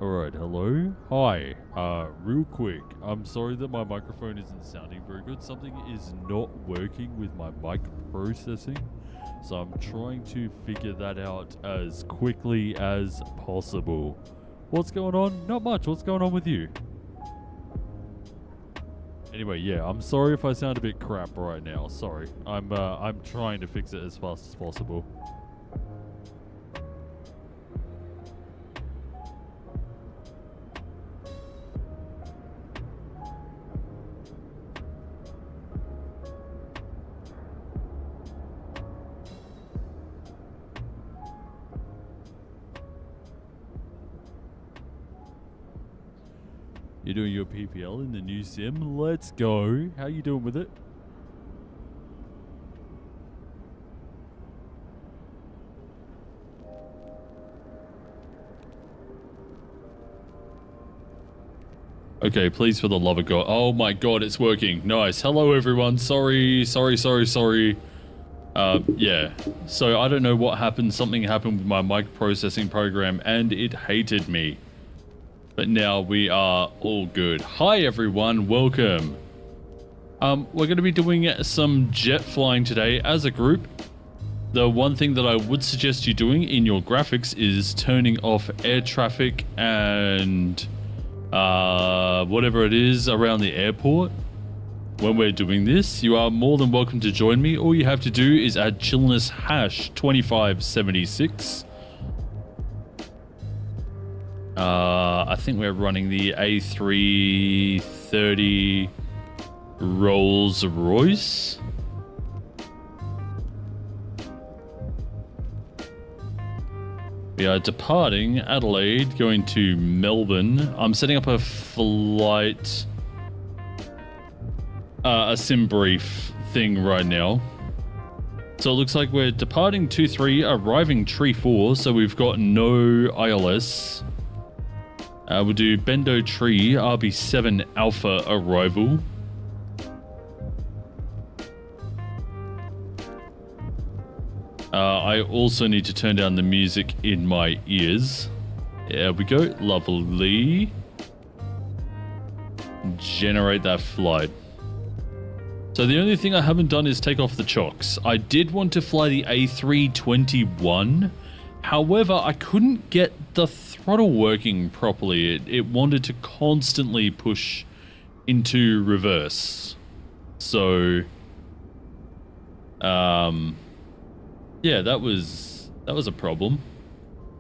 Alright, hello? Hi, real quick, I'm sorry that my microphone isn't sounding very good. Something is not working with my mic processing, so I'm trying to figure that out as quickly as possible. What's going on? Not much. What's going on with you? Anyway, yeah, I'm sorry if I sound a bit crap right now. Sorry. I'm trying to fix it as fast as possible. You're doing your PPL in the new sim? Let's go. How you doing with it? Okay, please, for the love of God. Oh my God, it's working. Nice. Hello, everyone. Sorry. Yeah. So I don't know what happened. Something happened with my mic processing program and it hated me. But now we are all good. Hi, everyone. Welcome. We're going to be doing some jet flying today as a group. The one thing that I would suggest you doing in your graphics is turning off air traffic and whatever it is around the airport. When we're doing this, you are more than welcome to join me. All you have to do is add chillness hash 2576. I think we're running the A330 Rolls Royce. We are departing Adelaide, going to Melbourne. I'm setting up a flight, a sim brief thing right now. So it looks like we're departing 2-3, arriving tree 4, so we've got no ILS. We'll do Bendo Tree, RB7 Alpha arrival. I also need to turn down the music in my ears. There we go, lovely. Generate that flight. So the only thing I haven't done is take off the chocks. I did want to fly the A321. However, I couldn't get the throttle working properly. It wanted to constantly push into reverse. So, yeah, that was a problem.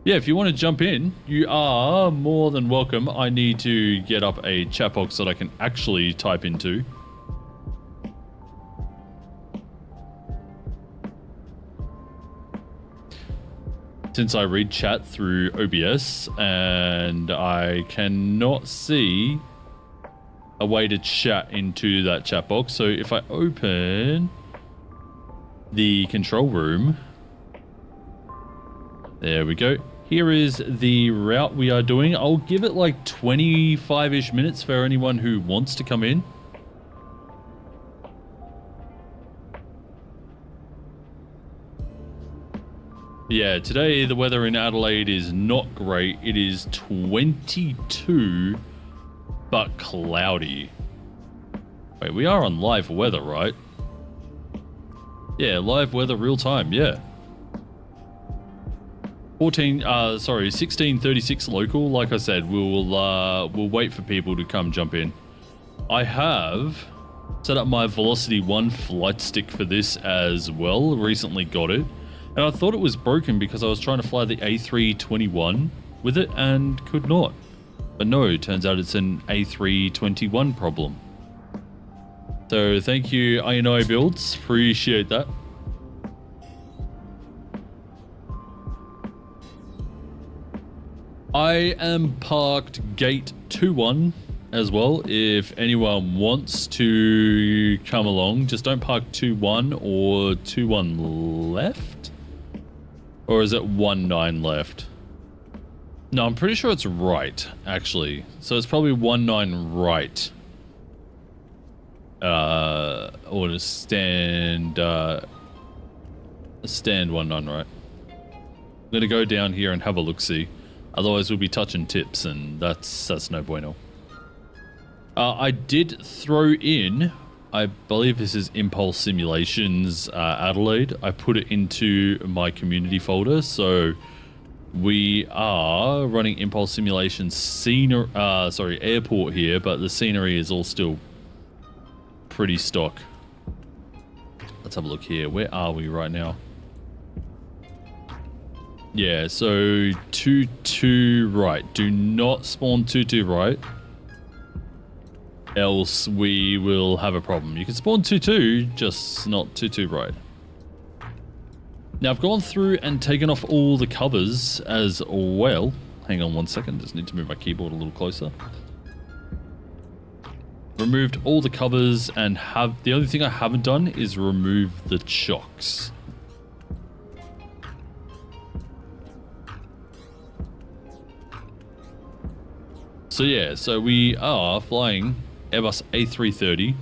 Yeah, if you want to jump in, you are more than welcome. I need to get up a chat box that I can actually type into. Since I read chat through OBS and I cannot see a way to chat into that chat box. So if I open the control room, there we go. Here is the route we are doing. I'll give it like 25-ish minutes for anyone who wants to come in. Yeah, today the weather in Adelaide is not great. It is 22, but cloudy. Wait, we are on live weather, right? Yeah, live weather real time, yeah. 1636 local. Like I said, we'll wait for people to come jump in. I have set up my Velocity 1 flight stick for this as well. Recently got it. And I thought it was broken because I was trying to fly the A321 with it and could not. But no, it turns out it's an A321 problem. So thank you, INI Builds. Appreciate that. I am parked gate 21 as well. If anyone wants to come along, just don't park 21 or 21 left. Or is it 19 left? No, I'm pretty sure it's right, actually. So it's probably 19 right. Or to stand 19 right. I'm gonna go down here and have a look-see. Otherwise, we'll be touching tips, and that's no bueno. I did throw in, I believe this is Impulse Simulations Adelaide. I put it into my community folder, so we are running Impulse Simulations airport here, but the scenery is all still pretty stock. Let's have a look here. Where are we right now? Yeah, so 2-2 right. Do not spawn 2-2 right, else we will have a problem. You can spawn 2-2, just not 2-2 right. Now I've gone through and taken off all the covers as well. Hang on one second, just need to move my keyboard a little closer. Removed all the covers and the only thing I haven't done is remove the chocks. So yeah, so we are flying Airbus A330.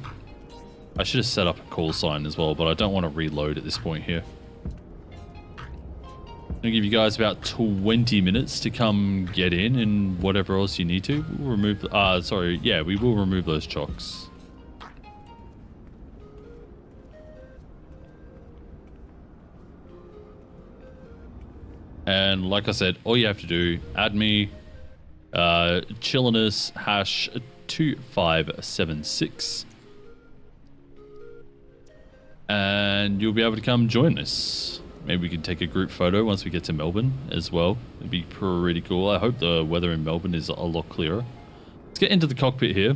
I should have set up a call sign as well, but I don't want to reload at this point here. I'm going to give you guys about 20 minutes to come get in and whatever else you need to. We'll remove, we will remove those chocks. And like I said, all you have to do, add me, Chillinus #2576, and you'll be able to come join us. Maybe we can take a group photo once we get to Melbourne as well. It'd be pretty cool. I hope the weather in Melbourne is a lot clearer. Let's get into the cockpit here.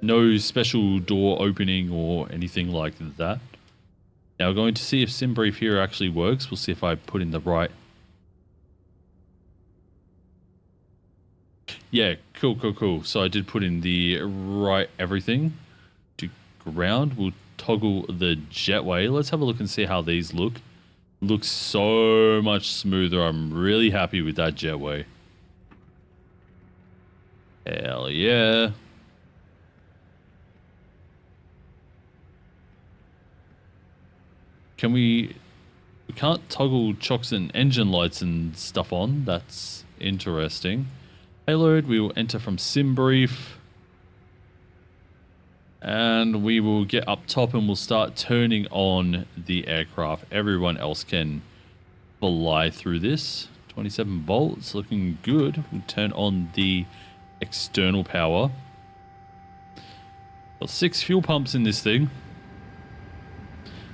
No special door opening or anything like that. Now we're going to see if SimBrief here actually works. We'll see if I put in the right... Yeah, cool. So I did put in the right everything to ground. We'll toggle the jetway. Let's have a look and see how these look. Looks so much smoother. I'm really happy with that jetway. Hell yeah. We can't toggle chocks and engine lights and stuff on. That's interesting. Payload, we will enter from SimBrief. And we will get up top and we'll start turning on the aircraft. Everyone else can fly through this. 27 volts, looking good. We'll turn on the external power. Got 6 fuel pumps in this thing.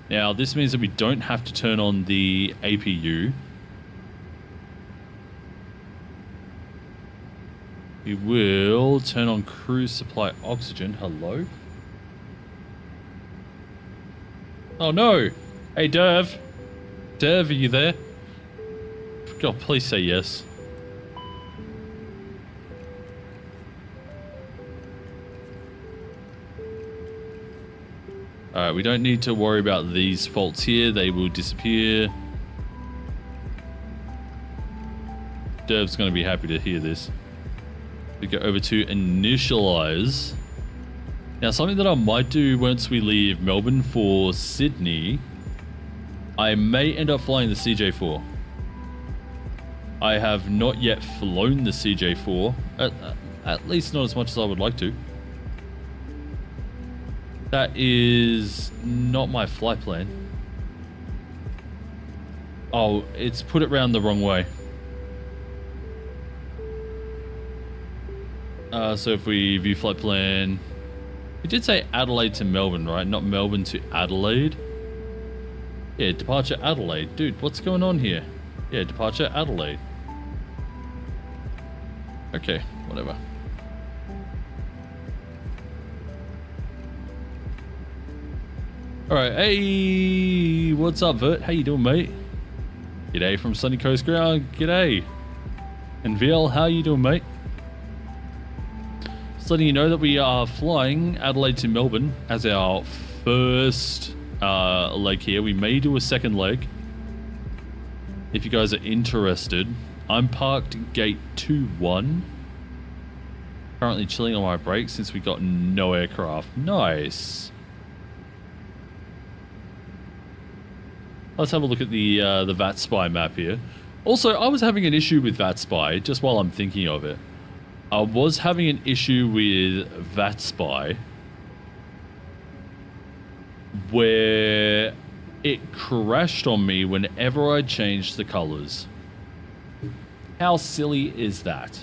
Now, this means that we don't have to turn on the APU. We will turn on cruise supply oxygen. Hello? Oh no! Hey, Derv! Derv, are you there? God, please say yes. Alright, we don't need to worry about these faults here. They will disappear. Derv's going to be happy to hear this. We go over to initialize. Now, something that I might do once we leave Melbourne for Sydney, I may end up flying the CJ4. I have not yet flown the CJ4, at least not as much as I would like to. That is not my flight plan. Oh, it's put it round the wrong way. So if we view flight plan, it did say Adelaide to Melbourne, right? Not Melbourne to Adelaide. Yeah, departure Adelaide. Dude, what's going on here? Yeah, departure Adelaide. Okay, whatever. Alright, hey, what's up, Vert? How you doing, mate? G'day from Sunny Coast Ground. G'day. And VL, how you doing, mate? Just letting you know that we are flying Adelaide to Melbourne as our first leg here. We may do a second leg if you guys are interested. I'm parked gate 21. Currently chilling on my brakes since we got no aircraft. Nice. Let's have a look at the Vatsim map here. Also, I was having an issue with VATSPY, just while I'm thinking of it. I was having an issue with VATSPY where it crashed on me whenever I changed the colors. How silly is that?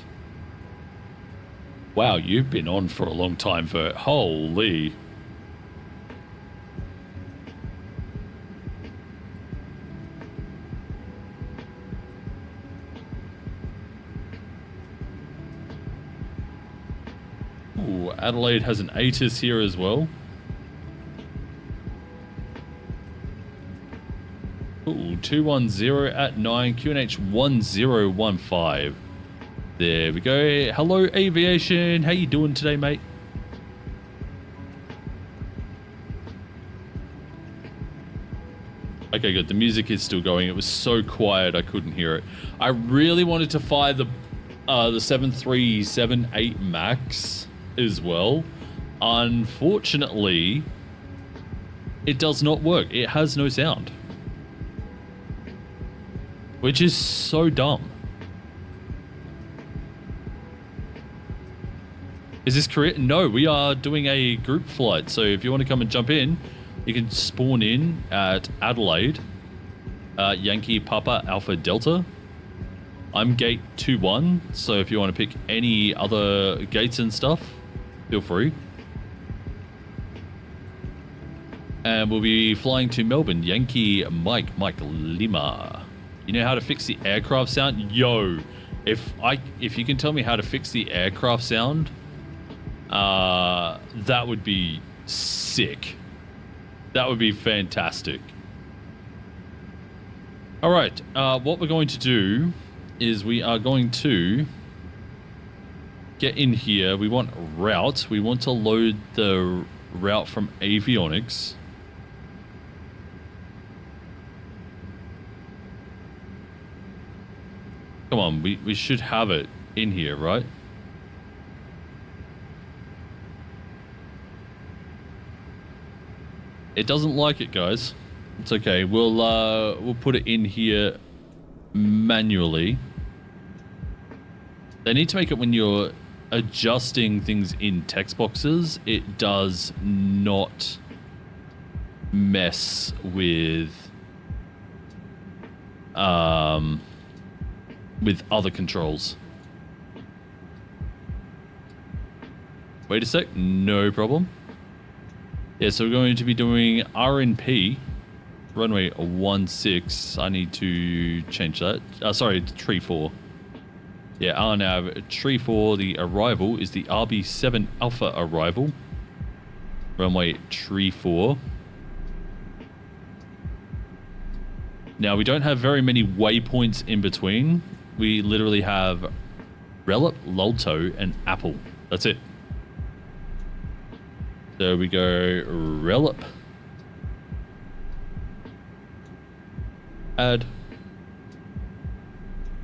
Wow, you've been on for a long time, Vert. Holy. Ooh, Adelaide has an ATIS here as well. Ooh, 210 at 9, QNH 1015. There we go. Hello, Aviation. How you doing today, mate? Okay, good. The music is still going. It was so quiet I couldn't hear it. I really wanted to fire the 737-8 MAX as well. Unfortunately, it does not work. It has no sound, which is so dumb. Is this Korea? No, we are doing a group flight. So if you want to come and jump in, you can spawn in at Adelaide, Yankee Papa Alpha Delta. I'm gate 21. So if you want to pick any other gates and stuff, feel free. And we'll be flying to Melbourne, Yankee Mike Lima. You know how to fix the aircraft sound? Yo, if you can tell me how to fix the aircraft sound, that would be sick. That would be fantastic. All right, what we're going to do is we are going to get in here. We want route. We want to load the route from avionics. Come on, we should have it in here, right? It doesn't like it, guys. It's okay. We'll put it in here manually. They need to make it when you're adjusting things in text boxes, it does not mess with other controls. Wait a sec. No problem. Yeah, so we're going to be doing RNP, runway 16. I need to change that. Sorry, tree 4. Yeah, RNAV, tree 4, the arrival is the RB7 Alpha arrival. Runway tree 4. Now, we don't have very many waypoints in between. We literally have Relip, Lolto, and Apple. That's it. So we go Relip, add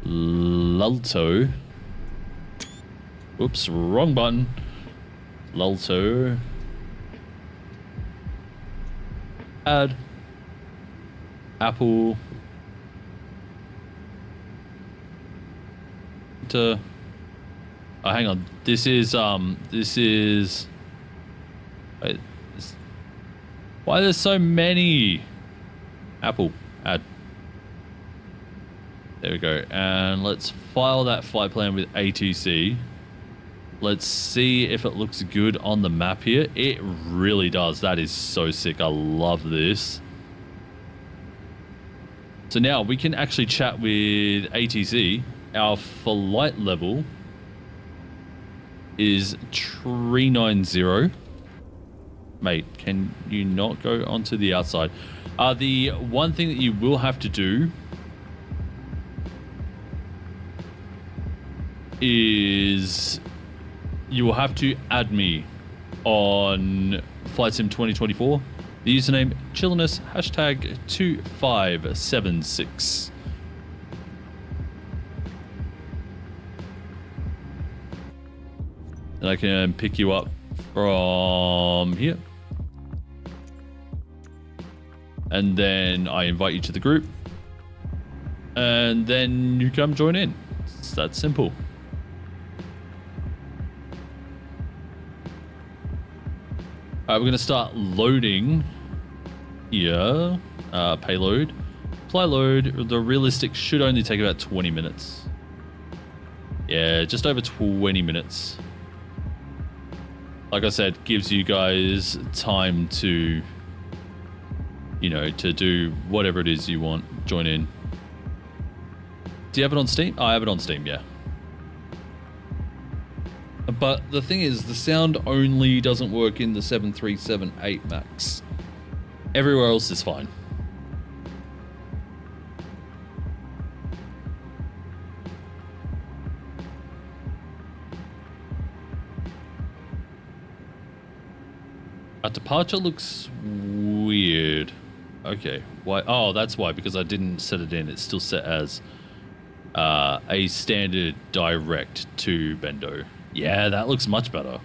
Lulto. Oops, wrong button. Lulto. Add Apple to. Oh, hang on. This is wait, why there's so many? Apple, add. There we go. And let's file that flight plan with ATC. Let's see if it looks good on the map here. It really does. That is so sick. I love this. So now we can actually chat with ATC. Our flight level is 390. Mate, can you not go onto the outside? The one thing that you will have to do is you will have to add me on Flight Sim 2024. The username Chilliness hashtag 2576. And I can pick you up from here. And then I invite you to the group. and then you come join in. It's that simple. Alright, we're going to start loading here. Payload. Apply load. The realistic should only take about 20 minutes. Yeah, just over 20 minutes. Like I said, gives you guys time to, you know, to do whatever it is you want. Join in. Do you have it on Steam? Oh, I have it on Steam, yeah. But the thing is, the sound only doesn't work in the 737-8 Max. Everywhere else is fine. Our departure looks weird. Okay, why? Oh, that's why, because I didn't set it in. It's still set as a standard direct to Bendo. Yeah, that looks much better.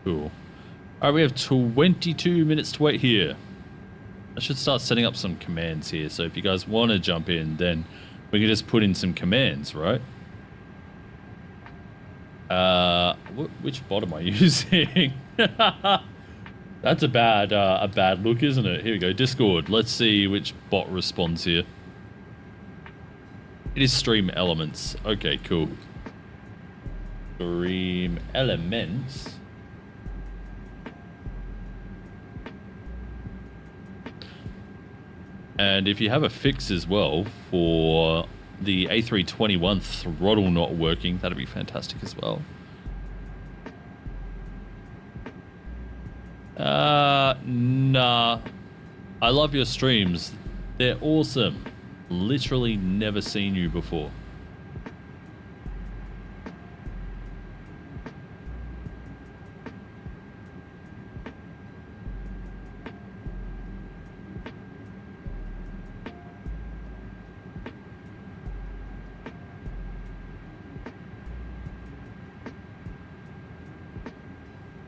Cool. Alright, we have 22 minutes to wait here. I should start setting up some commands here, so if you guys want to jump in, then we can just put in some commands, right? Which bot am I using? That's a bad look, isn't it? Here we go, Discord. Let's see which bot responds here. It is Stream Elements. Okay, cool. Stream Elements. And if you have a fix as well for the A321 throttle not working, that'd be fantastic as well. Nah. I love your streams. They're awesome. Literally never seen you before.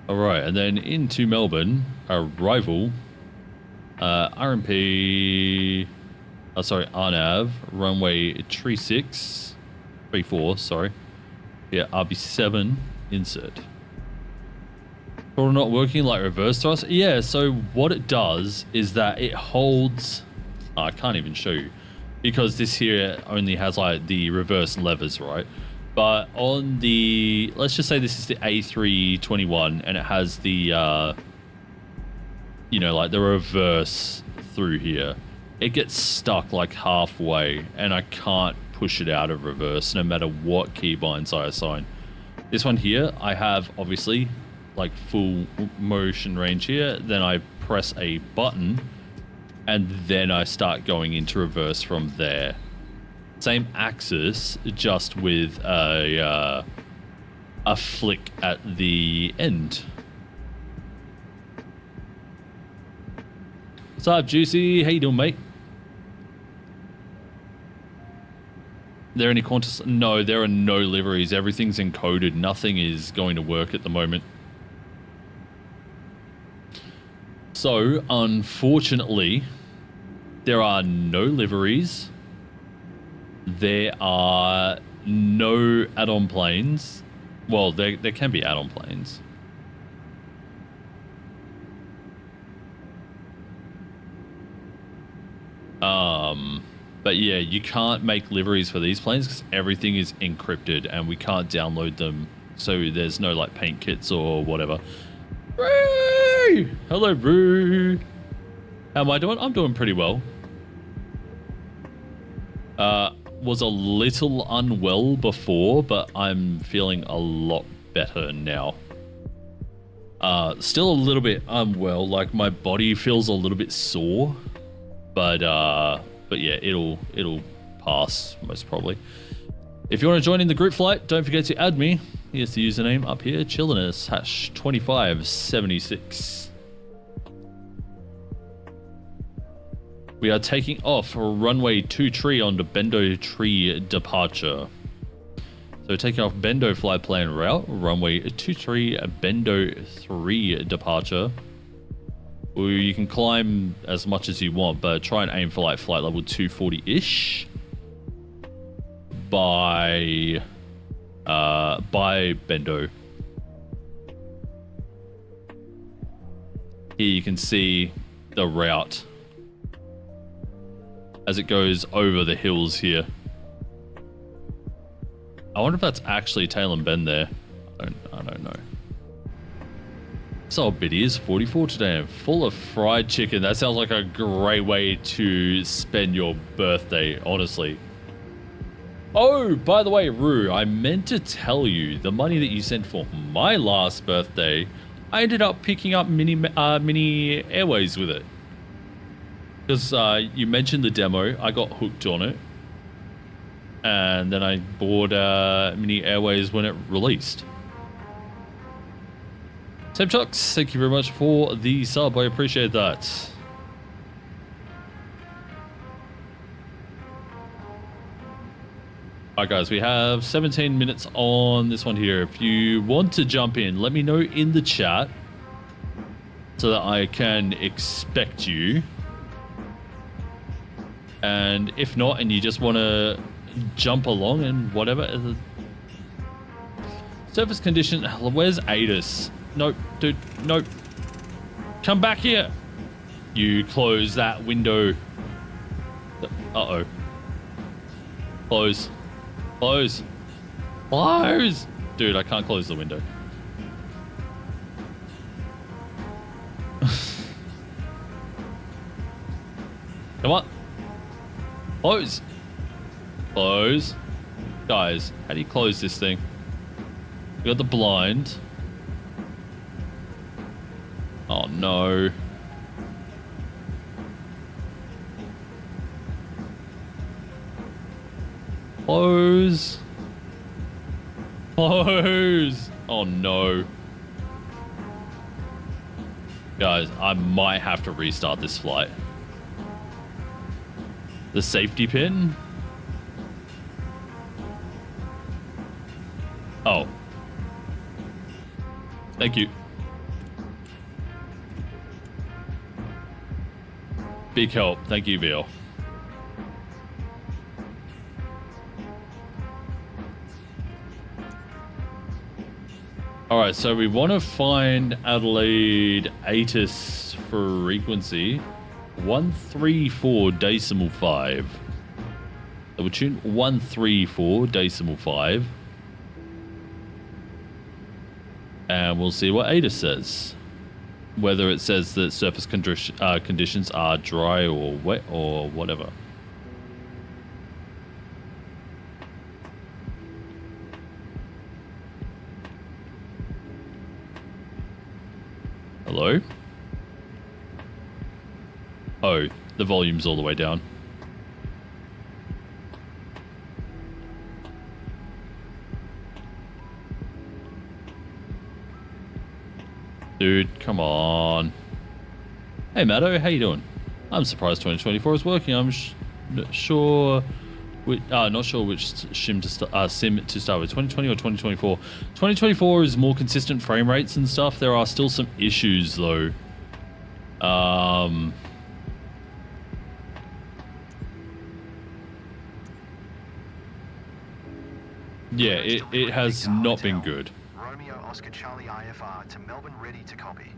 Alright, and then into Melbourne, arrival, RMP, RNAV, runway 34, sorry. Yeah, RB7, insert. Throttle not working like reverse thrust? Yeah, so what it does is that it holds, I can't even show you, because this here only has like the reverse levers, right? But on the, let's just say this is the A321 and it has the, you know, like the reverse through here. It gets stuck like halfway and I can't push it out of reverse no matter what keybinds I assign. This one here, I have obviously like full motion range here. Then I press a button and then I start going into reverse from there. Same axis, just with a flick at the end. What's up, Juicy? How you doing, mate? There any Qantas? No, there are no liveries. Everything's encoded. Nothing is going to work at the moment. So, unfortunately, there are no liveries. There are no add-on planes. Well, there can be add-on planes. But yeah, you can't make liveries for these planes because everything is encrypted and we can't download them. So there's no like paint kits or whatever. Ray! Hello, Brew. How am I doing? I'm doing pretty well. Was a little unwell before, but I'm feeling a lot better now. Still a little bit unwell, like my body feels a little bit sore, but yeah, it'll pass most probably. If you want to join in the group flight, don't forget to add me. Here's the username up here, Chilliness #2576. We are taking off runway 23 on the Bendo Tree departure. So taking off Bendo flight plan route, runway 23 Bendo 3 departure. Or you can climb as much as you want, but try and aim for like flight level 240-ish by Bendo. Here you can see the route as it goes over the hills here. I wonder if that's actually Tail and Bend there. I don't know. So Biddy is 44 today and full of fried chicken. That sounds like a great way to spend your birthday, honestly. Oh, by the way, Rue, I meant to tell you the money that you sent for my last birthday, I ended up picking up Mini Airways with it. Because you mentioned the demo, I got hooked on it. And then I bought Mini Airways when it released. Sam Chucks, thank you very much for the sub. I appreciate that. Alright guys, we have 17 minutes on this one here. If you want to jump in, let me know in the chat so that I can expect you. And if not, and you just want to jump along and whatever. Surface condition, where's ATIS? Nope, dude, nope. Come back here. You close that window. Uh-oh. Close. Close. Close. Dude, I can't close the window. Come on. Close. Close. Guys, how do you close this thing? We got the blind. Oh no. Close. Close. Oh no. Guys, I might have to restart this flight. The safety pin? Oh. Thank you. Big help. Thank you, Bill. Alright, so we want to find Adelaide ATIS frequency 134.5. So we'll tune 134.5. And we'll see what ATIS says. Whether it says that surface conditions are dry or wet or whatever. Hello? Oh, the volume's all the way down. Dude, come on. Hey, Matto, how you doing? I'm surprised 2024 is working. I'm not sure which sim to start with, 2020 or 2024. 2024 is more consistent frame rates and stuff. There are still some issues, though. Yeah, it has not been good. Romeo Oscar Charlie IFR to Melbourne, ready to copy.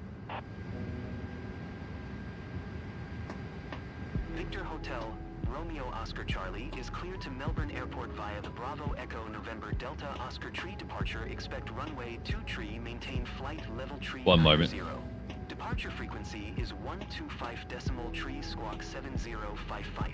Victor Hotel, Romeo Oscar Charlie is cleared to Melbourne Airport via the Bravo Echo November Delta Oscar Tree departure. Expect runway 2 tree, maintain flight level tree 0. Departure frequency is 125 tree squawk 7055.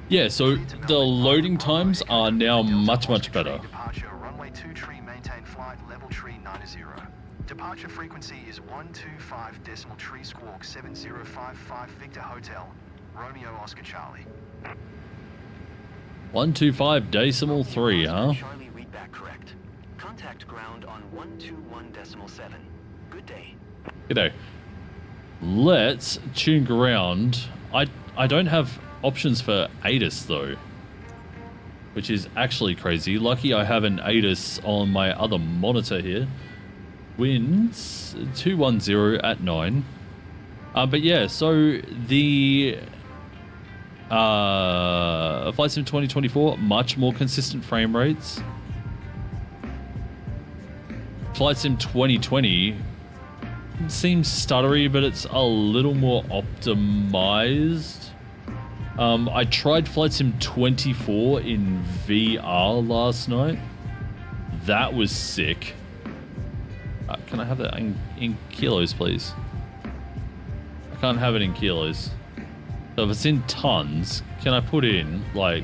Yeah, so the loading times are now much better. Departure runway 2 tree, maintain flight level tree 90. Departure frequency is 125 tree squawk 7055 Victor Hotel, Romeo Oscar Charlie. 125.3, huh? Charlie, read back correct. Contact ground on 121.7. Good day. Good day. Let's tune ground. I don't have options for ATIS though, which is actually crazy. Lucky I have an ATIS on my other monitor here. winds 210 at 9. But yeah, so the Flight Sim 2024, much more consistent frame rates. Flight Sim 2020 seems stuttery, but it's a little more optimized. I tried Flight Sim 24 in VR last night. That was sick. Can I have that in kilos, please? I can't have it in kilos. So if it's in tons, can I put in like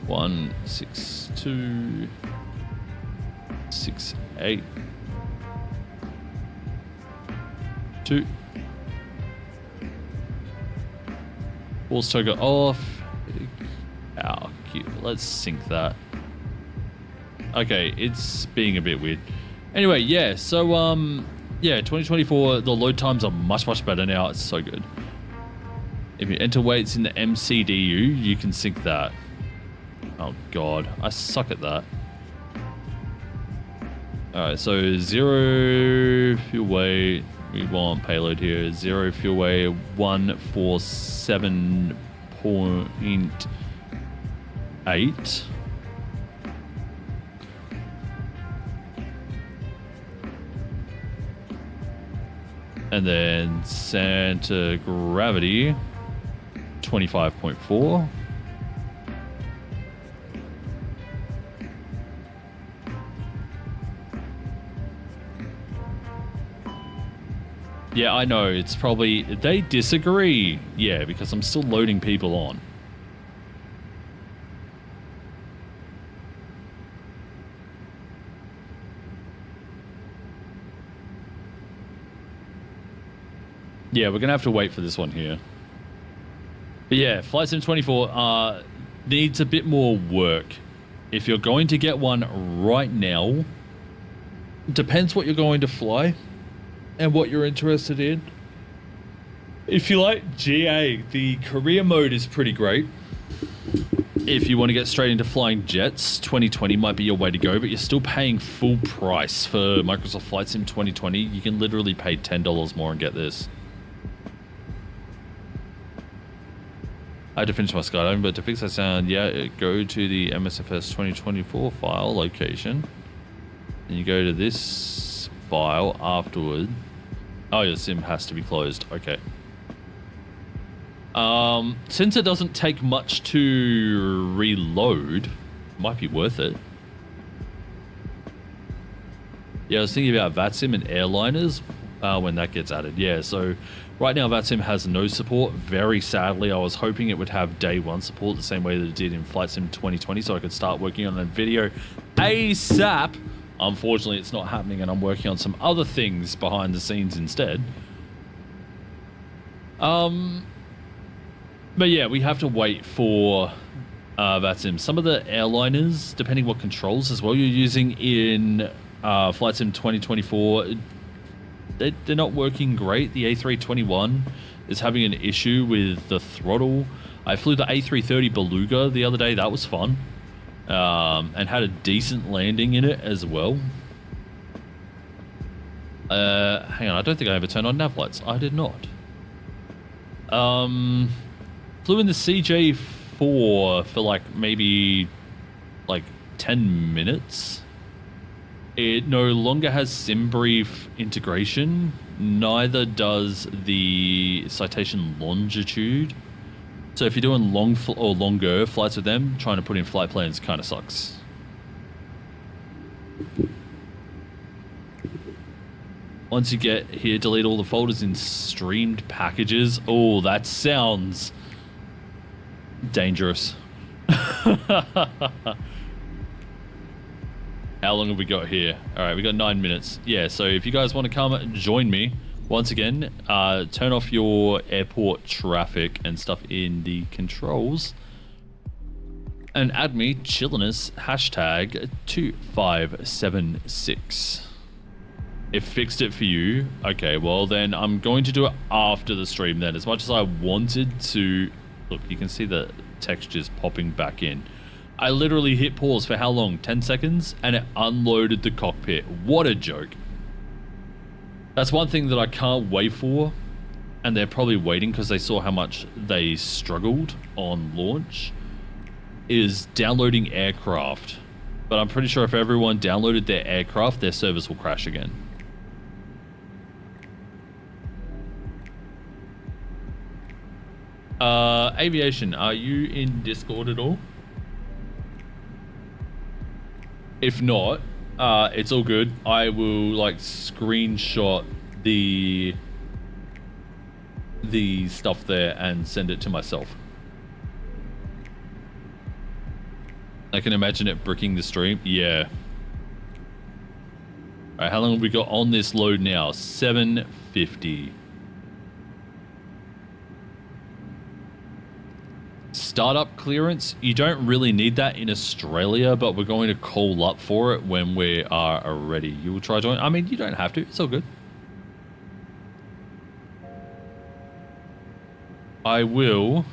16268 2 Force toggle off. How cute. Let's sync that. Okay, it's being a bit weird. Anyway, yeah, so yeah, 2024, the load times are much better now. It's so good. If you enter weights in the MCDU, you can sync that. Oh god, I suck at that. Alright, so 0 fuel weight. We want payload here. 0 fuel weight 147.8. And then center gravity 25.4. Yeah, I know, it's probably... They disagree. Yeah, because I'm still loading people on. Yeah, we're going to have to wait for this one here. But yeah, Flight Sim 24 needs a bit more work. If you're going to get one right now, depends what you're going to fly and what you're interested in. If you like GA, the career mode is pretty great. If you want to get straight into flying jets, 2020 might be your way to go, but you're still paying full price for Microsoft Flight Sim 2020. You can literally pay $10 more and get this. I had to finish my skydiving, but to fix that sound, yeah, go to the MSFS 2024 file location. And you go to this file afterward. Oh, your sim has to be closed. Okay. Since it doesn't take much to reload, it might be worth it. Yeah, I was thinking about Vatsim and airliners when that gets added. Yeah, so right now Vatsim has no support. Very sadly, I was hoping it would have day one support the same way that it did in Flight Sim 2020, so I could start working on a video ASAP. Unfortunately, it's not happening, and I'm working on some other things behind the scenes instead. But yeah, we have to wait for Vatsim. Some of the airliners, depending what controls as well you're using in Flight Sim 2024, they're not working great. The A321 is having an issue with the throttle. I flew the A330 Beluga the other day. That was fun. And had a decent landing in it as well. Hang on, I don't think I ever turned on nav lights. I did not. Flew in the CJ4 for like maybe like 10 minutes. It no longer has SimBrief integration. Neither does the citation longitude. So if you're doing longer flights with them, trying to put in flight plans kind of sucks. Once you get here, delete all the folders in streamed packages. Oh, that sounds dangerous. How long have we got here? All right, we got 9 minutes. Yeah, so if you guys want to come join me, once again, turn off your airport traffic and stuff in the controls. And add me, chilliness, hashtag 2576. It fixed it for you. Okay, well then I'm going to do it after the stream then. As much as I wanted to... Look, you can see the textures popping back in. I literally hit pause for how long? 10 seconds? And it unloaded the cockpit. What a joke. That's one thing that I can't wait for, and they're probably waiting because they saw how much they struggled on launch, is downloading aircraft. But I'm pretty sure if everyone downloaded their aircraft, their service will crash again. Aviation, are you in Discord at all? If not, it's all good. I will like screenshot the stuff there and send it to myself. I can imagine it bricking the stream. Yeah. All right, how long have we got on this load now? 750. Startup clearance, you don't really need that in Australia, but we're going to call up for it when we are ready. You will try join. I mean, you don't have to. It's all good. I will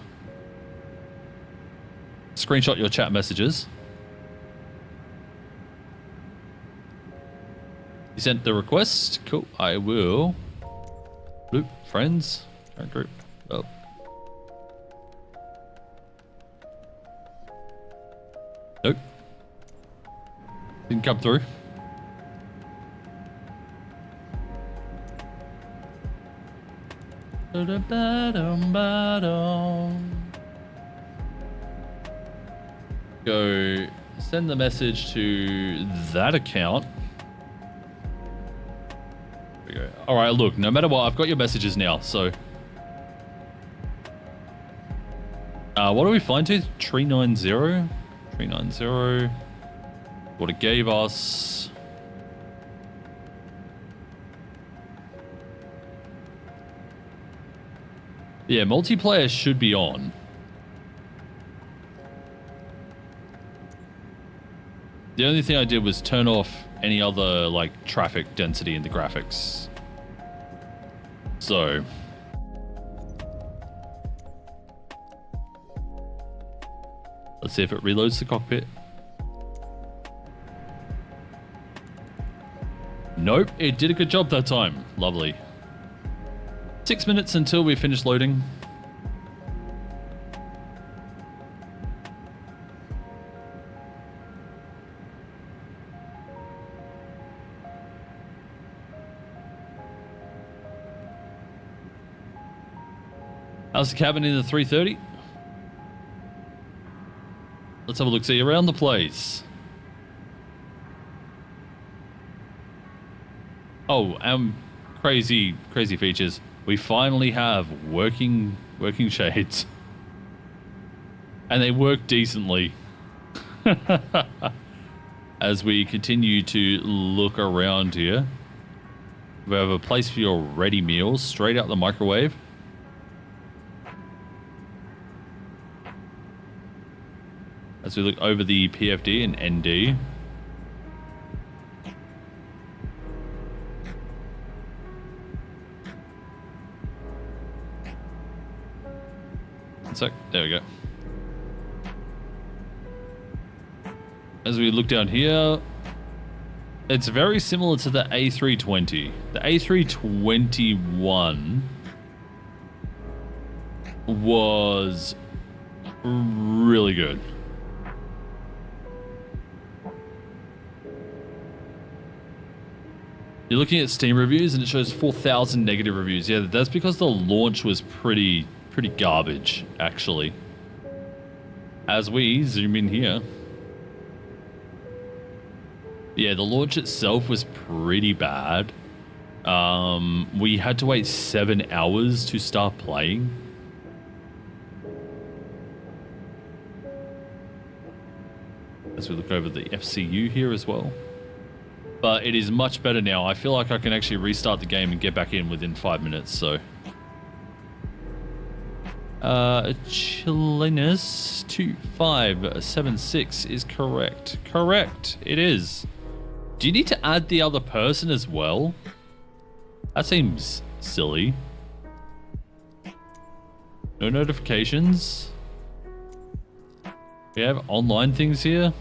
screenshot your chat messages. You sent the request. Cool. I will. Bloop. Friends. Current group. Oh. Nope. Didn't come through. Go send the message to that account. There we go. All right, look, no matter what, I've got your messages now, so. What do we find to? 390? 390. What it gave us. Yeah, multiplayer should be on. The only thing I did was turn off any other like traffic density in the graphics. So let's see if it reloads the cockpit. Nope, it did a good job that time. Lovely. 6 minutes until we finish loading. How's the cabin in the 330? Let's have a look. See around the place. Oh, crazy features. We finally have working shades, and they work decently. As we continue to look around here, we have a place for your ready meals straight out the microwave. As we look over the PFD and ND. One sec, there we go. As we look down here, it's very similar to the A320. The A321 was really good. You're looking at Steam reviews and it shows 4,000 negative reviews. Yeah, that's because the launch was pretty garbage, actually. As we zoom in here. Yeah, the launch itself was pretty bad. We had to wait 7 hours to start playing. As we look over the FCU here as well. But it is much better now. I feel like I can actually restart the game and get back in within 5 minutes, so. Chilenas 2576 is correct. Correct, it is. Do you need to add the other person as well? That seems silly. No notifications. We have online things here.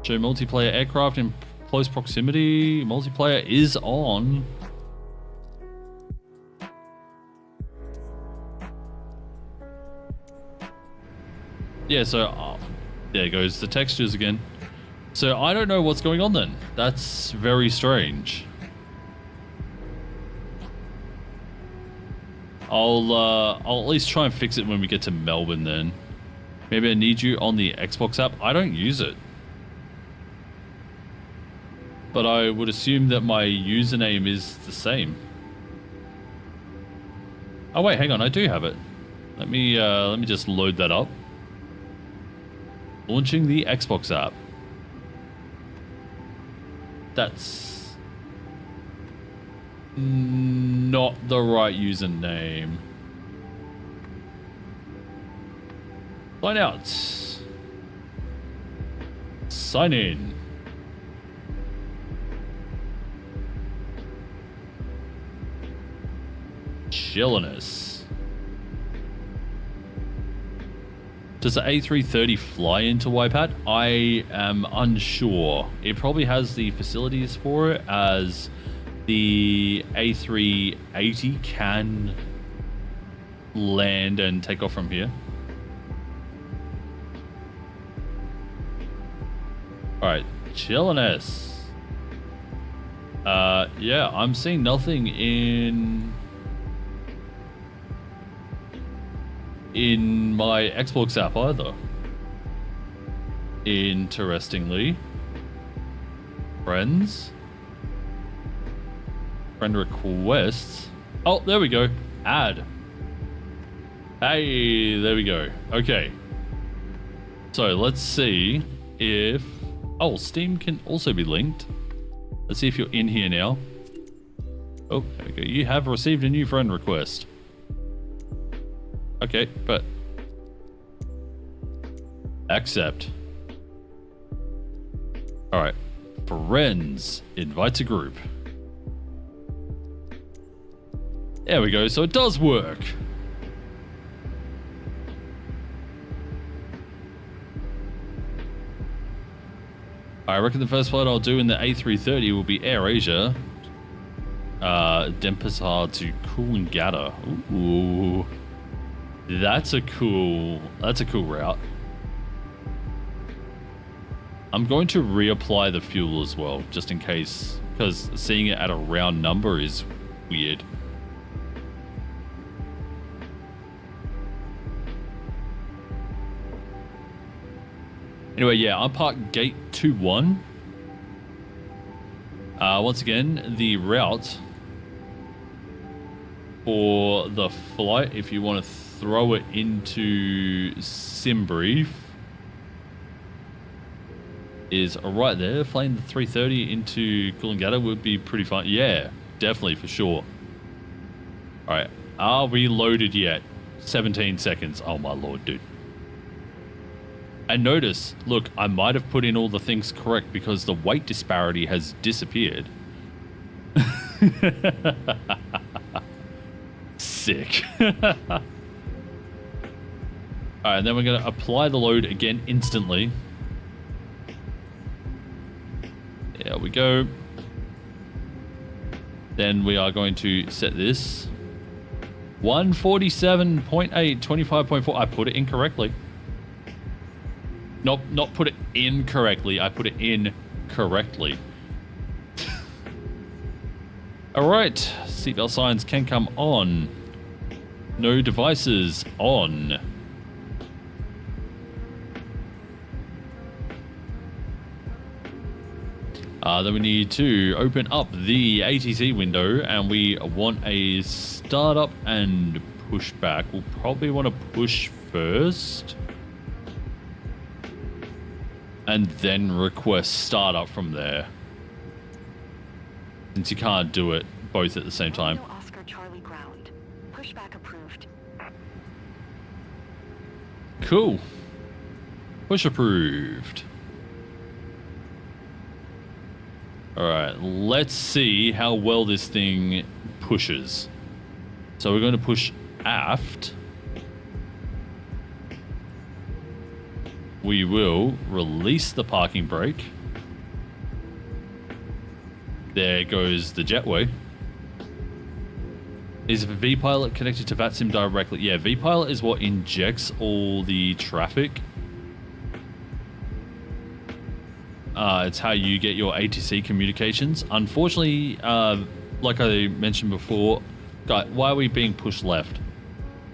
Show multiplayer aircraft in close proximity. Multiplayer is on. Yeah, so there goes the textures again. So I don't know what's going on then. That's very strange. I'll at least try and fix it when we get to Melbourne then. Maybe I need you on the Xbox app. I don't use it. But I would assume that my username is the same. Oh wait, hang on, I do have it. Let me just load that up. Launching the Xbox app. That's not the right username. Sign out. Sign in. Chilliness. Does the A330 fly into YPAD? I am unsure. It probably has the facilities for it, as the A380 can land and take off from here. Alright, chilliness. Yeah, I'm seeing nothing in my Xbox app either. Interestingly. Friends. Friend requests. Oh, there we go. Add. Hey, there we go. Okay. So let's see if... Oh, Steam can also be linked. Let's see if you're in here now. Oh, there we go. You have received a new friend request. Okay, but... Accept. Alright. Friends. Invite to group. There we go. So it does work. I reckon the first flight I'll do in the A330 will be AirAsia. Denpasar to Coolangatta. Ooh. That's a cool route. I'm going to reapply the fuel as well, just in case, because seeing it at a round number is weird. Anyway, yeah, I'm parked gate 21. Once again, the route for the flight, if you want to throw it into SimBrief, is right there. Flying the 330 into Coolangatta would be pretty fun. Yeah, definitely, for sure. Alright, are we loaded yet? 17 seconds. Oh my lord, dude. And notice, look, I might have put in all the things correct because the weight disparity has disappeared. Sick. Alright, and then we're going to apply the load again instantly. There we go. Then we are going to set this. 147.8, 25.4. I put it incorrectly. Not put it in correctly. I put it in correctly. Alright. Seatbelt signs can come on. No devices on. Then we need to open up the ATC window, and we want a startup and pushback. We'll probably want to push first, and then request startup from there, since you can't do it both at the same time. Oscar Charlie ground. Pushback approved. Cool. Push approved. Alright, let's see how well this thing pushes. So we're going to push aft. We will release the parking brake. There goes the jetway. Is VPilot connected to Vatsim directly? Yeah, VPilot is what injects all the traffic. It's how you get your ATC communications. Unfortunately, like I mentioned before, guys, why are we being pushed left?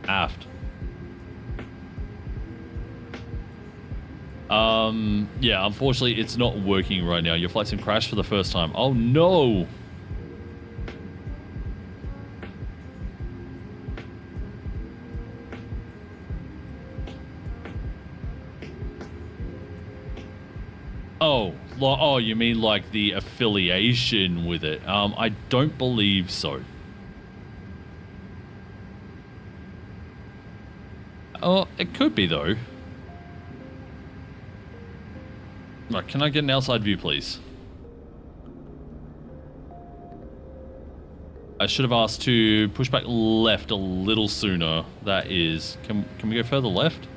Aft. Yeah, unfortunately, it's not working right now. Your flight sim crashed for the first time. Oh no! Oh, you mean like the affiliation with it? I don't believe so. Oh, it could be though. Right, can I get an outside view, please? I should have asked to push back left a little sooner. That is, can we go further left?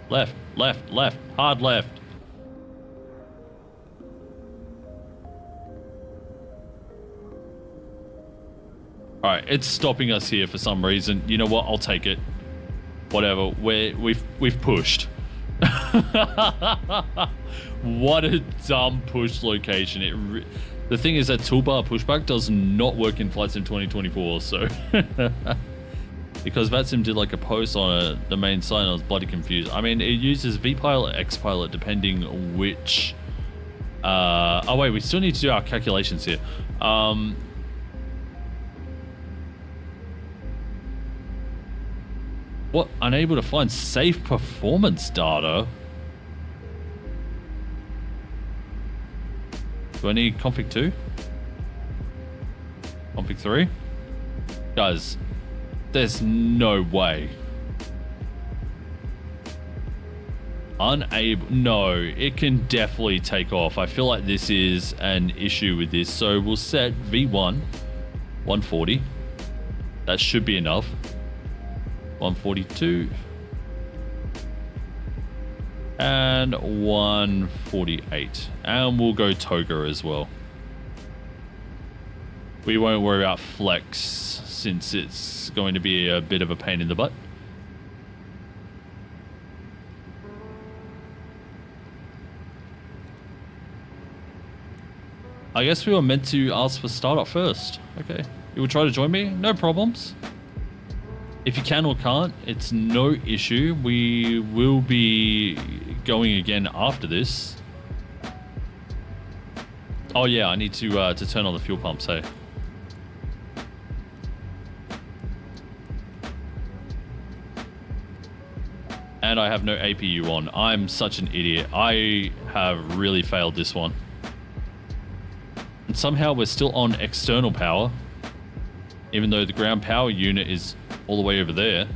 Left, left, left, hard left. All right, it's stopping us here for some reason. You know what? I'll take it. Whatever. We've pushed. What a dumb push location. The thing is that toolbar pushback does not work in Flight Sim 2024, so because Vatsim did like a post on the main site, I was bloody confused. I mean, it uses VPilot, XPilot, depending which. Oh wait, we still need to do our calculations here. What? Unable to find safe performance data? Do I need config 2? Config 3? Guys, there's no way. Unable. No, it can definitely take off. I feel like this is an issue with this. So we'll set V1, 140. That should be enough. 142 and 148, and we'll go toga as well. We won't worry about flex since it's going to be a bit of a pain in the butt. I guess we were meant to ask for startup first. Okay, you will try to join me? No problems. If you can or can't, it's no issue. We will be going again after this. Oh yeah, I need to turn on the fuel pumps, hey. And I have no APU on. I'm such an idiot. I have really failed this one. And somehow we're still on external power, even though the ground power unit is all the way over there.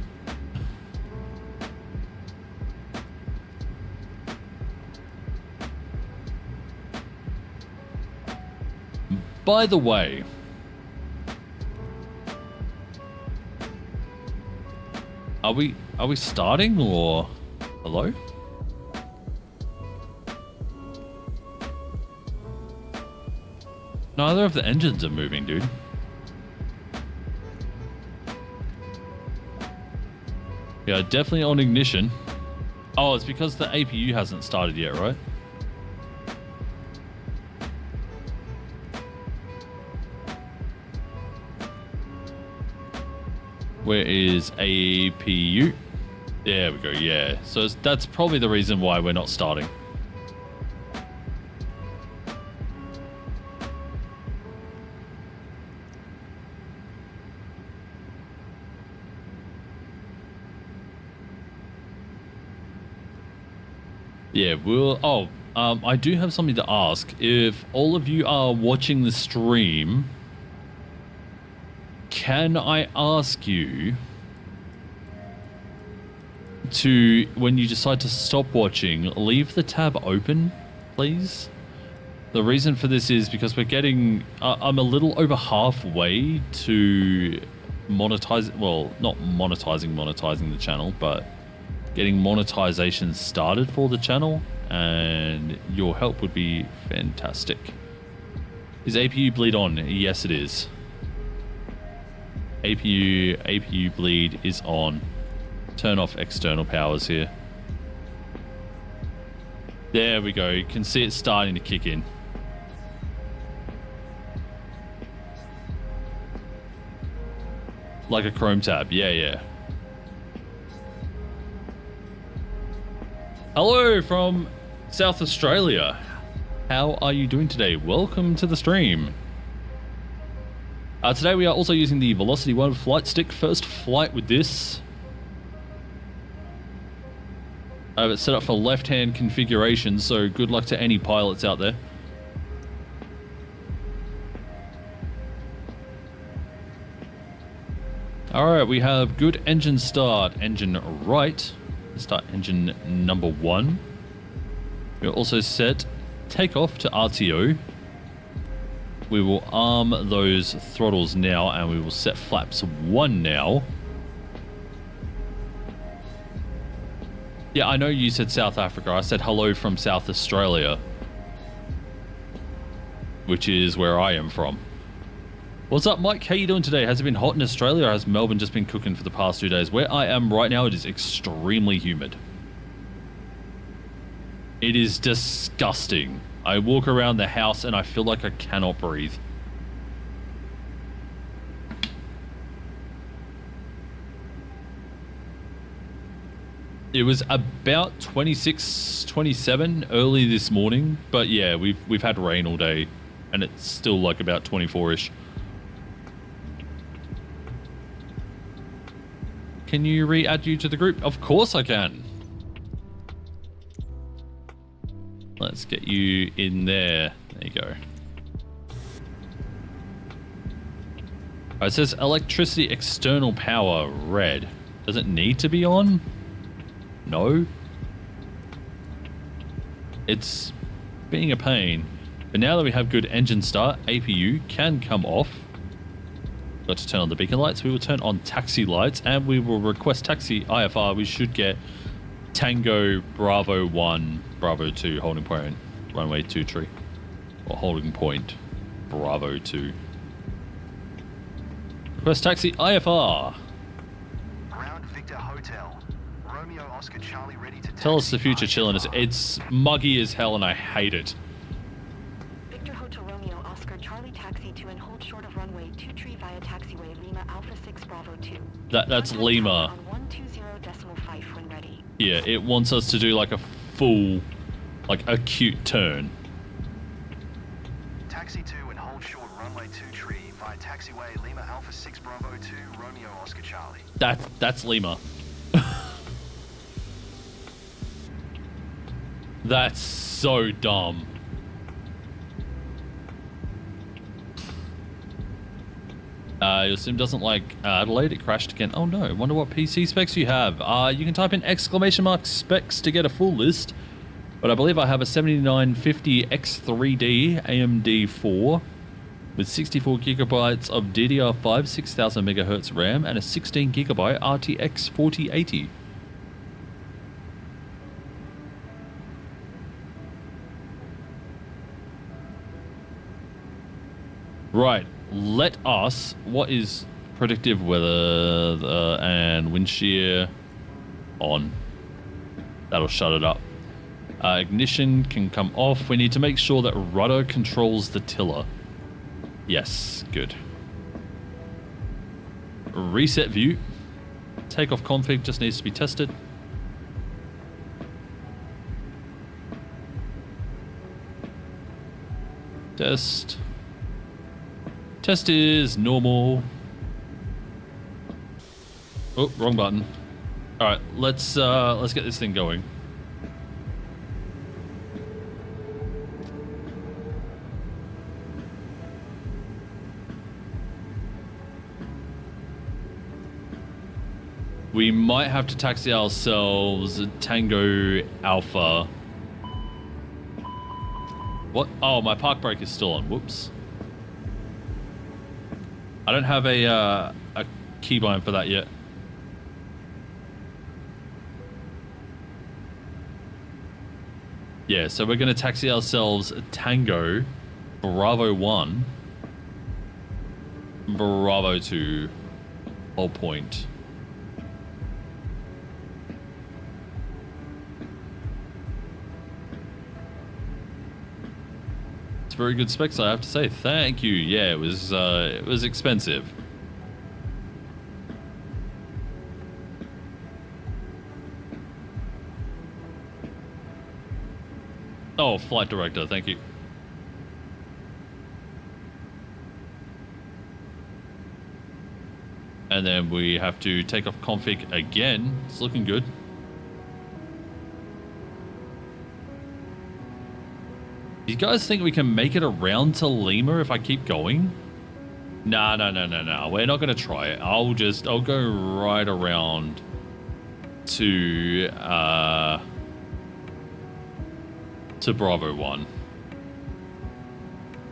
By the way, are we starting or hello? Neither of the engines are moving, dude. Yeah, definitely on ignition. Oh, it's because the APU hasn't started yet, right? Where is APU? There we go, yeah. So that's probably the reason why we're not starting. Yeah, I do have something to ask. If all of you are watching the stream, can I ask you to, when you decide to stop watching, leave the tab open, please? The reason for this is because we're getting, I'm a little over halfway to monetize, well, not monetizing the channel, but getting monetization started for the channel, and your help would be fantastic. Is APU bleed on? Yes, it is. APU bleed is on. Turn off external powers here. There we go. You can see it starting to kick in. Like a Chrome tab. Yeah. Hello from South Australia. How are you doing today? Welcome to the stream. Today we are also using the Velocity 1 flight stick. First flight with this. I have it set up for left-hand configuration, so good luck to any pilots out there. Alright, we have good engine start, engine right. Start engine number 1. We'll also set takeoff to RTO. We will arm those throttles now, and we will set flaps 1 now. Yeah, I know you said South Africa. I said hello from South Australia, which is where I am from. What's up, Mike? How you doing today? Has it been hot in Australia, or has Melbourne just been cooking for the past 2 days? Where I am right now, it is extremely humid. It is disgusting. I walk around the house and I feel like I cannot breathe. It was about 26, 27 early this morning, but yeah, we've had rain all day, and it's still like about 24-ish. Can you re-add you to the group? Of course I can. Let's get you in there. There you go. Alright, it says electricity external power red. Does it need to be on? No. It's being a pain. But now that we have good engine start, APU can come off. Got to turn on the beacon lights. We will turn on taxi lights, and we will request taxi IFR. We should get Tango Bravo 1, Bravo 2, holding point, runway 23. Or holding point, Bravo 2. Request taxi IFR. Ground Victor Hotel. Romeo Oscar Charlie ready to Tell us the future chilliness. It's muggy as hell and I hate it. Victor Hotel Romeo Oscar Charlie taxi to and hold short of runway 23 via taxiway Lima Alpha 6 Bravo 2. That's Lima. On 120.5 when ready. Yeah, it wants us to do like a full, like acute turn. Taxi 2 and hold short runway 23 via taxiway Lima Alpha 6 Bravo 2 Romeo Oscar Charlie. That's Lima. That's so dumb. Your sim doesn't like Adelaide. It crashed again. Oh no, wonder what PC specs you have. You can type in ! specs to get a full list. But I believe I have a 7950 X3D AMD4 with 64 gigabytes of DDR5 6000 megahertz RAM and a 16 gigabyte RTX 4080. Right, let us, what is predictive weather and wind shear on? That'll shut it up. Ignition can come off. We need to make sure that rudder controls the tiller. Yes, good. Reset view. Takeoff config just needs to be tested. Test. Test is normal. Oh, wrong button. All right, let's get this thing going. We might have to taxi ourselves Tango Alpha. What? Oh, my park brake is still on. Whoops. I don't have a keybind for that yet. Yeah, so we're going to taxi ourselves Tango Bravo 1. Bravo 2. Hold point. It's very good specs, I have to say. Thank you. Yeah, it was expensive. Oh, flight director, thank you. And then we have to take off config again. It's looking good. Do you guys think we can make it around to Lima if I keep going? No. We're not going to try it. I'll go right around to Bravo 1.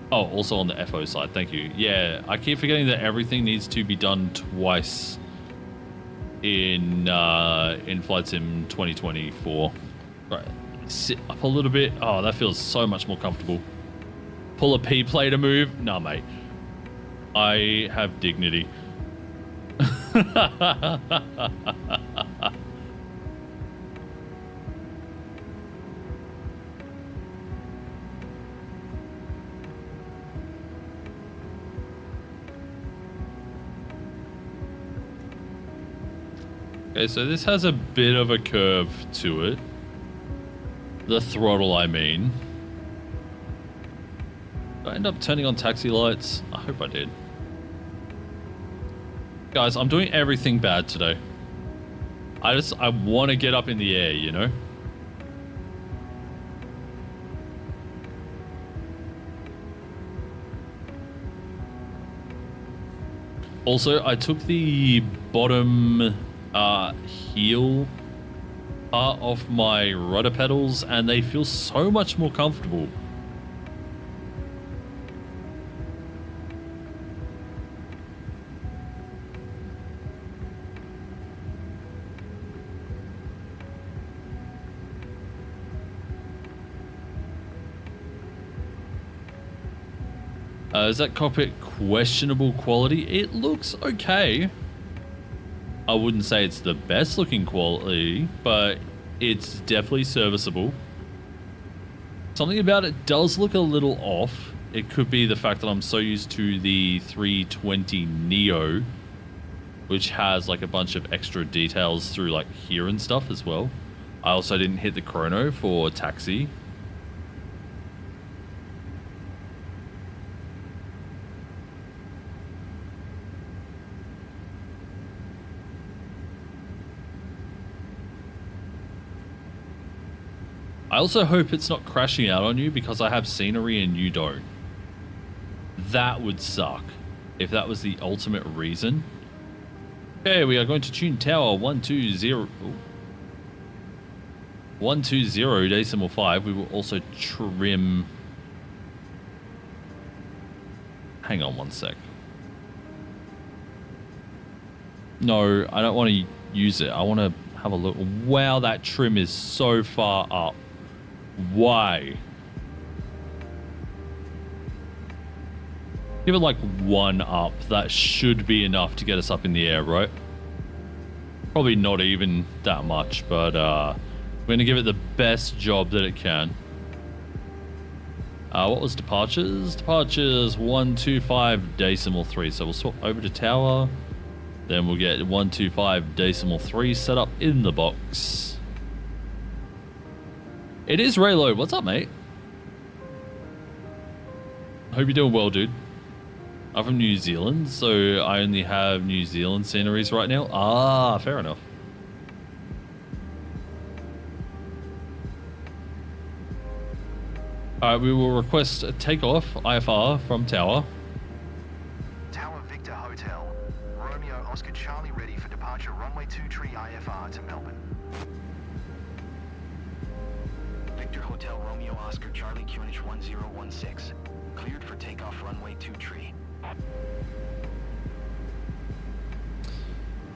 Oh, also on the FO side, thank you. Yeah, I keep forgetting that everything needs to be done twice in Flight Sim 2024. Right, sit up a little bit. Oh, that feels so much more comfortable. Pull a P play to move. Nah, mate. I have dignity. Okay, so this has a bit of a curve to it. The throttle, I mean. Did I end up turning on taxi lights? I hope I did. Guys, I'm doing everything bad today. I want to get up in the air, you know? Also, I took the bottom heel part off my rudder pedals and they feel so much more comfortable. Is that cockpit questionable quality? It looks okay. I wouldn't say it's the best looking quality, but it's definitely serviceable. Something about it does look a little off. It could be the fact that I'm so used to the 320 Neo, which has like a bunch of extra details through like here and stuff as well. I also didn't hit the chrono for taxi. I also hope it's not crashing out on you because I have scenery and you don't. That would suck if that was the ultimate reason. Okay, we are going to tune tower 120.5. We will also trim... Hang on one sec. No, I don't want to use it. I want to have a look. Wow, that trim is so far up. Why? Give it like one up. That should be enough to get us up in the air, right? Probably not even that much, but we're going to give it the best job that it can. What was departures? Departures 125.3. So we'll swap over to tower. Then we'll get 125.3 set up in the box. It is Raylo. What's up, mate? Hope you're doing well, dude. I'm from New Zealand, so I only have New Zealand sceneries right now. Ah, fair enough. Alright, we will request a takeoff IFR from tower. Tower Victor Hotel. Romeo Oscar Charlie ready for departure runway 23 IFR to Melbourne. Victor Hotel Romeo Oscar Charlie QNH 1016. Cleared for takeoff runway 23.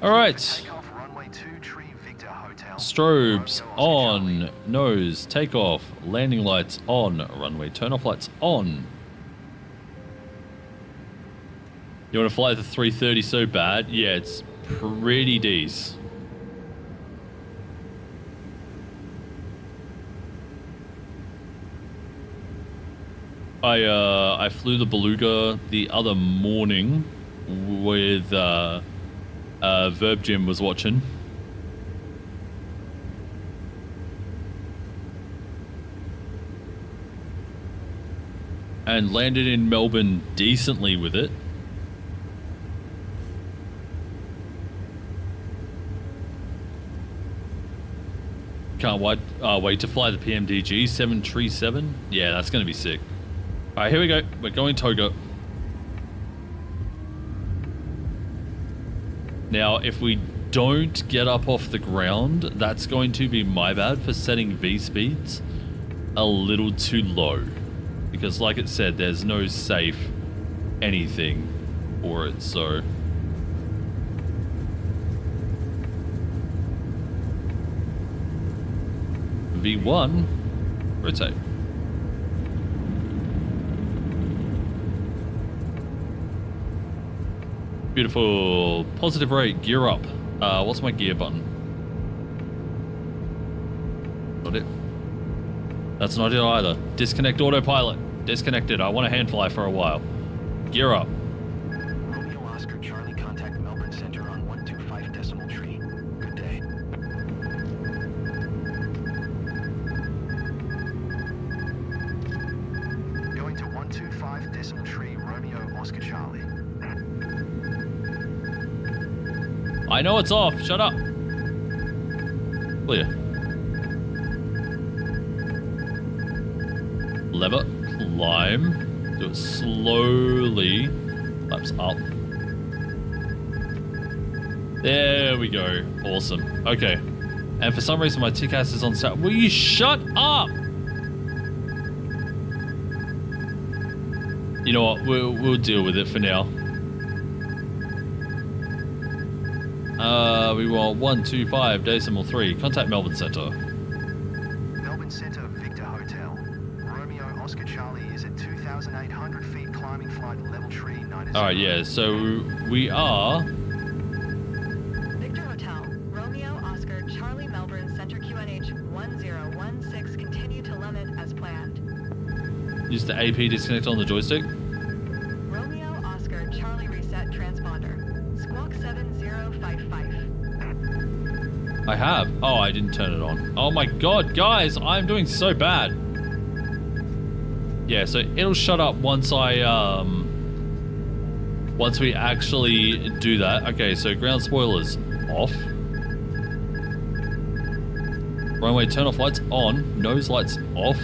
Alright. Takeoff runway 23 Victor Hotel. Strobes on. Nose. Takeoff. Landing lights on. Runway turn off lights on. You want to fly the 330 so bad? Yeah, it's pretty decent. I flew the Beluga the other morning with Verb Jim was watching. And landed in Melbourne decently with it. Can't wait to fly the PMDG 737. Yeah, that's going to be sick. All right, here we go. We're going Toga. Now, if we don't get up off the ground, that's going to be my bad for setting V speeds a little too low. Because like it said, there's no safe anything for it, so... V1, rotate. Beautiful. Positive rate, gear up. What's my gear button? Not it. That's not it either. Disconnect autopilot. Disconnected. I want to hand fly for a while. Gear up. Romeo Oscar Charlie, contact Melbourne Center on 125 decimal tree. Good day. Going to 125 decimal tree, Romeo Oscar Charlie. I know it's off. Shut up. Clear. Lever, climb, do it slowly, flaps up. There we go, awesome. Okay, and for some reason my TCAS is on set. Will you shut up? You know what, we'll deal with it for now. We want 125 decimal 3, contact Melbourne Center. Melbourne Center, Victor Hotel. Romeo Oscar Charlie is at 2,800 feet climbing flight level tree 90. Alright, yeah, so we are... Victor Hotel, Romeo Oscar Charlie Melbourne Center QNH 1016, continue to limit as planned. Use the AP disconnect on the joystick. Romeo Oscar Charlie reset transponder. Squawk 7055. I have. Oh, I didn't turn it on. Oh my god, guys, I'm doing so bad. Yeah, so it'll shut up once once we actually do that. Okay, so ground spoilers off. Runway turn off lights on. Nose lights off.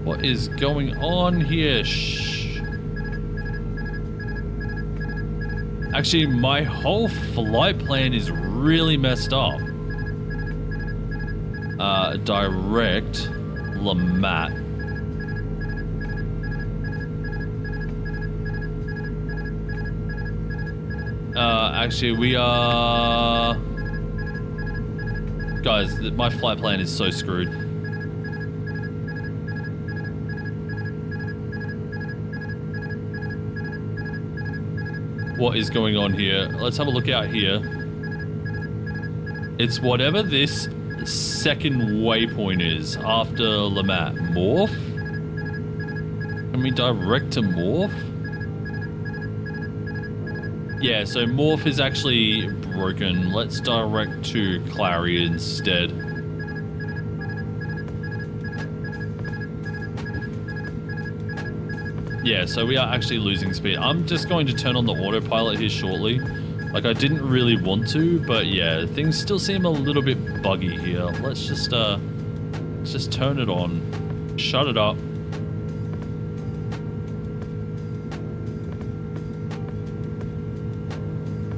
What is going on here? Shh. Actually, my whole flight plan is really messed up. Direct Lamat. Actually, we are... Guys, my flight plan is so screwed. What is going on here? Let's have a look out here. It's whatever this second waypoint is after Lamat. Morph? Can we direct to Morph? Yeah, so Morph is actually broken. Let's direct to Clary instead. Yeah, so we are actually losing speed. I'm just going to turn on the autopilot here shortly. Like, I didn't really want to, but yeah, things still seem a little bit buggy here. Let's just turn it on. Shut it up.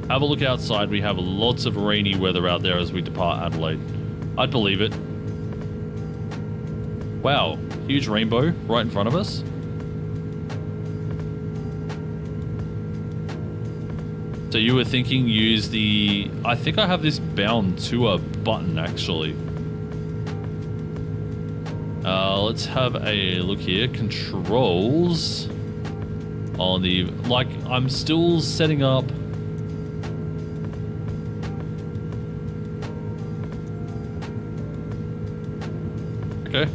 Have a look outside. We have lots of rainy weather out there as we depart Adelaide. I'd believe it. Wow, huge rainbow right in front of us. So you were thinking use the... I think I have this bound to a button, actually. Let's have a look here. Controls on the, like, I'm still setting up. Okay.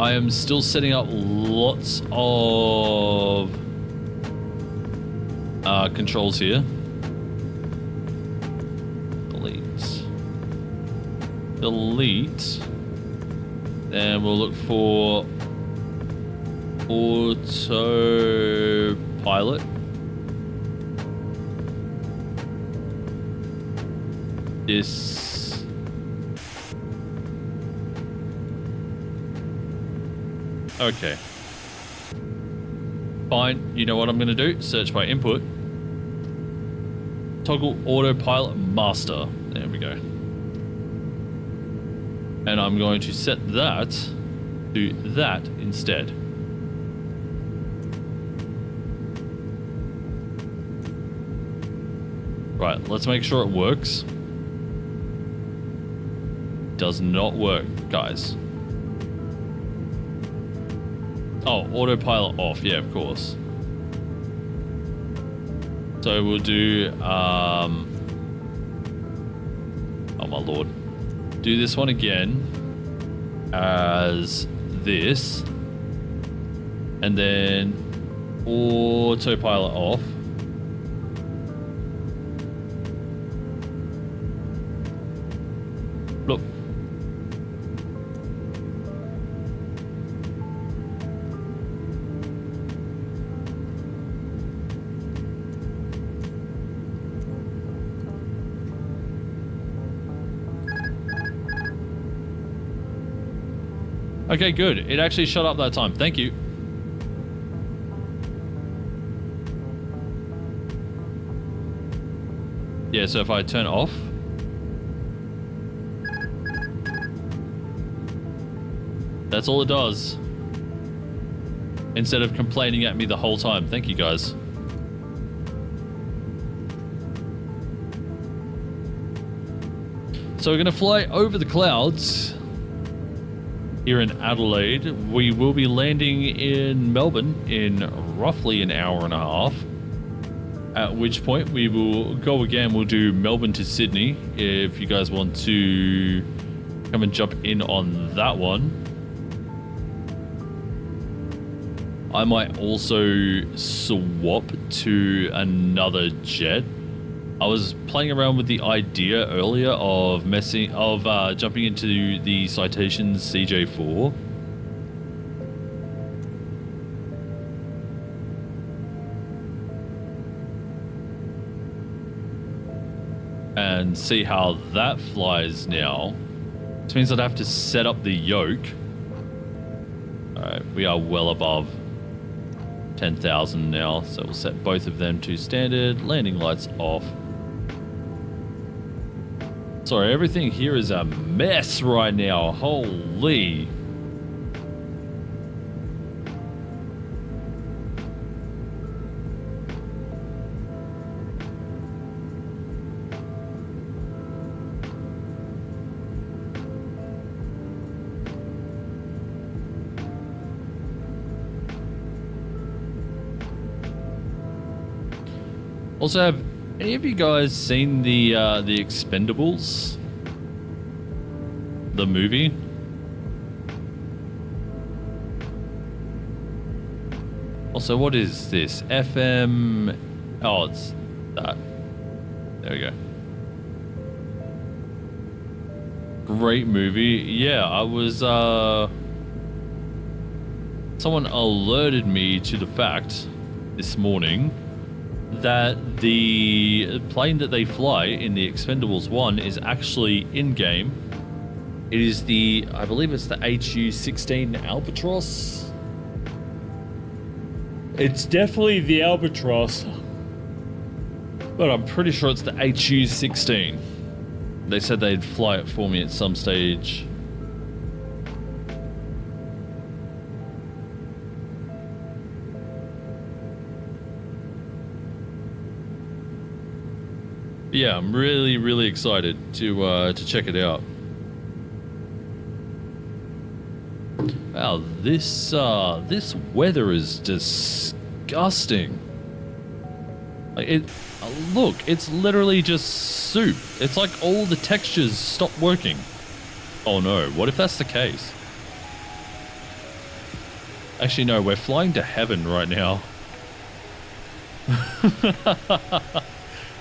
I am still setting up lots of controls here. Delete, and we'll look for autopilot. This okay. Fine. You know what I'm going to do? Search by input. Toggle autopilot master. There we go. And I'm going to set that to that instead. Right, let's make sure it works. Does not work, guys. Oh, autopilot off. Yeah, of course. So we'll do, oh my lord. Do this one again as this, and then autopilot off. Look. Okay, good. It actually shut up that time. Thank you. Yeah, so if I turn off. That's all it does. Instead of complaining at me the whole time. Thank you, guys. So we're going to fly over the clouds. Here in Adelaide, we will be landing in Melbourne in roughly an hour and a half. At which point we will go again. We'll do Melbourne to Sydney if you guys want to come and jump in on that one. I might also swap to another jet. I was playing around with the idea earlier of jumping into the Citations CJ4. And see how that flies now. Which means I'd have to set up the yoke. Alright, we are well above 10,000 now, so we'll set both of them to standard. Landing lights off. Sorry, everything here is a mess right now. Holy. Also, have any of you guys seen the Expendables? The movie? Also, what is this? FM... Oh, it's that. There we go. Great movie. Yeah, I was... Someone alerted me to the fact this morning that the plane that they fly in the Expendables 1 is actually in-game. It is the, I believe it's the HU-16 Albatross. It's definitely the Albatross, but I'm pretty sure it's the HU-16. They said they'd fly it for me at some stage. Yeah, I'm really excited to check it out. Wow, this weather is disgusting. Like look, it's literally just soup. It's like all the textures stopped working. Oh no, what if that's the case? Actually, no, we're flying to heaven right now.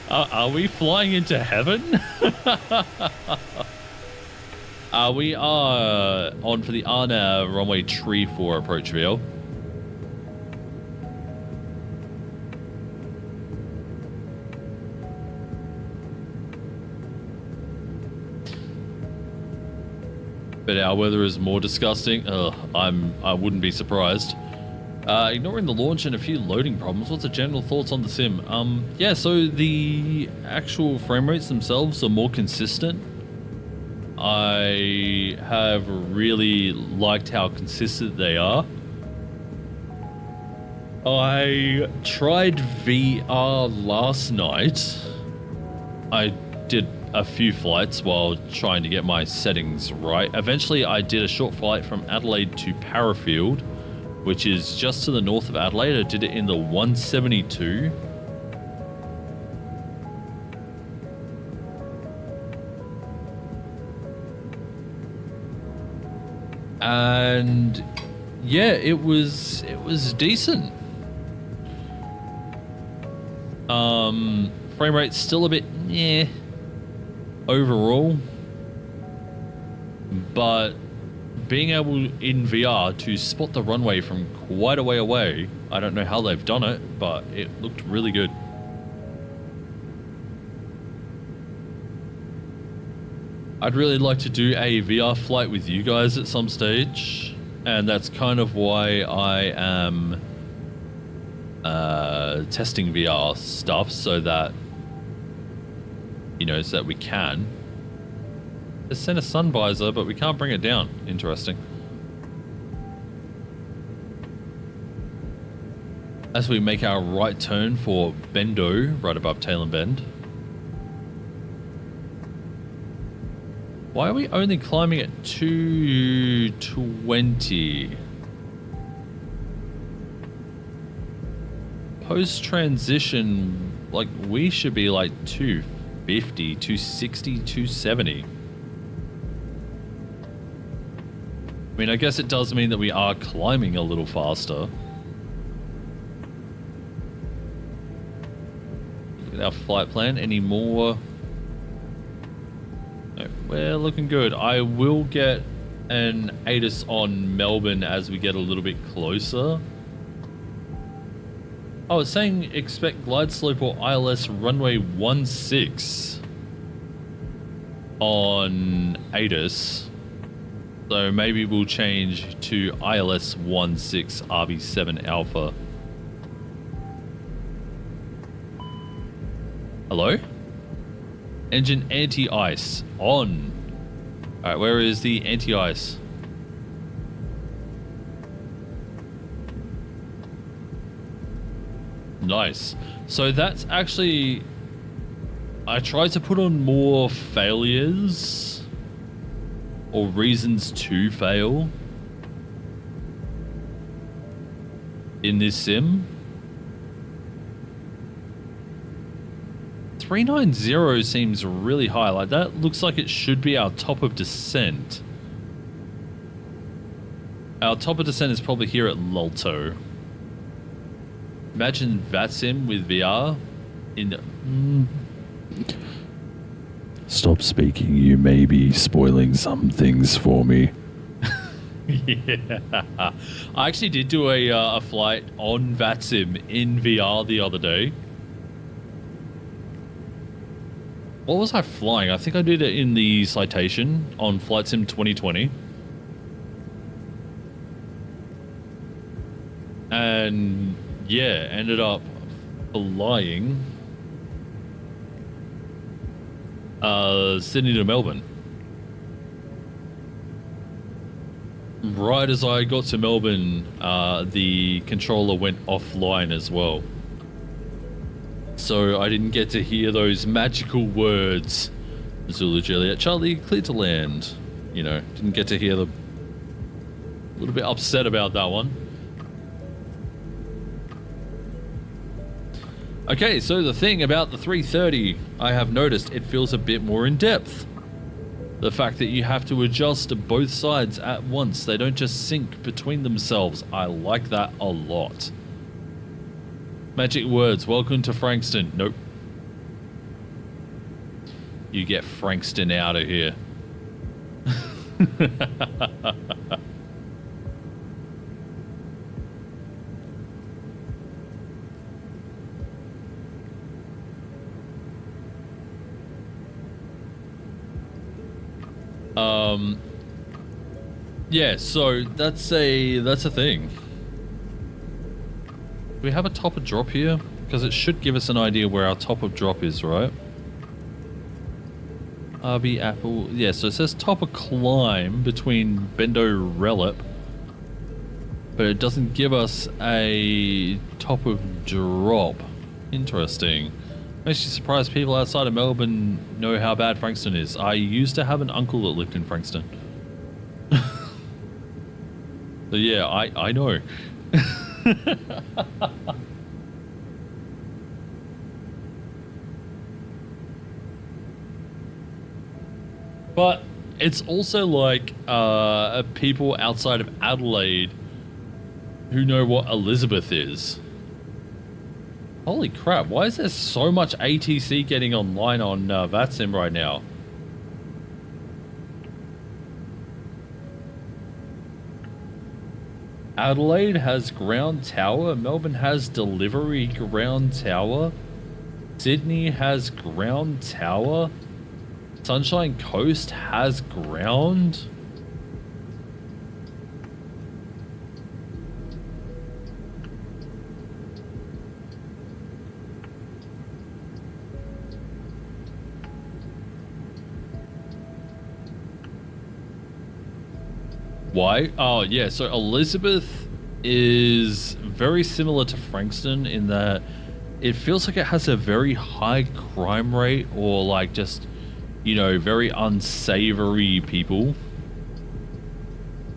Are we flying into heaven? We are on for the Arna runway 34 approach VL. But our weather is more disgusting. I wouldn't be surprised. Ignoring the launch and a few loading problems, what's the general thoughts on the sim? Yeah, so the actual frame rates themselves are more consistent. I have really liked how consistent they are. I tried VR last night. I did a few flights while trying to get my settings right. Eventually, I did a short flight from Adelaide to Parafield, which is just to the north of Adelaide. I did it in the 172. And yeah, it was decent. Frame rate's still a bit overall, but being able in VR to spot the runway from quite a way away, I don't know how they've done it, but it looked really good. I'd really like to do a VR flight with you guys at some stage, and that's kind of why I am testing VR stuff, so that, you know, so that we can. Let's send a sun visor, but we can't bring it down. Interesting. As we make our right turn for Bendo, right above Tail and Bend. Why are we only climbing at 220? Post transition, like, we should be like 250, 260, 270. I mean, I guess it does mean that we are climbing a little faster. Look at our flight plan. Any more? No, we're looking good. I will get an ATIS on Melbourne as we get a little bit closer. Oh, it's saying expect glide slope or ILS runway 16 on ATIS. So maybe we'll change to ILS 16 RB7 Alpha. Hello? Engine anti-ice on. Alright, where is the anti-ice? Nice. So that's actually... I tried to put on more failures or reasons to fail in this sim. 390 seems really high. Like, that looks like it should be our top of descent. Our top of descent is probably here at Lulto. Imagine Vatsim with VR in... Stop speaking. You may be spoiling some things for me. Yeah. I actually did do a flight on Vatsim in VR the other day. What was I flying? I think I did it in the Citation on Flight Sim 2020. And yeah, ended up flying Sydney to Melbourne. Right as I got to Melbourne, the controller went offline as well. So I didn't get to hear those magical words. Zulu Juliet Charlie, clear to land. You know, didn't get to hear the little bit upset about that one. Okay, so the thing about the 330, I have noticed it feels a bit more in depth. The fact that you have to adjust both sides at once, they don't just sync between themselves. I like that a lot. Magic words, welcome to Frankston. Nope. You get Frankston out of here. Yeah, so that's a thing. Do we have a top of drop here? Because it should give us an idea where our top of drop is, right? RB Apple. Yeah, so it says top of climb between Bendo Relip, but it doesn't give us a top of drop. Interesting. Makes you surprised people outside of Melbourne know how bad Frankston is. I used to have an uncle that lived in Frankston. So yeah, I know. But it's also like people outside of Adelaide who know what Elizabeth is. Holy crap, why is there so much ATC getting online on Vatsim right now? Adelaide has ground tower, Melbourne has delivery ground tower, Sydney has ground tower, Sunshine Coast has ground. Why? Oh, yeah, so Elizabeth is very similar to Frankston in that it feels like it has a very high crime rate, or like just, you know, very unsavory people.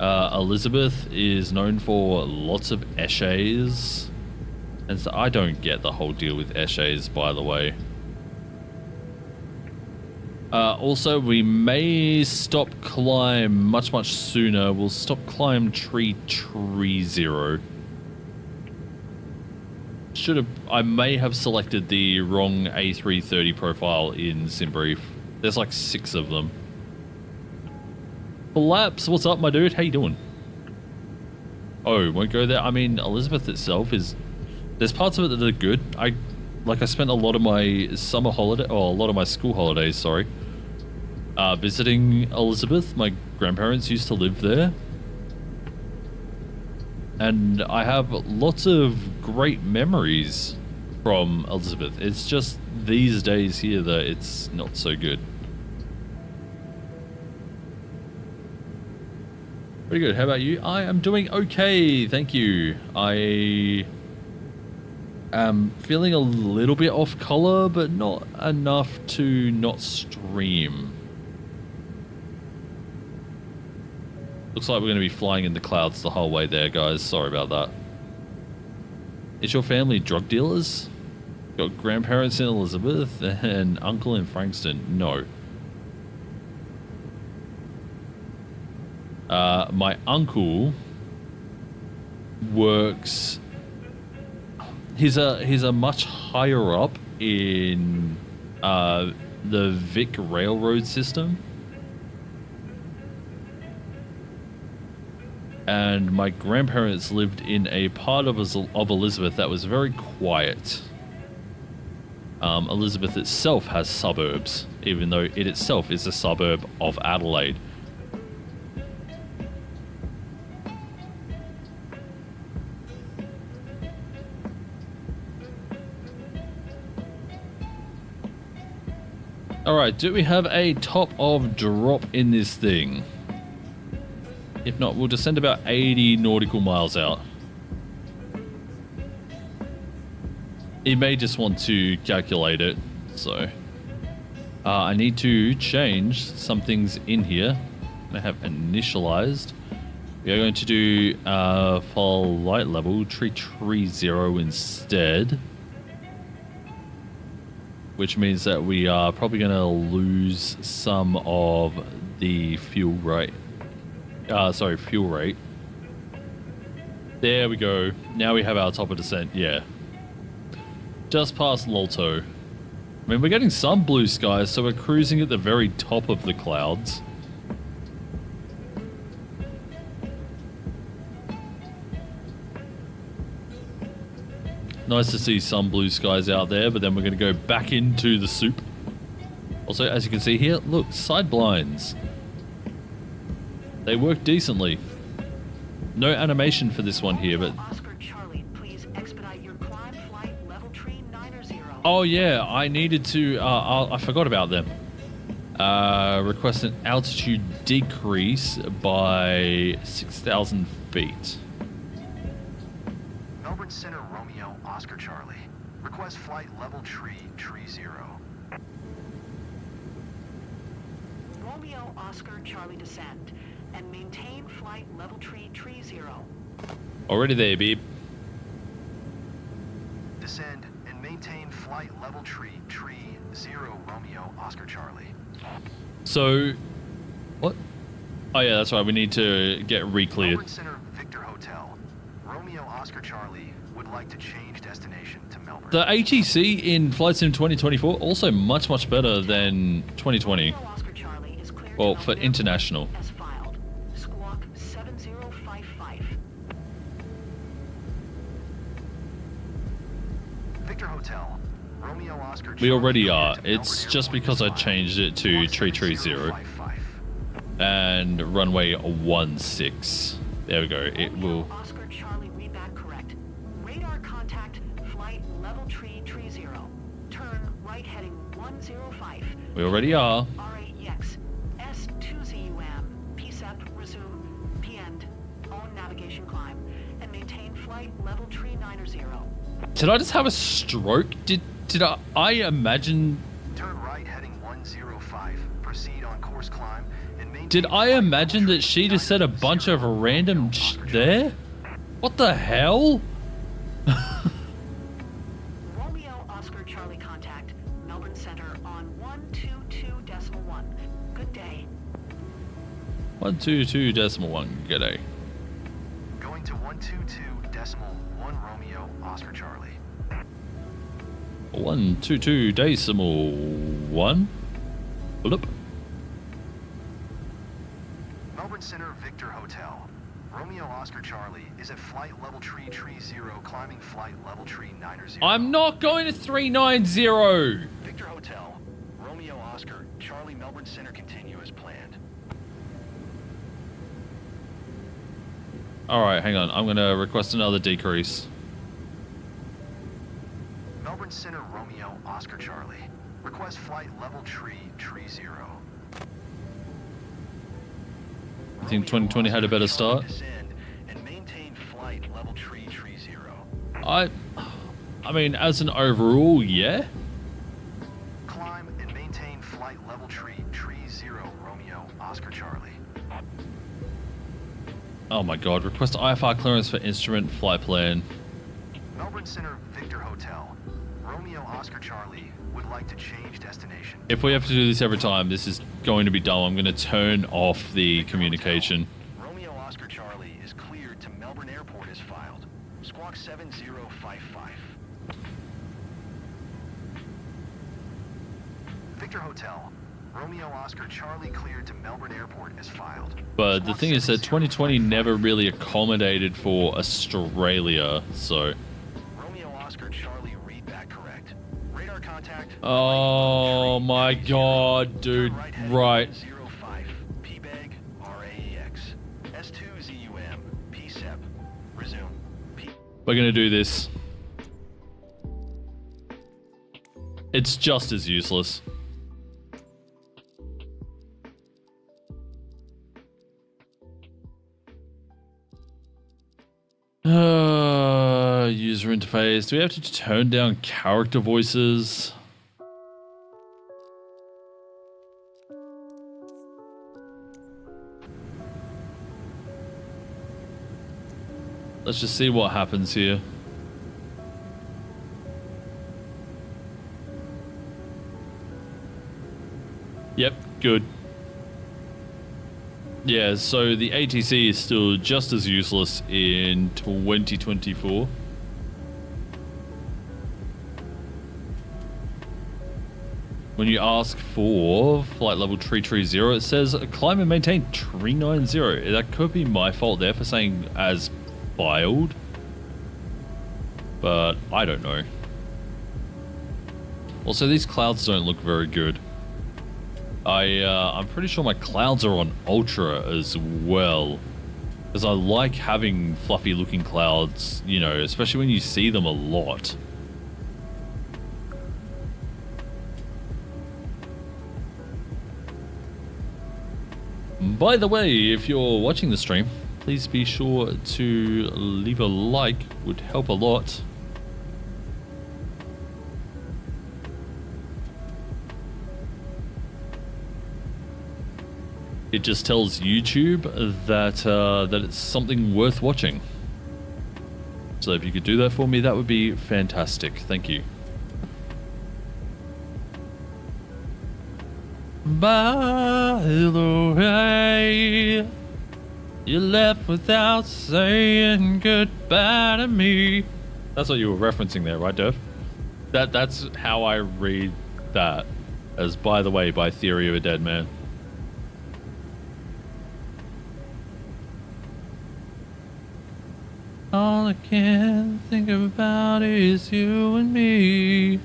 Elizabeth is known for lots of eshays, and so I don't get the whole deal with eshays, by the way. Also, we may stop climb much sooner. We'll stop climb tree 0. I may have selected the wrong A330 profile in SimBrief. There's like 6 of them. Collapse, what's up, my dude? How you doing? Oh, won't go there. I mean, Elizabeth itself is... There's parts of it that are good. I spent a lot of my summer holiday, or a lot of my school holidays, sorry, visiting Elizabeth. My grandparents used to live there. And I have lots of great memories from Elizabeth. It's just these days here that it's not so good. Pretty good. How about you? I am doing okay, thank you. I am feeling a little bit off color, but not enough to not stream. Looks like we're going to be flying in the clouds the whole way there, guys. Sorry about that. Is your family drug dealers? Got grandparents in Elizabeth and uncle in Frankston? No. My uncle works... He's a much higher up in the Vic railroad system. And my grandparents lived in a part of Elizabeth that was very quiet. Elizabeth itself has suburbs, even though it itself is a suburb of Adelaide. Alright, do we have a top of drop in this thing? If not, we'll descend about 80 nautical miles out. He may just want to calculate it, so... I need to change some things in here. I have initialized. We are going to do flight level tree 0 instead. Which means that we are probably going to lose some of the fuel rate. Fuel rate. There we go. Now we have our top of descent. Yeah. Just past Lolto. I mean, we're getting some blue skies, so we're cruising at the very top of the clouds. Nice to see some blue skies out there, but then we're going to go back into the soup. Also, as you can see here, look, side blinds. They work decently. No animation for this one here, but... Oscar Charlie, please expedite your climb flight level tree 9 0. Oh yeah, I needed to... I forgot about them. Request an altitude decrease by 6,000 feet. Melbourne Center Romeo Oscar Charlie. Request flight level tree 0. Romeo Oscar Charlie descend and maintain flight level tree 0. Already there, babe. Descend and maintain flight level tree 0 Romeo Oscar Charlie. So... What? Oh yeah, that's right, we need to get re-cleared. Melbourne Center Victor Hotel. Romeo Oscar Charlie would like to change destination to Melbourne. The ATC in Flight Sim 2024 also much better than 2020. Romeo Oscar Charlie is cleared Well, to for Melbourne international. as filed. Squawk 7055. Victor Hotel. Romeo Oscar We Charlie already cleared are. to It's Melbourne just Airport because I as changed it to filed. tree 0 7055. and runway 16. There we go. It Romeo will... Oscar Charlie readback correct. Radar contact flight level tree 0. Turn right heading 105. We already are. R8EX S2ZUM PSEP resume PEND own navigation climb and maintain flight level tree 90. Did I just have a stroke? Did I imagine... Turn right heading 105. Proceed on course climb and maintain Did I flight imagine level that she just said a bunch of 90 random there? What the hell? Romeo Oscar Charlie contact Melbourne Center on 122.1. Good day. 122.1. G'day. Going to 122.1 Romeo Oscar Charlie. 122.1. Hold up. Melbourne Center Victor Hotel. Romeo Oscar Charlie is at flight level tree 0 climbing flight level tree 90. I'm not going to 390. Victor Hotel. Romeo Oscar Charlie Melbourne Center continue as planned. All right, hang on. I'm going to request another decrease. Melbourne Center Romeo Oscar Charlie. Request flight level tree 0. I think 2020 had a better start. Descend and maintain flight level tree 0. I mean, as an overall, yeah. Climb and maintain flight level tree 0 Romeo Oscar Charlie. Oh my god, request IFR clearance for instrument flight plan. Melbourne Center Victor Hotel. Romeo Oscar Charlie would like to change destination. If we have to do this every time, this is going to be dumb. I'm going to turn off the communication. Romeo Oscar Charlie is cleared to Melbourne Airport as filed. Squawk 7055. Victor Hotel. Romeo Oscar Charlie cleared to Melbourne Airport as filed. But the Squawk thing is that 2020 never 7055. really accommodated for Australia, so... Romeo Oscar Charlie readback correct. Radar contact. Oh my god, dude. Right. 05. PBAG RAEX. S2ZUM PSEP. Resume. We're going to do this. It's just as useless. User interface. Do we have to turn down character voices? Let's just see what happens here. Yep, good. Yeah, so the ATC is still just as useless in 2024. When you ask for flight level tree 30, it says climb and maintain tree 90. That could be my fault there for saying as filed, but I don't know. Also, these clouds don't look very good. I'm pretty sure my clouds are on ultra as well, because I like having fluffy looking clouds, you know, especially when you see them a lot. By the way, if you're watching the stream, please be sure to leave a like, would help a lot. It just tells YouTube that that it's something worth watching. So if you could do that for me, that would be fantastic. Thank you. By the way, you left without saying goodbye to me. That's what you were referencing there, right, Dev? That's how I read that, as By the Way by Theory of a Dead Man. All I can think about is you and me.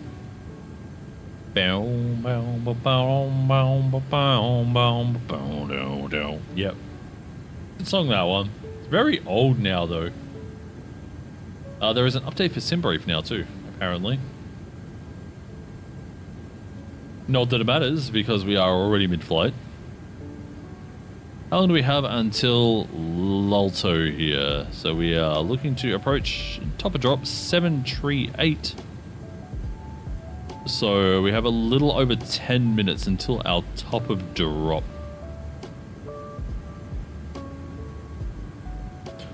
Yep. Good song, that one. It's very old now, though. There is an update for SimBrief now, too, apparently. Not that it matters, because we are already mid-flight. How long do we have until Lulto here? So we are looking to approach top of drop 738. So we have a little over 10 minutes until our top of drop.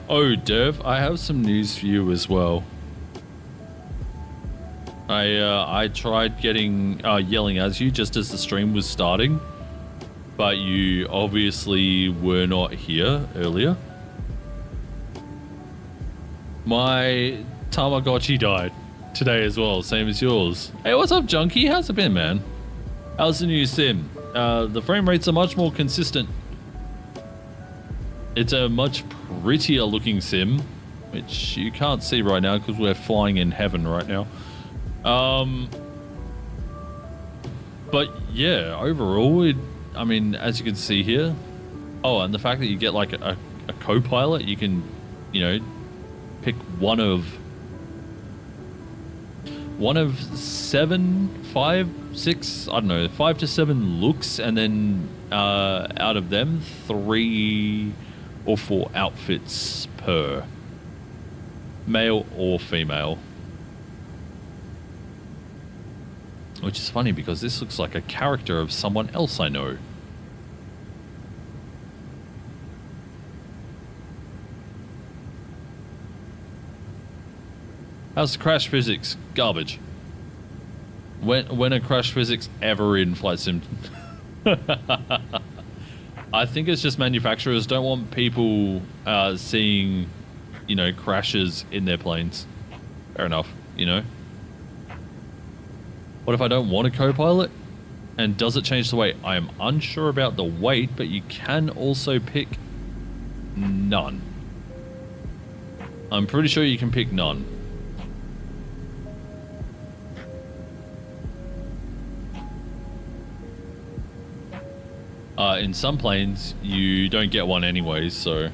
Oh, Dev, I have some news for you as well. I tried getting yelling as you just as the stream was starting, but you obviously were not here earlier. My Tamagotchi died today as well, same as yours. Hey, what's up, Junkie? How's it been, man? How's the new sim? The frame rates are much more consistent. It's a much prettier looking sim, which you can't see right now because we're flying in heaven right now. But yeah, overall, I mean, as you can see here. Oh, and the fact that you get like a co-pilot, you can, you know, pick one of 7, 5, 6, I don't know, 5 to 7 looks, and then out of them 3 or 4 outfits per, male or female. Which is funny because this looks like a character of someone else I know. How's the crash physics? Garbage. When are crash physics ever in Flight Sim? I think it's just manufacturers don't want people seeing, you know, crashes in their planes. Fair enough, you know. What if I don't want a co-pilot? And does it change the weight? I am unsure about the weight, but you can also pick none. I'm pretty sure you can pick none. In some planes, you don't get one anyways, so...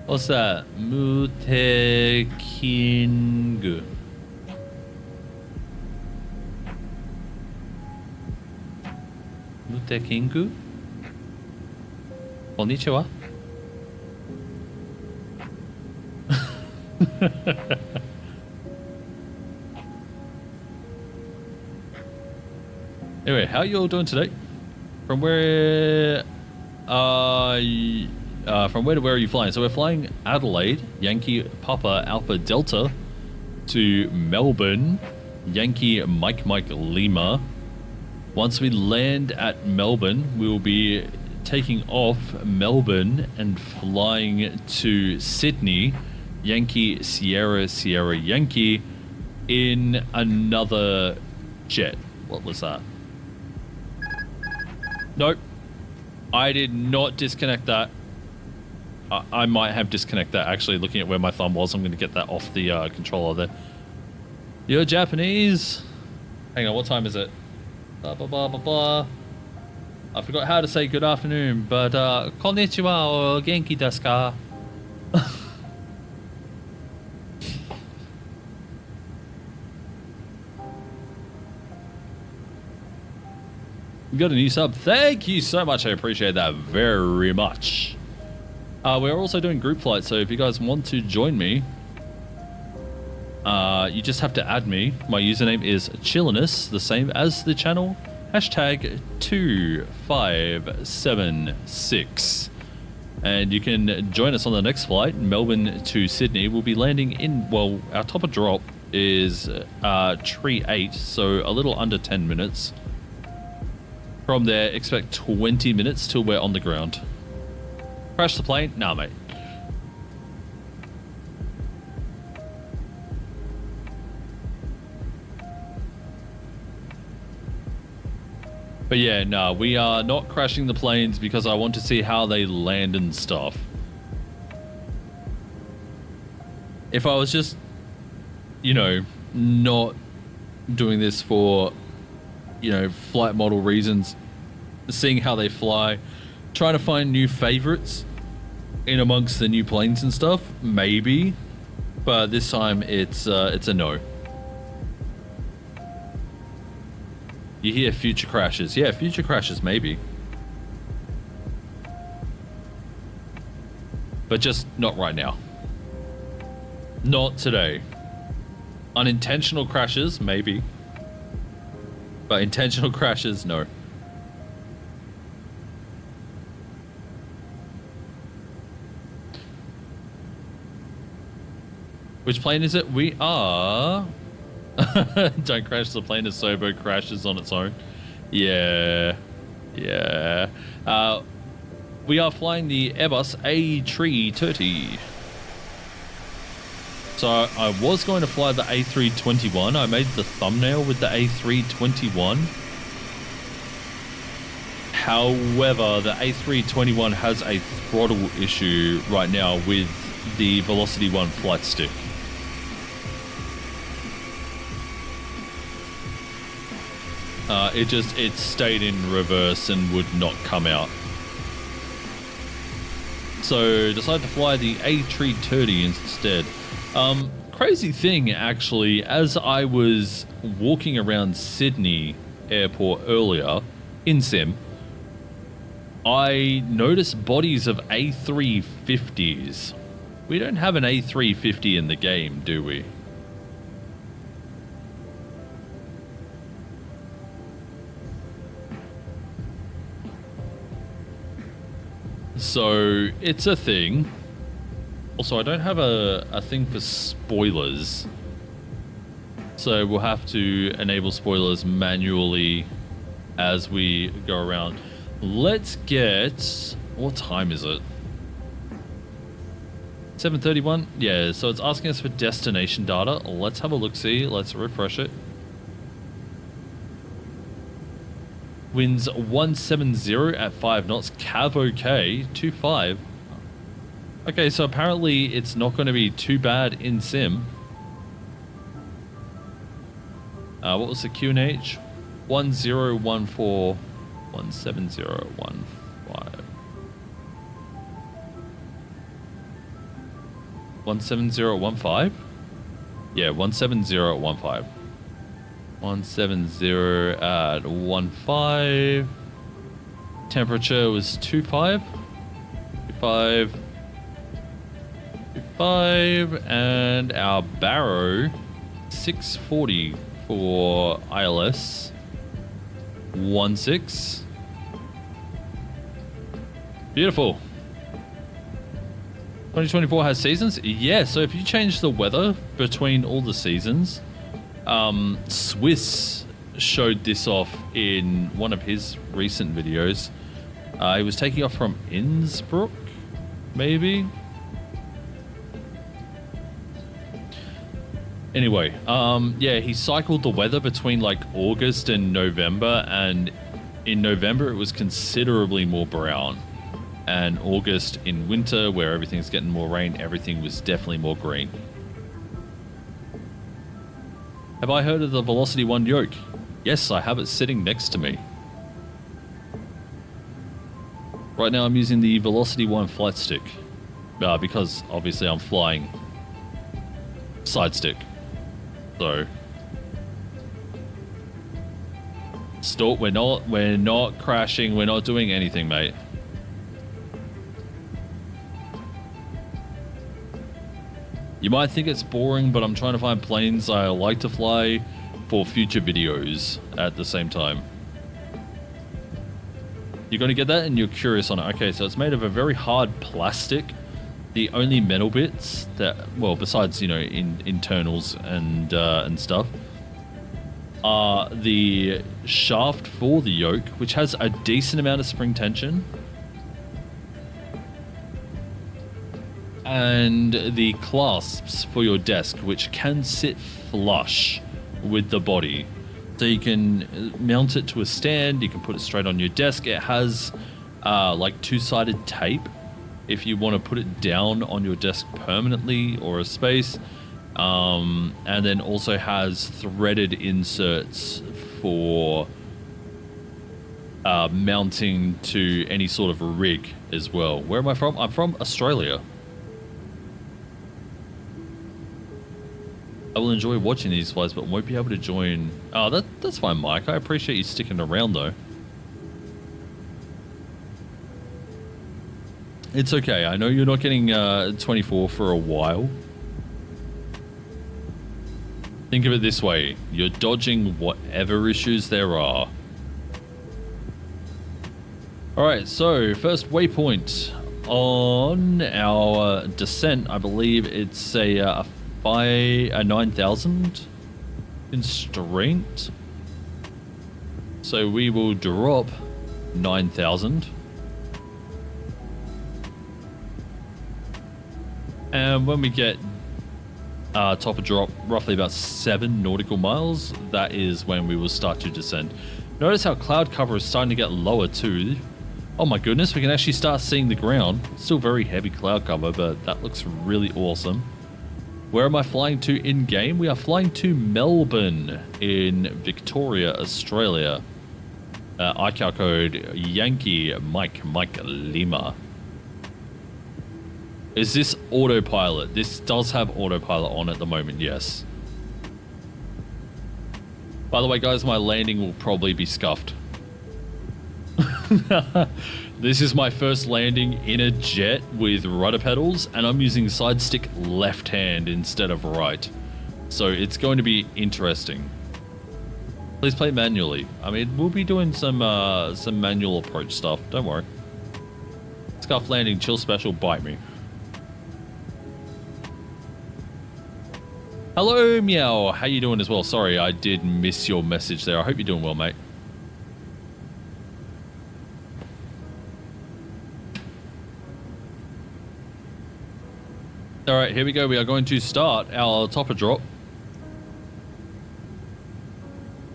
What's that? Mutekingu. Mutekingu? Konnichiwa? Anyway, how you all doing today? From where to where are you flying? So we're flying Adelaide, Yankee Papa Alpha Delta, to Melbourne, Yankee Mike Lima. Once we land at Melbourne, we will be taking off Melbourne and flying to Sydney, Yankee Sierra Yankee, in another jet. What was that? Nope. I did not disconnect that. I might have disconnected that, actually, looking at where my thumb was. I'm going to get that off the controller there. You're Japanese? Hang on, what time is it? Blah, blah, blah, blah, blah. I forgot how to say good afternoon, but konnichiwa or genki desu ka? You got a new sub. Thank you so much. I appreciate that very much. We're also doing group flights, so if you guys want to join me, you just have to add me. My username is Chilliness, the same as the channel. Hashtag 2576. And you can join us on the next flight, Melbourne to Sydney. We'll be landing in, well, our top of drop is Tree 8, so a little under 10 minutes. From there, expect 20 minutes till we're on the ground. Crash the plane? Nah, mate. But yeah, no, we are not crashing the planes because I want to see how they land and stuff. If I was just, you know, not doing this for, you know, flight model reasons, seeing how they fly, trying to find new favorites in amongst the new planes and stuff, maybe. But this time it's a no. You hear future crashes. Yeah, future crashes, maybe. But just not right now. Not today. Unintentional crashes, maybe. But intentional crashes, no. Which plane is it? We are... Don't crash the plane as Sobo crashes on its own. Yeah. Yeah. We are flying the Airbus A330. So I was going to fly the A321. I made the thumbnail with the A321. However, the A321 has a throttle issue right now with the Velocity 1 flight stick. It stayed in reverse and would not come out. So decided to fly the A330 instead. Crazy thing, actually, as I was walking around Sydney Airport earlier in Sim, I noticed bodies of A350s. We don't have an A350 in the game, do we? So it's a thing. Also, I don't have a thing for spoilers, so we'll have to enable spoilers manually as we go around. Let's get... what time is it? 7:31? Yeah, so it's asking us for destination data. Let's have a look-see. Let's refresh it. Winds 170 at 5 knots. Cav okay. 25. Okay, so apparently it's not going to be too bad in sim. What was the QNH? 1014 17015. 17015? Yeah, 17015. 170 at 15. Temperature was 25. 25, and our baro 640 for ILS. 16. Beautiful. 2024 has seasons? Yeah, so if you change the weather between all the seasons, Swiss showed this off in one of his recent videos. He was taking off from Innsbruck, maybe? Anyway, yeah, he cycled the weather between like August and November, and in November it was considerably more brown. And August in winter, where everything's getting more rain, everything was definitely more green. Have I heard of the Velocity 1 yoke? Yes, I have it sitting next to me. Right now I'm using the Velocity 1 flight stick, because obviously I'm flying side stick. So stop, we're not crashing, we're not doing anything, mate. You might think it's boring, but I'm trying to find planes I like to fly for future videos at the same time. You're going to get that and you're curious on it. Okay, so it's made of a very hard plastic. The only metal bits that, well, besides, you know, internals and stuff, are the shaft for the yoke, which has a decent amount of spring tension, and the clasps for your desk, which can sit flush with the body. So you can mount it to a stand, you can put it straight on your desk. It has like two-sided tape if you want to put it down on your desk permanently or a space. And then also has threaded inserts for mounting to any sort of rig as well. Where am I from? I'm from Australia. I will enjoy watching these flights, but won't be able to join. Oh, that's fine, Mike. I appreciate you sticking around, though. It's okay. I know you're not getting 24 for a while. Think of it this way. You're dodging whatever issues there are. Alright, so first waypoint on our descent. I believe it's a 9,000 constraint. So we will drop 9,000. And when we get top of drop, roughly about 7 nautical miles, that is when we will start to descend. Notice how cloud cover is starting to get lower too. Oh my goodness, we can actually start seeing the ground. Still very heavy cloud cover, but that looks really awesome. Where am I flying to in game? We are flying to Melbourne in Victoria, Australia. ICAO code Yankee Mike Lima. Is this autopilot? This does have autopilot on at the moment, yes. By the way, guys, my landing will probably be scuffed. This is my first landing in a jet with rudder pedals, and I'm using side stick left hand instead of right. So it's going to be interesting. Please play manually. I mean, we'll be doing some manual approach stuff. Don't worry. Scuff landing, chill special, bite me. Hello, Meow. How you doing as well? Sorry, I did miss your message there. I hope you're doing well, mate. All right, here we go. We are going to start our topper drop.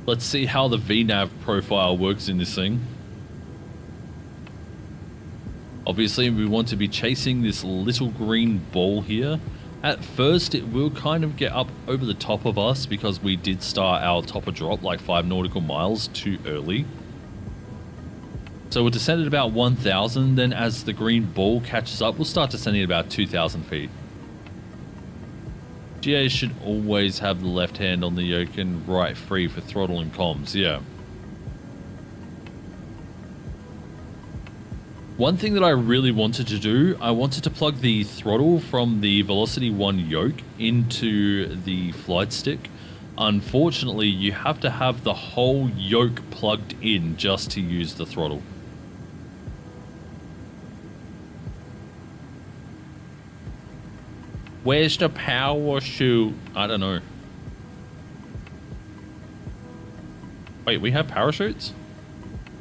Let's see how the VNAV profile works in this thing. Obviously, we want to be chasing this little green ball here. At first, it will kind of get up over the top of us because we did start our topper drop like 5 nautical miles too early. So we'll descend at about 1,000. Then as the green ball catches up, we'll start descending at about 2,000 feet. GA should always have the left hand on the yoke and right free for throttle and comms, yeah. One thing that I really wanted to do, I wanted to plug the throttle from the Velocity 1 yoke into the flight stick. unfortunately, you have to have the whole yoke plugged in just to use the throttle. Where's the power chute? I don't know. Wait, we have parachutes?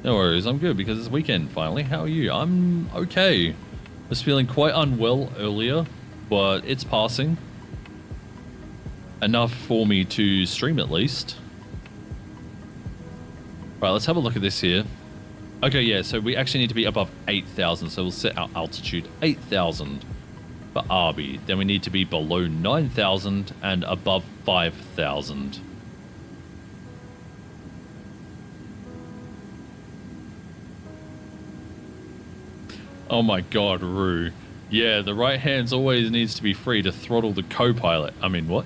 No worries, I'm good because it's weekend finally. How are you? I'm okay. Was feeling quite unwell earlier, but it's passing. Enough for me to stream at least. Right, let's have a look at this here. Okay, yeah, so we actually need to be above 8,000, so we'll set our altitude 8,000 for Arby. Then we need to be below 9,000 and above 5,000. Oh my god, Rue. Yeah, the right hand always needs to be free to throttle the co-pilot. I mean, what?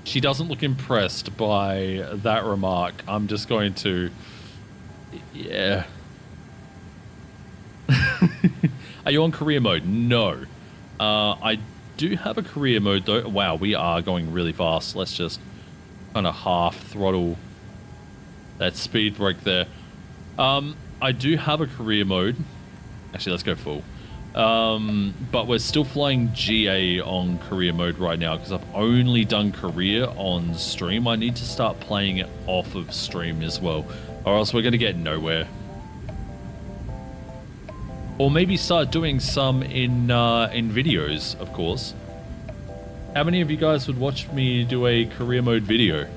She doesn't look impressed by that remark. I'm just going to... Yeah. Are you on career mode? No. I do have a career mode though. Wow, we are going really fast. Let's just kind of half throttle that speed brake there. I do have a career mode. Actually, let's go full. But we're still flying GA on career mode right now because I've only done career on stream. I need to start playing it off of stream as well, or else we're going to get nowhere. Or maybe start doing some in videos, of course. How many of you guys would watch me do a career mode video?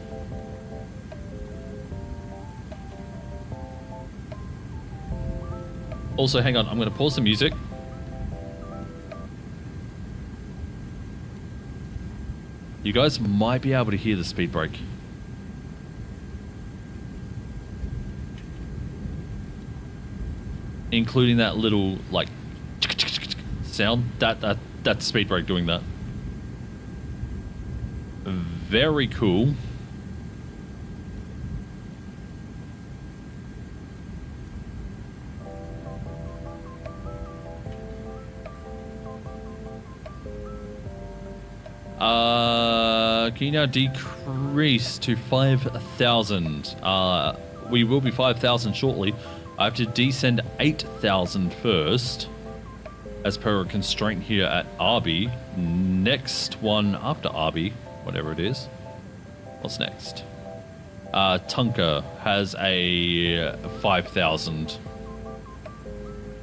Also, hang on, I'm going to pause the music. You guys might be able to hear the speed brake. Including that little, like, sound. That's speed brake doing that. Very cool. Can you now decrease to 5,000? We will be 5,000 shortly. I have to descend 8,000 first, as per a constraint here at Arby. Next one after Arby, whatever it is. What's next? Tunka has a 5,000. You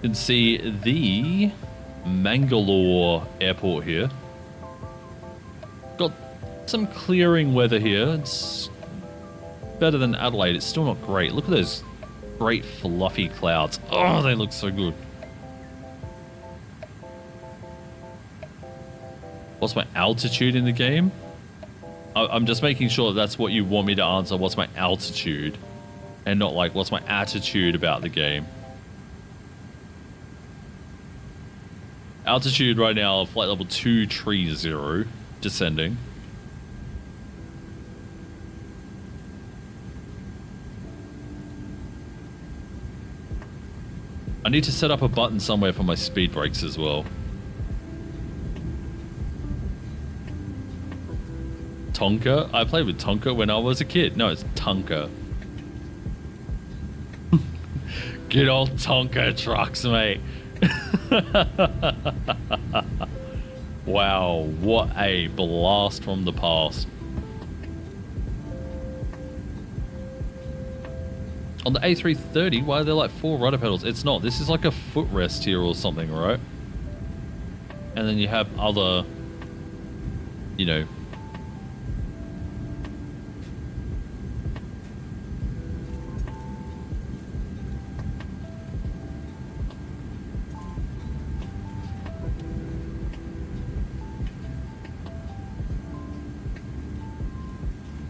can see the Mangalore airport here. Got some clearing weather here. It's better than Adelaide. It's still not great. Look at those great fluffy clouds. Oh, they look so good. What's my altitude in the game? I'm just making sure that's what you want me to answer. What's my altitude? And not like, what's my attitude about the game? Altitude right now, flight level 230, descending. I need to set up a button somewhere for my speed brakes as well. Tonka? I played with Tonka when I was a kid. No, it's Tonka. Good old Tonka trucks, mate. Wow, what a blast from the past. On the A330, why are there like 4 rudder pedals? It's not. This is like a footrest here or something, right? And then you have other, you know.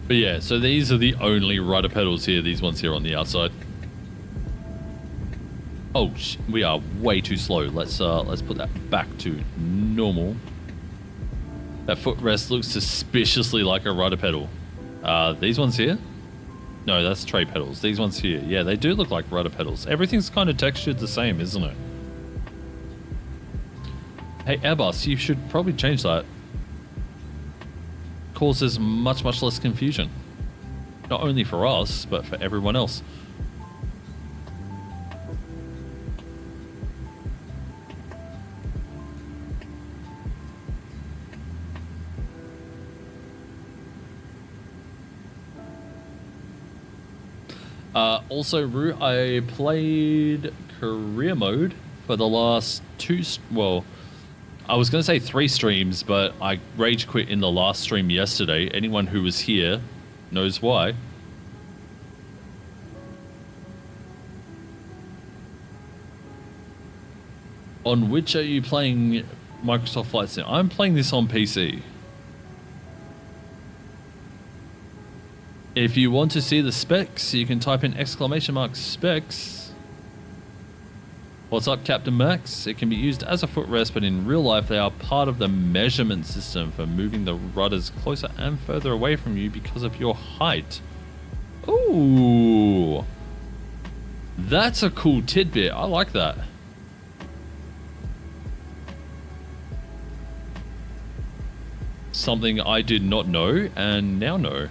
But yeah, so these are the only rudder pedals here, these ones here on the outside. Oh, we are way too slow. Let's put that back to normal. That footrest looks suspiciously like a rudder pedal. These ones here? No, that's tray pedals. These ones here. Yeah, they do look like rudder pedals. Everything's kind of textured the same, isn't it? Hey, Airbus, you should probably change that. Causes much less confusion. Not only for us, but for everyone else. Also, Rue, I played career mode for the last well, I was going to say 3 streams, but I rage quit in the last stream yesterday. Anyone who was here knows why. On which are you playing Microsoft Flight Sim? I'm playing this on PC. If you want to see the specs, you can type in !specs. What's up, Captain Max? It can be used as a footrest, but in real life they are part of the measurement system for moving the rudders closer and further away from you because of your height. Ooh, that's a cool tidbit. I like that. Something I did not know and now know.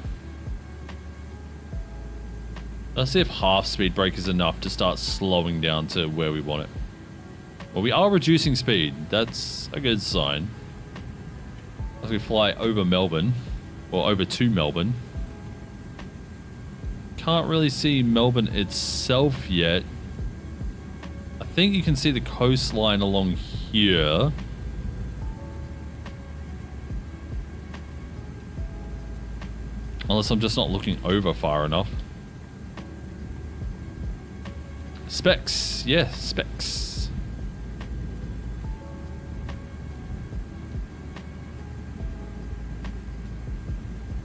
Let's see if half speed brake is enough to start slowing down to where we want it. Well, we are reducing speed. That's a good sign. As we fly over Melbourne, or over to Melbourne. Can't really see Melbourne itself yet. I think you can see the coastline along here. Unless I'm just not looking over far enough. Specs, yeah, specs.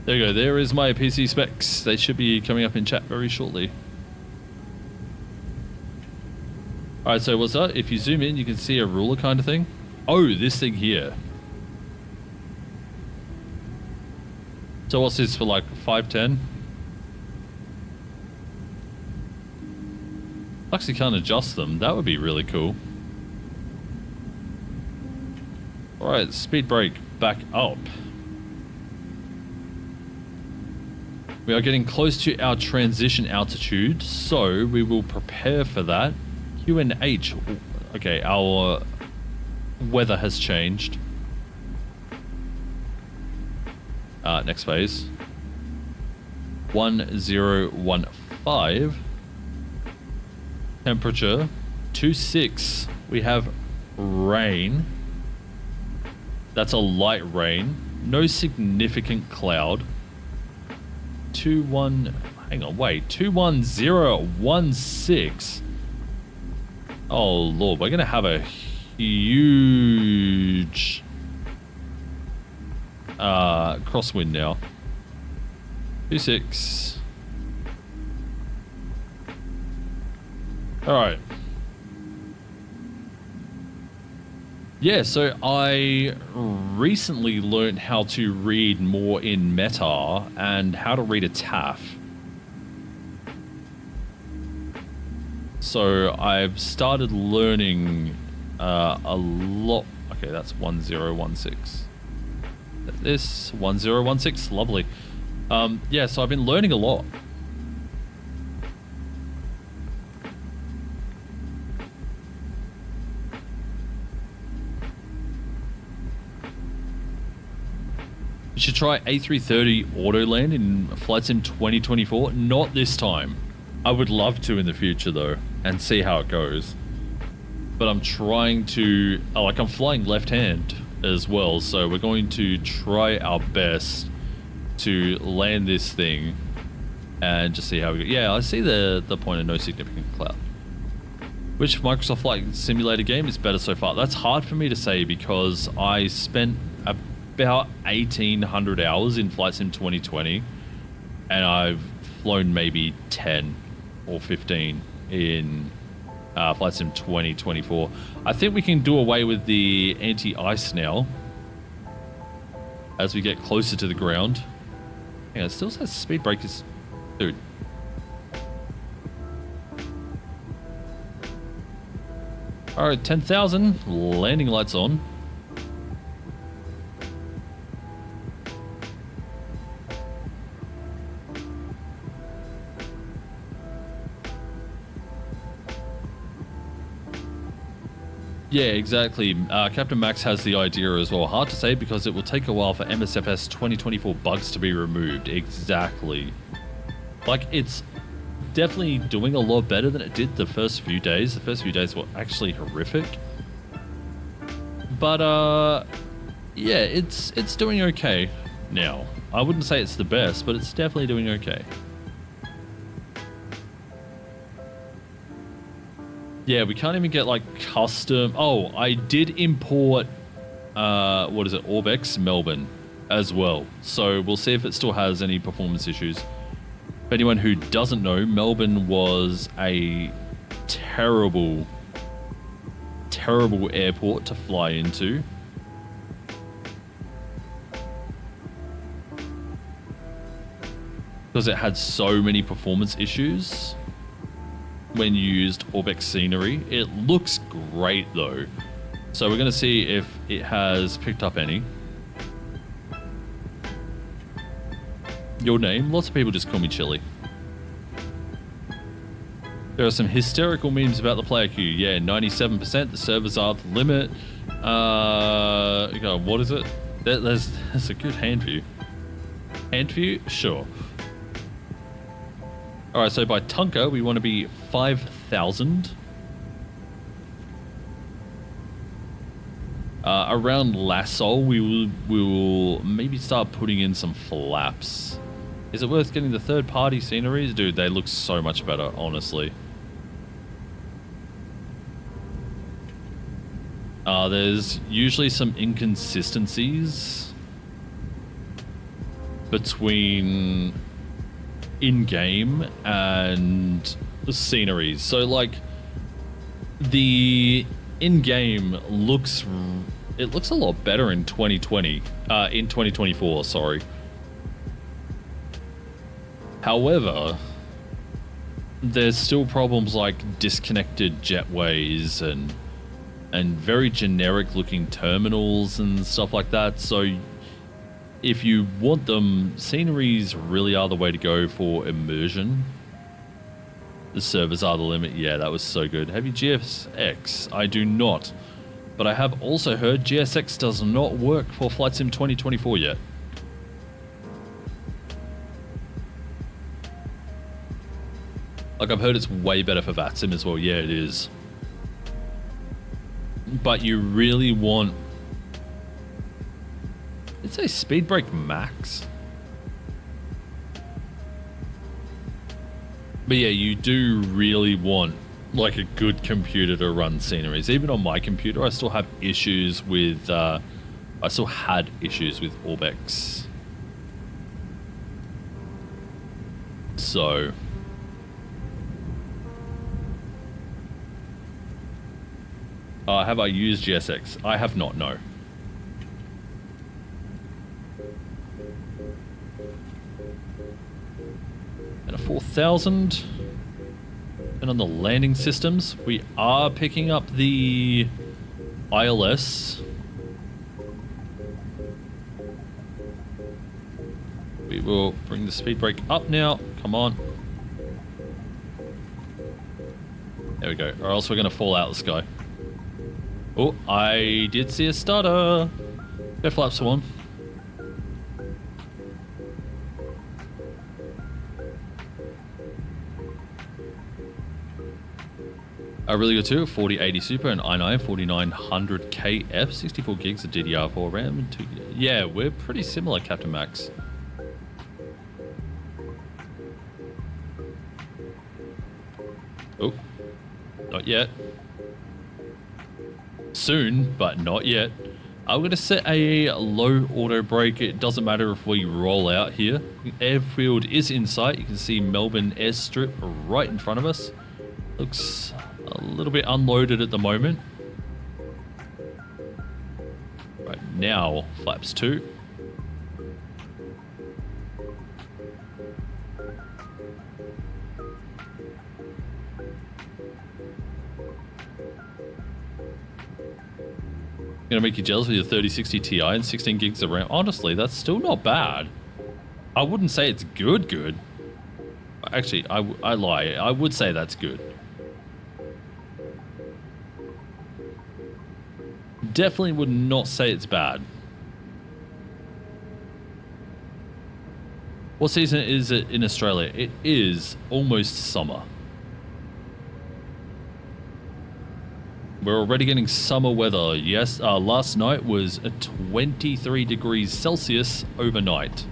There you go, there is my PC specs. They should be coming up in chat very shortly. Alright, so what's that? If you zoom in, you can see a ruler kind of thing. Oh, this thing here. So what's this for, like 510? Actually can't adjust them. That would be really cool. Alright, speed brake back up. We are getting close to our transition altitude, so we will prepare for that. QNH. Okay, our weather has changed. Next phase. 1015. Temperature 26. We have rain. That's a light rain. No significant cloud. 21016. Oh lord, we're gonna have a huge crosswind now. 26. Alright. Yeah, so I recently learned how to read more in Meta and how to read a TAF. So I've started learning a lot. Okay, that's 1016. This 1016, lovely. Yeah, so I've been learning a lot. You should try A330 Autoland in Flight Sim 2024. Not this time. I would love to in the future though, and see how it goes. But I'm trying to, like I'm flying left hand as well, so we're going to try our best to land this thing and just see how we go. Yeah, I see the point of no significant cloud. Which Microsoft Flight Simulator game is better so far? That's hard for me to say because I spent about 1,800 hours in Flight Sim 2020 and I've flown maybe 10 or 15 in Flight Sim 2024. I think we can do away with the anti-ice now as we get closer to the ground. Yeah, it still says speed brake is... Dude. Alright, 10,000. Landing lights on. Yeah, exactly. Captain Max has the idea as well. Hard to say because it will take a while for MSFS 2024 bugs to be removed. Exactly. Like, it's definitely doing a lot better than it did the first few days. The first few days were actually horrific. But, yeah, it's doing okay now. I wouldn't say it's the best, but it's definitely doing okay. Yeah, we can't even get, like, custom... Oh, I did import, what is it, Orbex Melbourne as well. So we'll see if it still has any performance issues. For anyone who doesn't know, Melbourne was a terrible, terrible airport to fly into. Because it had so many performance issues when you used Orbex scenery. It looks great though. So we're going to see if it has picked up any. Your name? Lots of people just call me Chili. There are some hysterical memes about the player queue. Yeah, 97%. The servers are the limit. What is it? That's a good hand view. Hand view? Sure. Alright, so by Tunka, we want to be 5,000. Around Lassol, we will maybe start putting in some flaps. Is it worth getting the third-party sceneries? Dude, they look so much better, honestly. There's usually some inconsistencies between in-game and the sceneries. So, like, the in-game looks... It looks a lot better in 2020. In 2024, sorry. However, there's still problems like disconnected jetways and very generic looking terminals and stuff like that. So if you want them, sceneries really are the way to go for immersion. The servers are the limit. Yeah, that was so good. Have you GSX? I do not. But I have also heard GSX does not work for Flight Sim 2024 yet. Like, I've heard it's way better for Vatsim as well. Yeah, it is. But you really want... Let's say speed brake max. But yeah, you do really want like a good computer to run sceneries. Even on my computer, I still have issues with... I still had issues with Orbex. So... have I used GSX? I have not, no. And a 4,000. And on the landing systems, we are picking up the ILS. We will bring the speed brake up now. Come on. There we go. Or else we're going to fall out of the sky. Oh, I did see a stutter. Go flaps for one. Really good too. 4080 Super and i9 4900 KF, 64 gigs of DDR4 RAM. And 2, yeah, we're pretty similar, Captain Max. Oh, not yet. Soon, but not yet. I'm going to set a low auto brake. It doesn't matter if we roll out here. Airfield is in sight. You can see Melbourne airstrip right in front of us. Looks a little bit unloaded at the moment. Right now, flaps 2. Gonna make you jealous with your 3060 Ti and 16 gigs of RAM. Honestly, that's still not bad. I wouldn't say it's good. Actually, I lie. I would say that's good. definitely would not say it's bad. What season is it in Australia? It is almost summer. We're already getting summer weather. Yes, last night was 23 degrees Celsius overnight.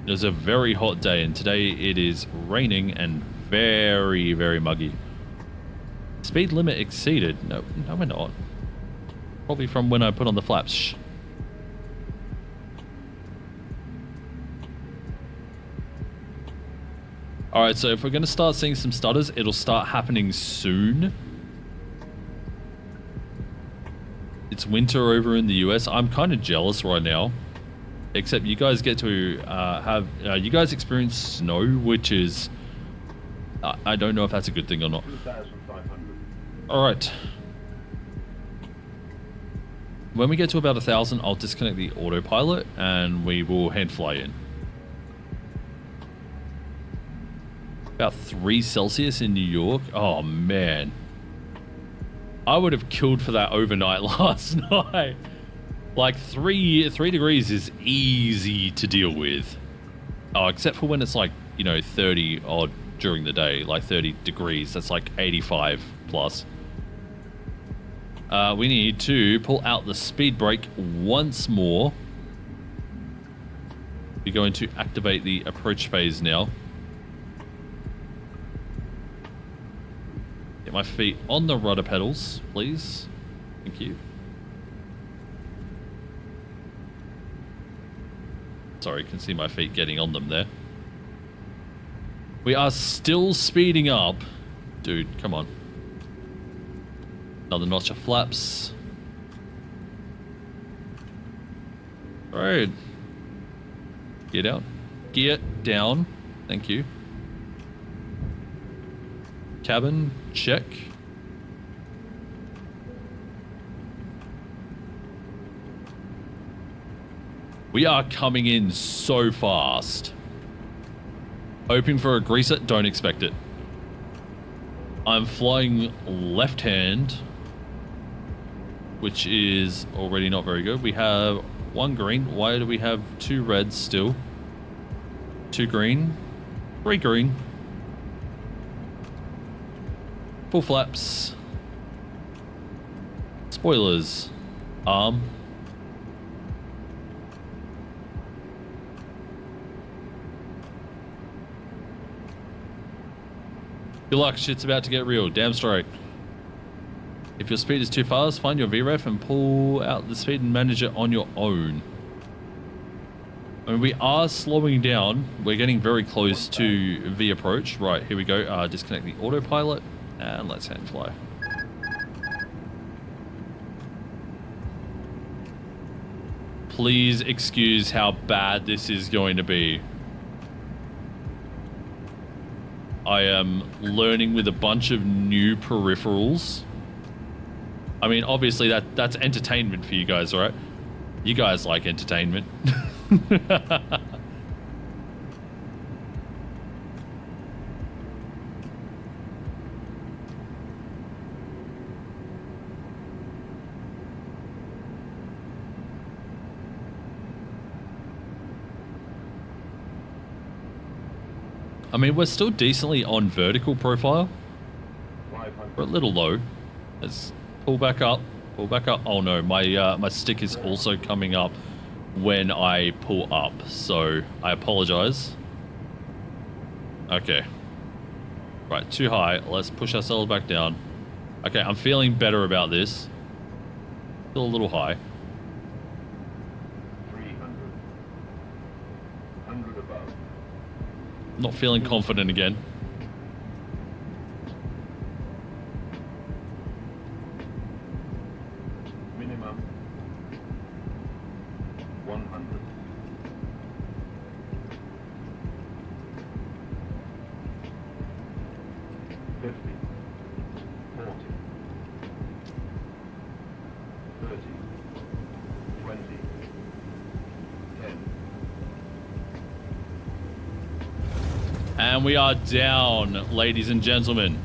It was a very hot day, and today it is raining and very, very muggy. Speed limit exceeded. No, we're not. Probably from when I put on the flaps. Alright, so if we're going to start seeing some stutters, it'll start happening soon. It's winter over in the US. I'm kind of jealous right now. Except you guys get to have... you guys experience snow, which is... I don't know if that's a good thing or not. Alright. When we get to about 1,000, I'll disconnect the autopilot and we will hand fly in. About 3 Celsius in New York. Oh, man. I would have killed for that overnight last night. Like, 3 degrees is easy to deal with. Oh, except for when it's like, you know, 30 odd during the day. Like 30 degrees. That's like 85 plus. We need to pull out the speed brake once more. We're going to activate the approach phase now. Get my feet on the rudder pedals, please. Thank you. Sorry, you can see my feet getting on them there. We are still speeding up. Dude, come on. Another notch of flaps. Alright. Gear down. Gear down. Thank you. Cabin, check. We are coming in so fast. Hoping for a greaser, don't expect it. I'm flying left hand, which is already not very good. We have 1 green. Why do we have 2 reds still? 2 green. 3 green. Full flaps. Spoilers. Arm. Good luck, shit's about to get real. Damn straight. If your speed is too fast, find your VREF and pull out the speed and manage it on your own. I mean, we are slowing down. We're getting very close to V approach. Right, here we go. Disconnect the autopilot and let's hand fly. Please excuse how bad this is going to be. I am learning with a bunch of new peripherals. I mean, obviously that's entertainment for you guys, right? You guys like entertainment. I mean, we're still decently on vertical profile. We're a little low. Let's pull back up. Pull back up. Oh no, my stick is also coming up when I pull up, so I apologize. Okay. Right, too high. Let's push ourselves back down. Okay, I'm feeling better about this. Still a little high. 300. 100 above. Not feeling confident again. Minimum 100. 50. 40. 30. 20. 10. And we are down, ladies and gentlemen.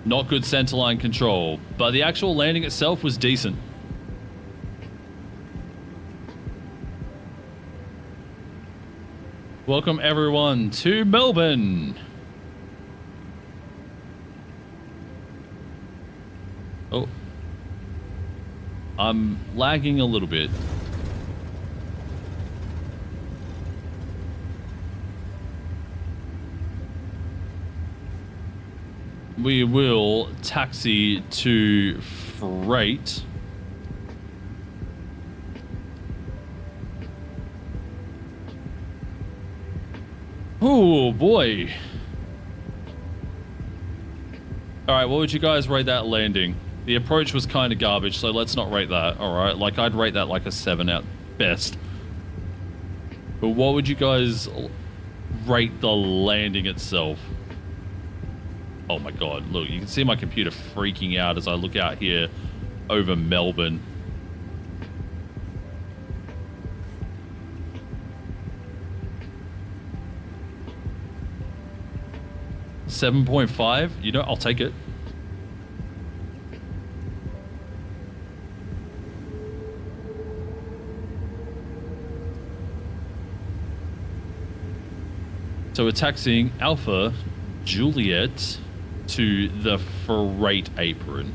Not good centerline control, but the actual landing itself was decent. Welcome everyone to Melbourne. Oh, I'm lagging a little bit. We will taxi to freight. Oh boy. All right, what would you guys rate that landing? The approach was kind of garbage, so let's not rate that. All right, like I'd rate that like a 7 at best. But what would you guys rate the landing itself? Oh my god, look, you can see my computer freaking out as I look out here over Melbourne. $7.5, you know, I'll take it. So we're taxiing Alpha Juliet to the freight apron.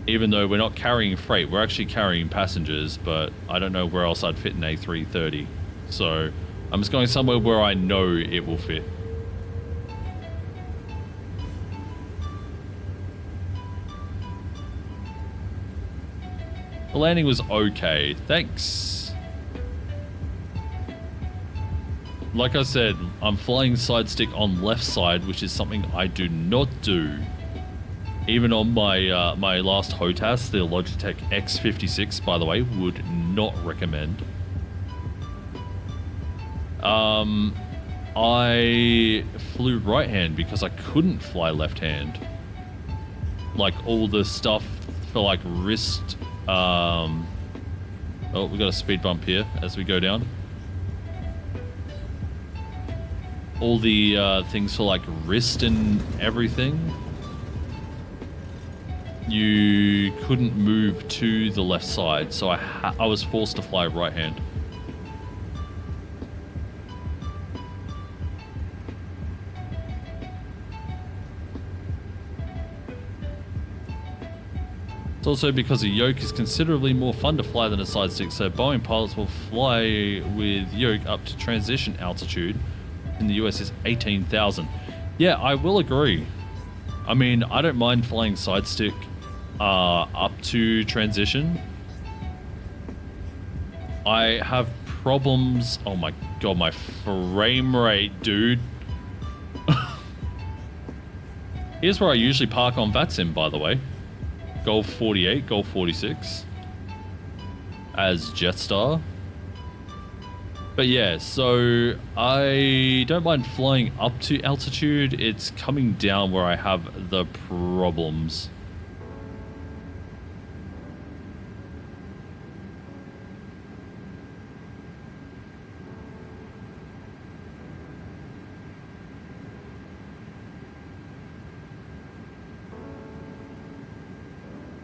Even though we're not carrying freight, we're actually carrying passengers, but I don't know where else I'd fit an A330. So I'm just going somewhere where I know it will fit. The landing was okay, thanks. Like I said, I'm flying side stick on left side, which is something I do not do. Even on my my last HOTAS, the Logitech X56, by the way, would not recommend. I flew right hand because I couldn't fly left hand. Like all the stuff for like wrist. Oh, we got a speed bump here as we go down. All the things for like wrist and everything, you couldn't move to the left side, so I was forced to fly right hand. It's also because a yoke is considerably more fun to fly than a side stick, so Boeing pilots will fly with yoke up to transition altitude. In the US is 18,000. Yeah, I will agree. I mean, I don't mind flying side stick up to transition. I have problems. Oh my god, my frame rate, dude. Here's where I usually park on Vatsim, by the way. Golf 48, Golf 46 as Jetstar. But yeah, so I don't mind flying up to altitude. It's coming down where I have the problems.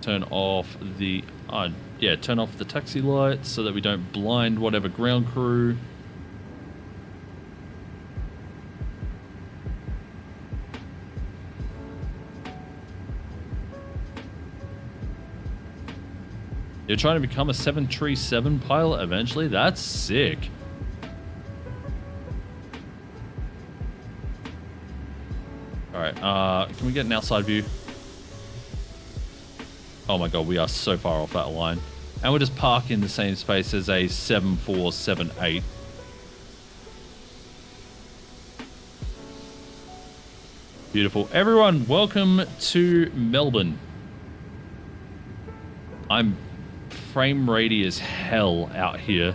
Turn off the turn off the taxi lights so that we don't blind whatever ground crew. You're trying to become a 737 pilot eventually? That's sick. Alright, can we get an outside view? Oh my god, we are so far off that line. And we'll just park in the same space as a 7478. Beautiful. Everyone, welcome to Melbourne. I'm frame ratey as hell out here.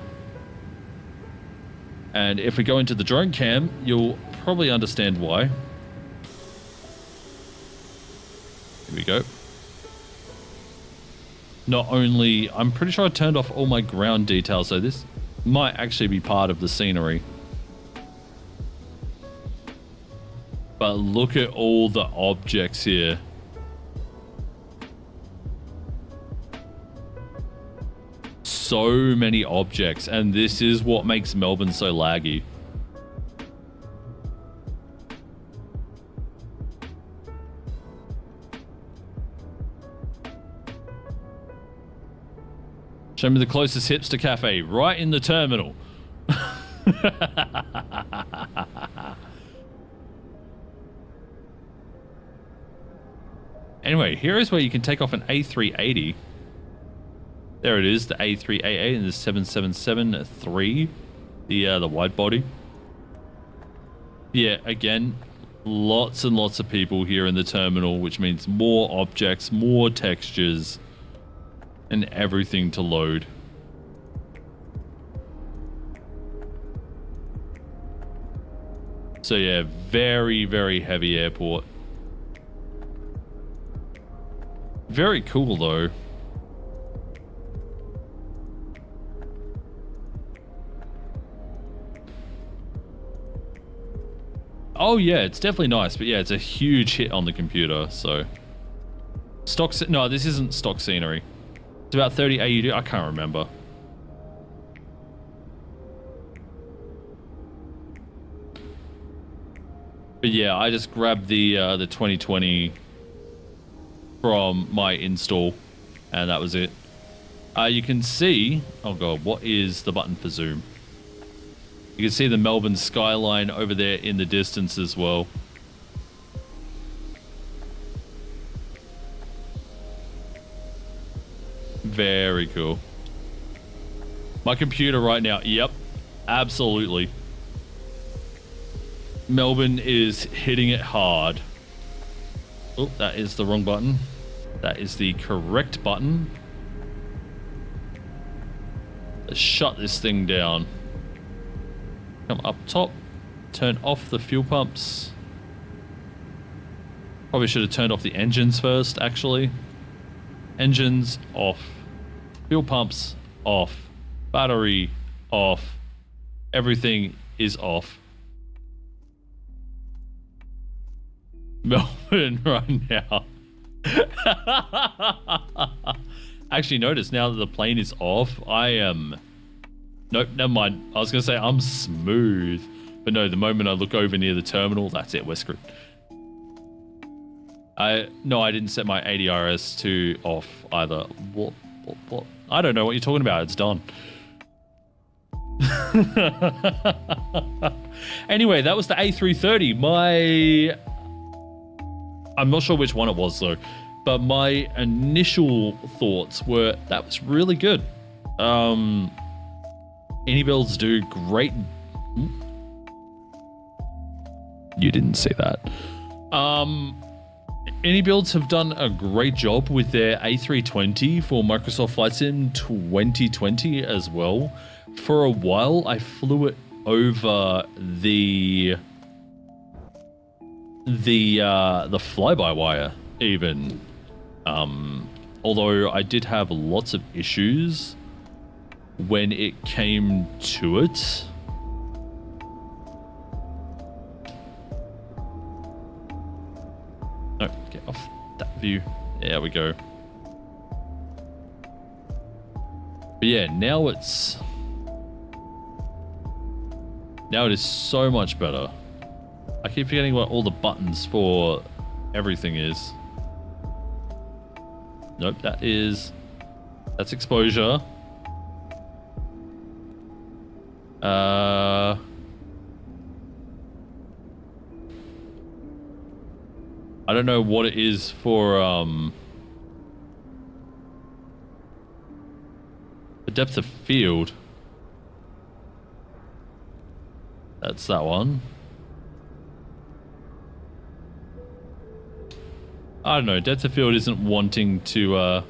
And if we go into the drone cam, you'll probably understand why. Here we go. Not only, I'm pretty sure I turned off all my ground details, so this might actually be part of the scenery. But look at all the objects here. So many objects, and this is what makes Melbourne so laggy. Show me the closest hipster cafe, right in the terminal. Anyway, here is where you can take off an A380. There it is, the A380 and the 777-3, the wide body. Yeah, again, lots and lots of people here in the terminal, which means more objects, more textures, and everything to load. So yeah, very, very heavy airport. Very cool though. Oh yeah, it's definitely nice, but yeah, it's a huge hit on the computer, so. No, this isn't stock scenery. It's about 30 AUD, I can't remember. But yeah, I just grabbed the 2020 from my install, and that was it. You can see, oh god, what is the button for zoom? You can see the Melbourne skyline over there in the distance as well. Very cool. My computer right now, yep, absolutely. Melbourne is hitting it hard. Oh, that is the wrong button. That is the correct button. Let's shut this thing down. Come up top, turn off the fuel pumps. Probably should have turned off the engines first, actually. Engines off. Fuel pumps off. Battery off. Everything is off. Melbourne right now. Actually, notice now that the plane is off, I am... Nope, never mind. I was going to say I'm smooth. But no, the moment I look over near the terminal, that's it, we're screwed. No, I didn't set my ADRS to off either. What? I don't know what you're talking about. It's done. Anyway, that was the A330. I'm not sure which one it was though, but my initial thoughts were that was really good. Any builds do great. You didn't say that. Any builds have done a great job with their A320 for Microsoft Flight Sim 2020 as well. For a while, I flew it over the fly-by-wire even. Although I did have lots of issues when it came to it. No, get off that view. There we go. But yeah, now it is so much better. I keep forgetting what all the buttons for everything is. Nope, that's exposure. I don't know what it is for the depth of field. That's that one. I don't know, depth of field isn't wanting to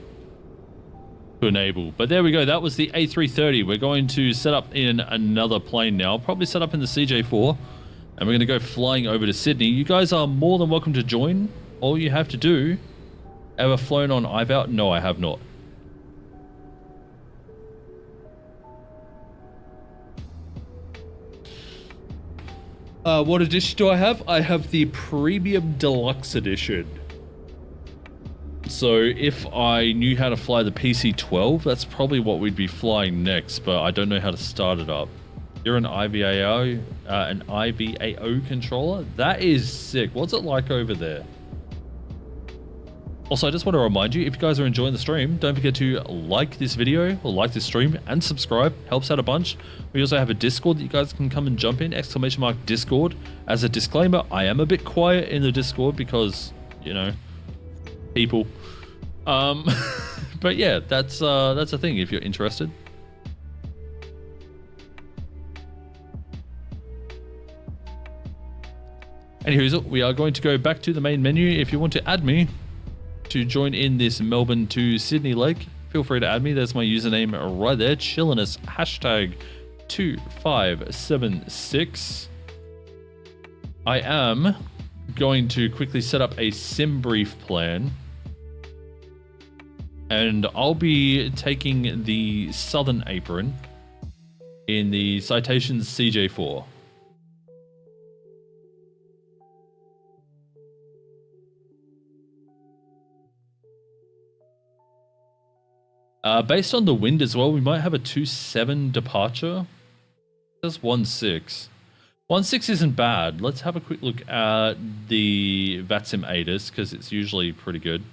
enable. But there we go, that was the A330. We're going to set up in another plane now. Probably set up in the CJ4. And we're going to go flying over to Sydney. You guys are more than welcome to join. All you have to do... Ever flown on IVOUT? No, I have not. What edition do I have? I have the Premium Deluxe Edition. So if I knew how to fly the PC-12, that's probably what we'd be flying next, but I don't know how to start it up. You're an IVAO controller? That is sick. What's it like over there? Also, I just want to remind you, if you guys are enjoying the stream, don't forget to like this video or like this stream and subscribe. Helps out a bunch. We also have a Discord that you guys can come and jump in, !Discord. As a disclaimer, I am a bit quiet in the Discord because, you know, people. But yeah, that's a thing if you're interested. Anywho, we are going to go back to the main menu. If you want to add me to join in this Melbourne to Sydney leg, feel free to add me. There's my username right there, chilliness #2576. I am going to quickly set up a sim brief plan, and I'll be taking the southern apron in the Citations CJ4. Based on the wind as well, we might have a 2-7 departure. There's 1-6. 1-6 isn't bad. Let's have a quick look at the Vatsim ATIS, because it's usually pretty good.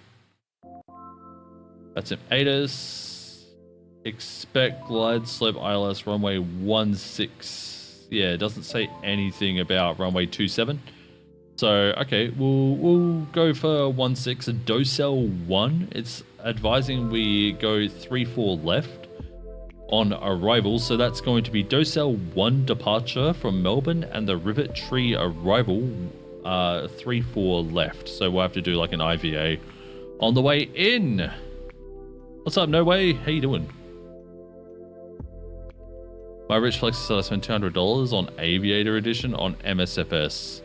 Vatsim ATIS. Expect glide slope ILS runway 16. Yeah, it doesn't say anything about runway 27. So, okay, we'll go for 16, a docel 1. It's advising we go 34 left on arrival. So that's going to be docel 1 departure from Melbourne and the Rivet Tree arrival 34 left. So we'll have to do like an IVA on the way in. What's up, No Way? How you doing? My rich flex said I spent $200 on Aviator Edition on MSFS.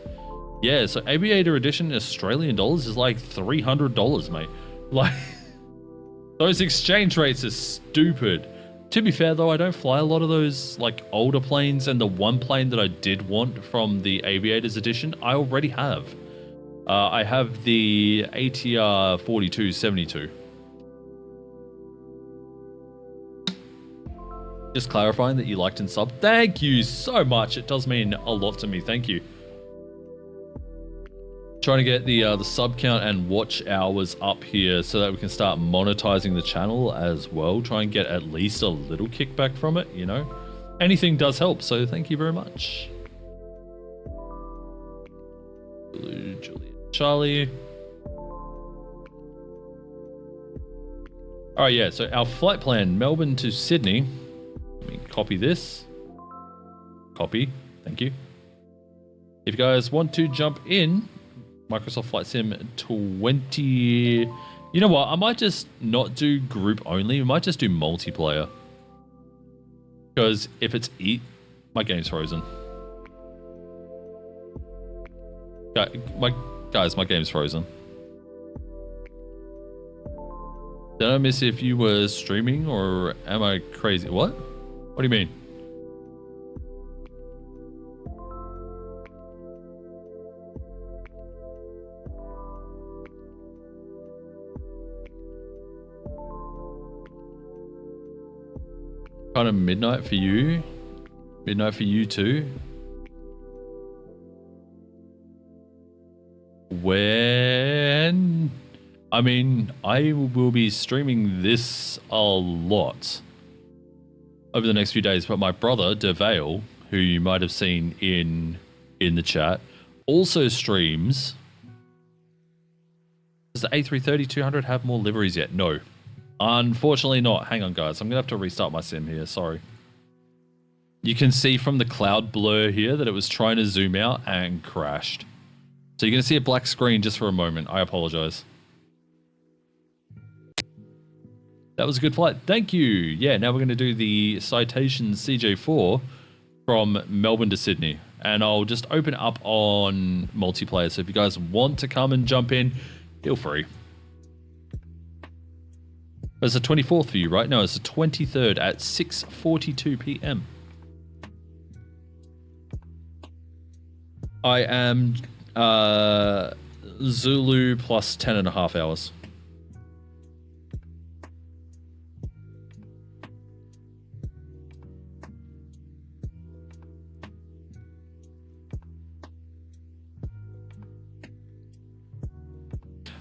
Yeah, so Aviator Edition Australian dollars is like $300, mate. Like, those exchange rates are stupid. To be fair though, I don't fly a lot of those like older planes, and the one plane that I did want from the Aviators Edition, I already have. I have the ATR 4272. Just clarifying that you liked and subbed. Thank you so much. It does mean a lot to me. Thank you. Trying to get the sub count and watch hours up here so that we can start monetizing the channel as well. Try and get at least a little kickback from it, you know. Anything does help, so thank you very much. Blue, Juliet, Charlie. All right, yeah, so our flight plan, Melbourne to Sydney. Let me copy this. Copy, thank you. If you guys want to jump in, Microsoft Flight Sim 20. You know what? I might just not do group only. We might just do multiplayer. Because if it's my game's frozen. Guys, my game's frozen. Did I miss if you were streaming or am I crazy? What? What do you mean? Kind of midnight for you. Midnight for you too. When? I mean, I will be streaming this a lot over the next few days, but my brother, DeVale, who you might have seen in the chat, also streams. Does the A330-200 have more liveries yet? No. Unfortunately not. Hang on, guys. I'm going to have to restart my sim here. Sorry. You can see from the cloud blur here that it was trying to zoom out and crashed. So you're going to see a black screen just for a moment. I apologize. That was a good flight. Thank you. Yeah, now we're going to do the Citation CJ4 from Melbourne to Sydney. And I'll just open it up on multiplayer. So if you guys want to come and jump in, feel free. It's the 24th for you, right? No, it's the 23rd at 6:42 p.m. I am Zulu plus 10.5 hours.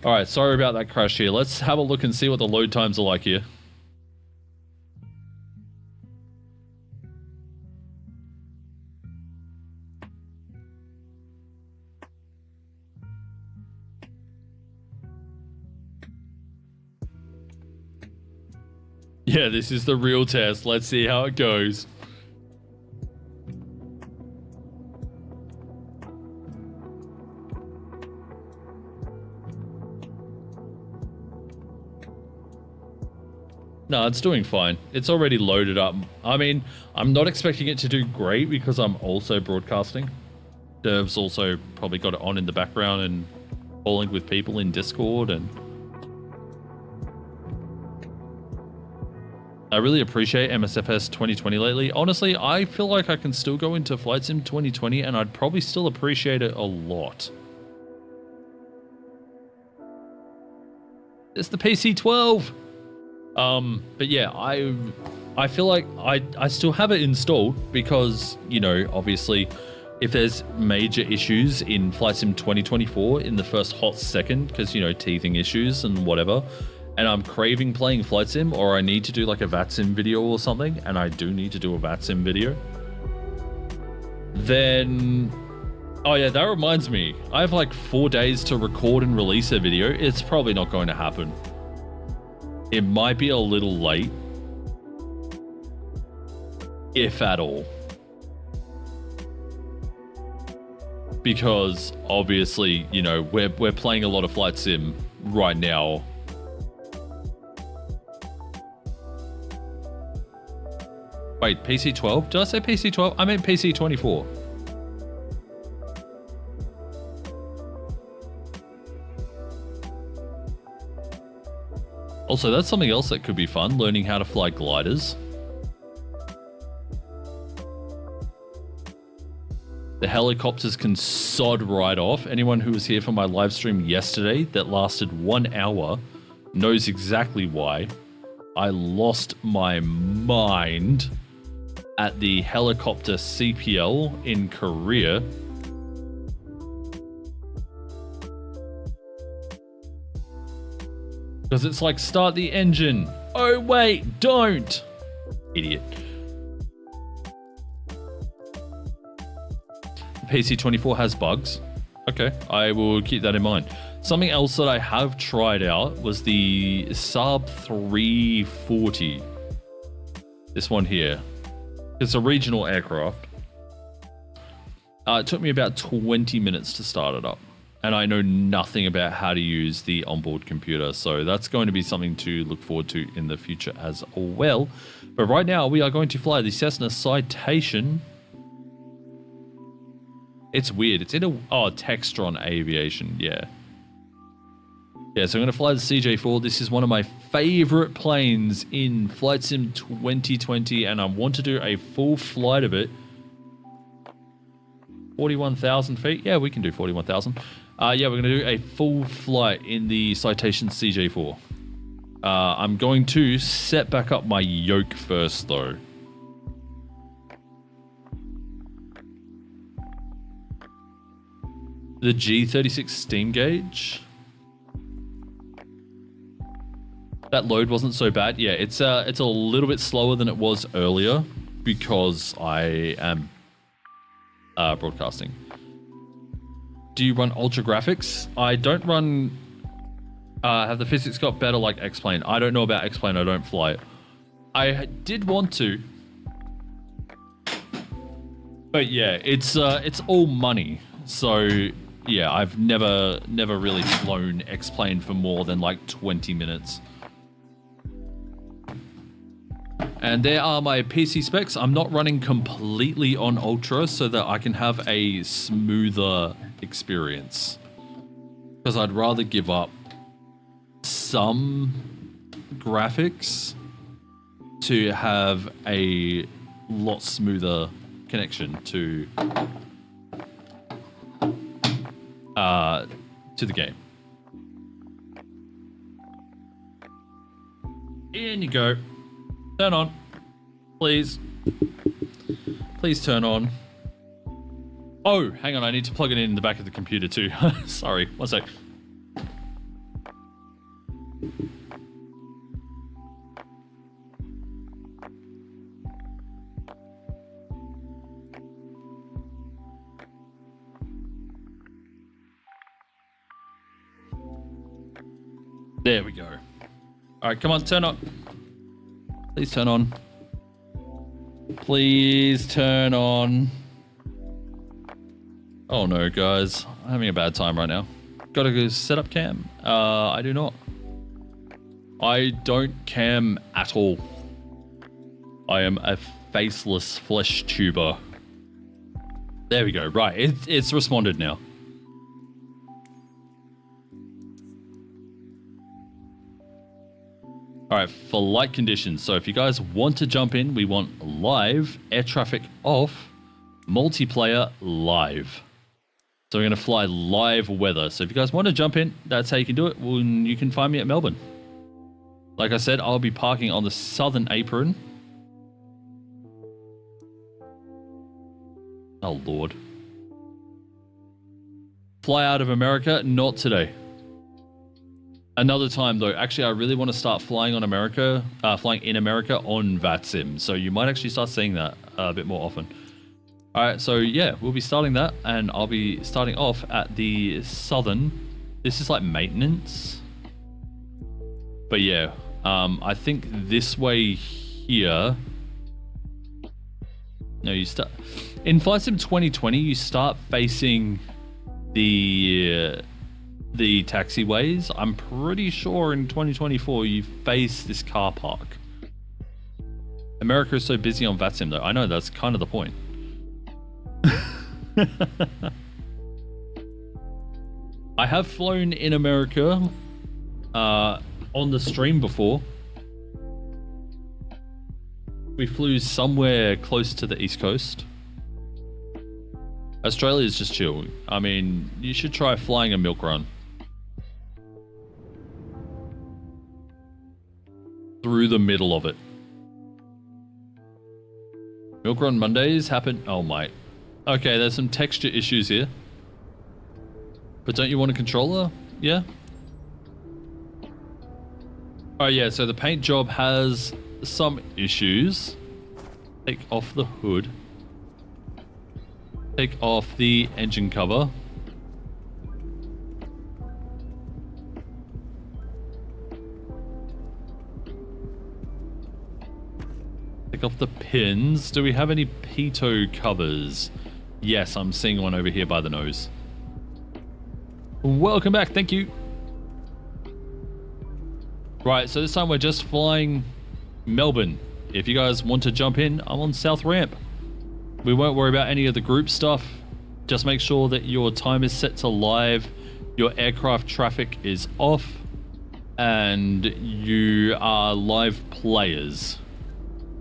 All right, sorry about that crash here. Let's have a look and see what the load times are like here. Yeah, this is the real test. Let's see how it goes. No, it's doing fine. It's already loaded up. I mean, I'm not expecting it to do great because I'm also broadcasting. Dev's also probably got it on in the background and calling with people in Discord, and I really appreciate MSFS 2020 lately. Honestly, I feel like I can still go into Flight Sim 2020 and I'd probably still appreciate it a lot. It's the PC-12. But yeah, I feel like I still have it installed because, you know, obviously if there's major issues in Flight Sim 2024 in the first hot second, because, you know, teething issues and whatever, and I'm craving playing Flight Sim, or I need to do like a Vatsim video or something, and I do need to do a Vatsim video, then, oh yeah, that reminds me, I have like 4 days to record and release a video. It's probably not going to happen. It might be a little late, if at all, because obviously, you know, we're playing a lot of Flight Sim right now. Wait, PC-12? Did I say PC-12? I meant PC-24. Also, that's something else that could be fun, learning how to fly gliders. The helicopters can sod right off. Anyone who was here for my live stream yesterday that lasted 1 hour knows exactly why. I lost my mind at the helicopter CPL in Korea. Because it's like, start the engine. Oh wait, don't. Idiot. The PC-24 has bugs. Okay, I will keep that in mind. Something else that I have tried out was the Saab 340. This one here. It's a regional aircraft. It took me about 20 minutes to start it up. And I know nothing about how to use the onboard computer. So that's going to be something to look forward to in the future as well. But right now we are going to fly the Cessna Citation. It's weird. It's in a... Oh, Textron Aviation. Yeah. Yeah, so I'm going to fly the CJ4. This is one of my favorite planes in Flight Sim 2020, and I want to do a full flight of it. 41,000 feet? Yeah, we can do 41,000. Yeah, we're going to do a full flight in the Citation CJ4. I'm going to set back up my yoke first, though. The G36 steam gauge. That load wasn't so bad. Yeah, it's a little bit slower than it was earlier because I am broadcasting. Do you run ultra graphics? I don't run. Have the physics got better like X-Plane? I don't know about X-Plane. I don't fly it. I did want to, but yeah, it's all money. So yeah, I've never really flown X-Plane for more than like 20 minutes. And there are my PC specs. I'm not running completely on Ultra so that I can have a smoother experience. Because I'd rather give up some graphics to have a lot smoother connection to to the game. In you go. Turn on. Please. Please turn on. Oh, hang on. I need to plug it in the back of the computer too. Sorry. One sec. There we go. All right, come on, turn on. Please turn on. Please turn on. Oh no, guys. I'm having a bad time right now. Gotta go set up cam. I do not. I don't cam at all. I am a faceless flesh tuber. There we go. Right, it's responded now. All right, for light conditions. So if you guys want to jump in, we want live, air traffic off, multiplayer live. So we're going to fly live weather. So if you guys want to jump in, that's how you can do it. Well, you can find me at Melbourne. Like I said, I'll be parking on the southern apron. Oh, Lord. Fly out of America? Not today. Another time though. Actually, I really want to start flying in America on Vatsim. So you might actually start seeing that a bit more often. All right, so yeah, we'll be starting that, and I'll be starting off at the southern. This is like maintenance, but yeah, I think this way here. No, you start in Flight Sim 2020. You start facing the taxiways. I'm pretty sure in 2024 you face this car park. America is so busy on Vatsim though. I know, that's kind of the point. I have flown in America on the stream before. We flew somewhere close to the East Coast. Australia is just chill. I mean, you should try flying a milk run. Through the middle of it. Milk run Mondays happen. Oh my. Okay, there's some texture issues here. But don't you want a controller? Yeah. Oh yeah, so the paint job has some issues. Take off the hood. Take off the engine cover. Take off the pins. Do we have any pitot covers? Yes, I'm seeing one over here by the nose. Welcome back, thank you. Right, so this time we're just flying Melbourne. If you guys want to jump in, I'm on South Ramp. We won't worry about any of the group stuff. Just make sure that your time is set to live, your aircraft traffic is off, and you are live players.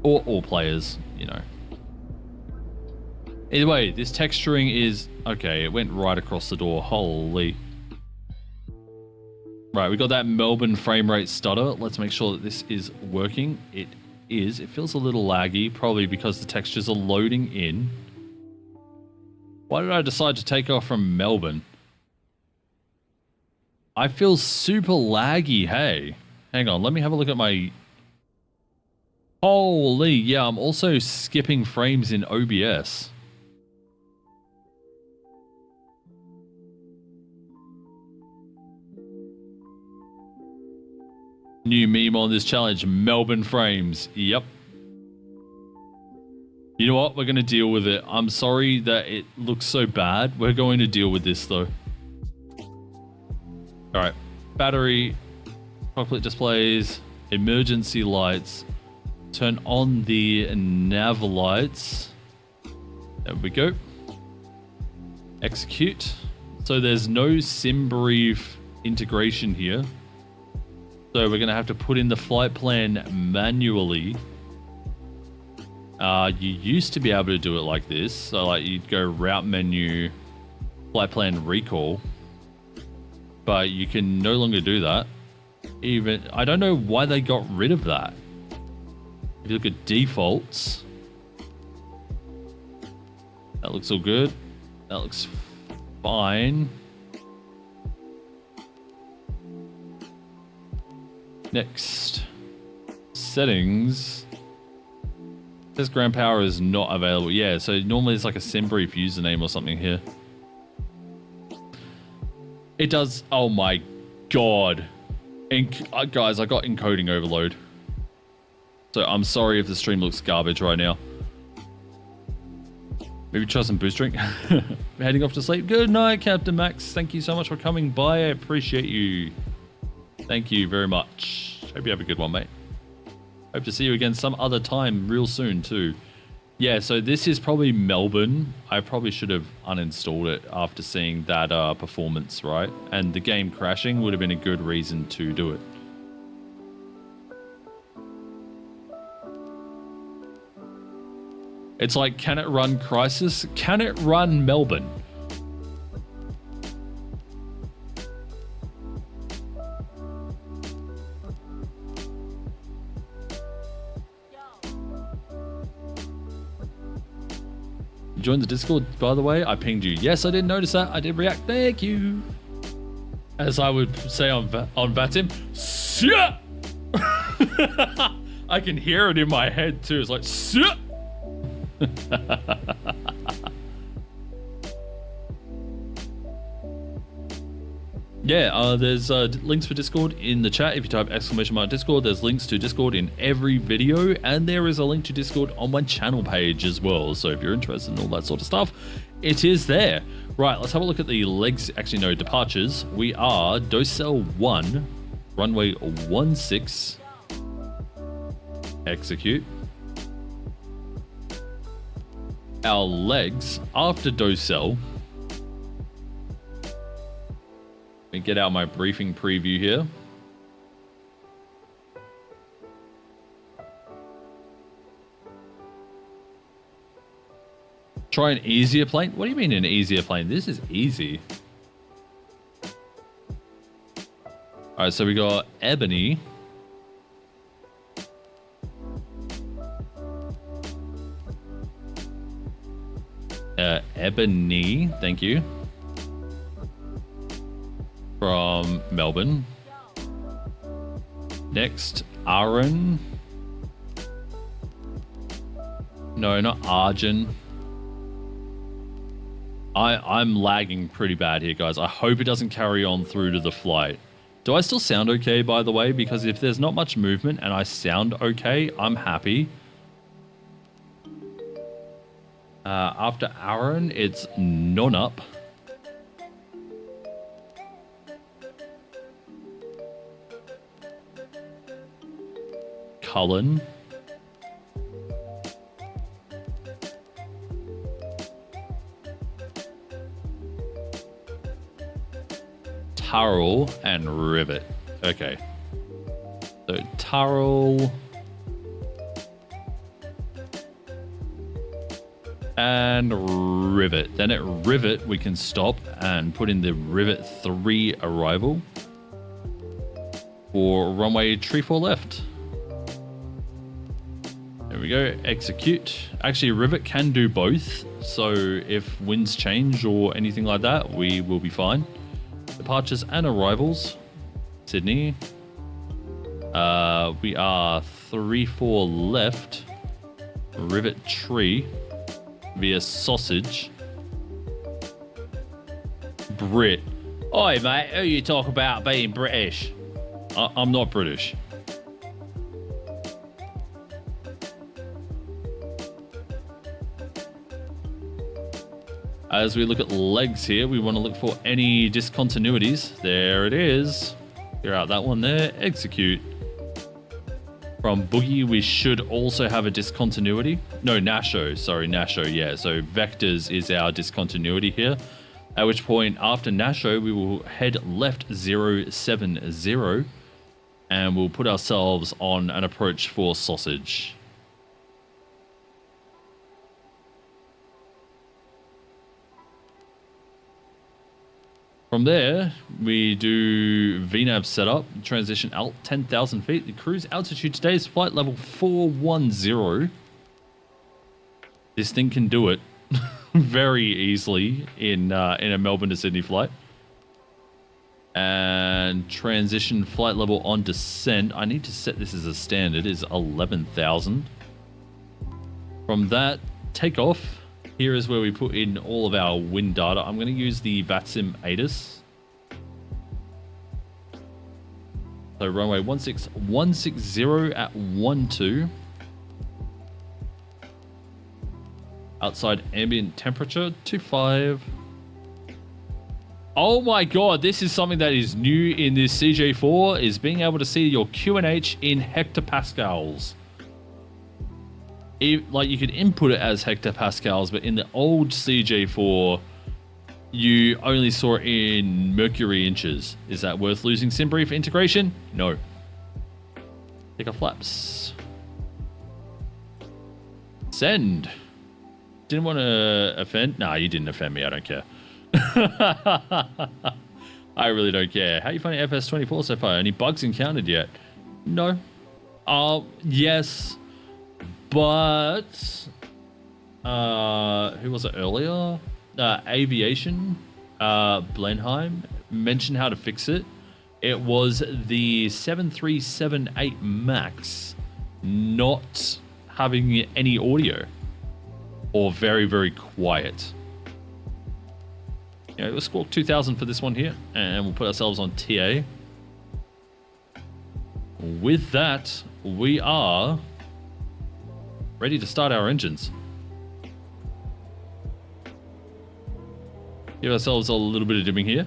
Or all players, you know. Either way, this texturing is... Okay, it went right across the door. Holy. Right, we got that Melbourne frame rate stutter. Let's make sure that this is working. It is. It feels a little laggy, probably because the textures are loading in. Why did I decide to take off from Melbourne? I feel super laggy, hey. Hang on, let me have a look at my... Holy, yeah, I'm also skipping frames in OBS. New meme on this challenge, Melbourne frames. Yep. You know what? We're going to deal with it. I'm sorry that it looks so bad. We're going to deal with this though. All right. Battery, cockpit displays, emergency lights. Turn on the nav lights. There we go. Execute. So there's no SimBrief integration here. So we're going to have to put in the flight plan manually. You used to be able to do it like this. So like you'd go route menu, flight plan recall. but you can no longer do that. Even I don't know why they got rid of that. If you look at defaults, that looks all good. That looks fine. Next, settings. This ground power is not available. Yeah, so normally it's like a SimBrief username or something here. It does. Oh my god. Guys, I got encoding overload. So I'm sorry if the stream looks garbage right now. Maybe try some boost drink. Heading off to sleep. Good night, Captain Max. Thank you so much for coming by. I appreciate you. Thank you very much. Hope you have a good one, mate. Hope to see you again some other time real soon too. Yeah, so this is probably Melbourne. I probably should have uninstalled it after seeing that performance, right? And the game crashing would have been a good reason to do it. It's like, can it run Crisis? Can it run Melbourne? Join the Discord, by the way. I pinged you. Yes, I did notice that. I did react. Thank you. As I would say on Vatsim, Sia! I can hear it in my head too. It's like, Sia! Yeah, there's links for Discord in the chat. If you type !Discord, there's links to Discord in every video, and there is a link to Discord on my channel page as well. So if you're interested in all that sort of stuff, it is there. Right, let's have a look at the legs. Actually, no, departures. We are Docell 1, runway 16, execute. Our legs after Docell. Let me get out my briefing preview here. Try an easier plane? What do you mean an easier plane? This is easy. All right, so we got Ebony. Ebony, thank you. From Melbourne. Next, Aaron. No, not Arjun. I'm lagging pretty bad here, guys. I hope it doesn't carry on through to the flight. Do I still sound okay, by the way? Because if there's not much movement and I sound okay, I'm happy. After Aaron, it's Nonup. Cullen. Turrell and Rivet. Okay. So Turrell and Rivet. Then at Rivet we can stop and put in the Rivet 3 arrival for runway 34 left. There we go, execute. Actually, Rivet can do both, so if winds change or anything like that, we will be fine. Departures and arrivals. Sydney. We are 3-4 left. Rivet tree via sausage. Brit. Oi, mate, who you talk about being British? I'm not British. As we look at legs here, we want to look for any discontinuities. There it is. Clear out that one there. Execute. From Boogie, we should also have a discontinuity. No, Nasho. Sorry, Nasho. Yeah, so vectors is our discontinuity here. At which point, after Nasho, we will head left 070 and we'll put ourselves on an approach for sausage. From there, we do VNAV setup, transition alt 10,000 feet. The cruise altitude today is flight level 410. This thing can do it very easily in a Melbourne to Sydney flight. And transition flight level on descent. I need to set this as a standard, is 11,000. From that, takeoff. Here is where we put in all of our wind data. I'm going to use the Vatsim ATIS. So runway 16160 at 12. Outside ambient temperature 25. Oh my god, this is something that is new in this CJ4, is being able to see your QNH in hectopascals. Like, you could input it as hectopascals, but in the old CJ4, you only saw it in mercury inches. Is that worth losing SimBrief integration? No. Take off flaps. Send. Didn't want to offend? Nah, you didn't offend me. I don't care. I really don't care. How you finding FS24 so far? Any bugs encountered yet? No. Yes. But who was it earlier? Aviation, Blenheim mentioned how to fix it. It was the 7378 Max not having any audio or very, very quiet. Yeah, let's score 2000 for this one here, and we'll put ourselves on TA. With that, we are ready to start our engines. Give ourselves a little bit of dimming here.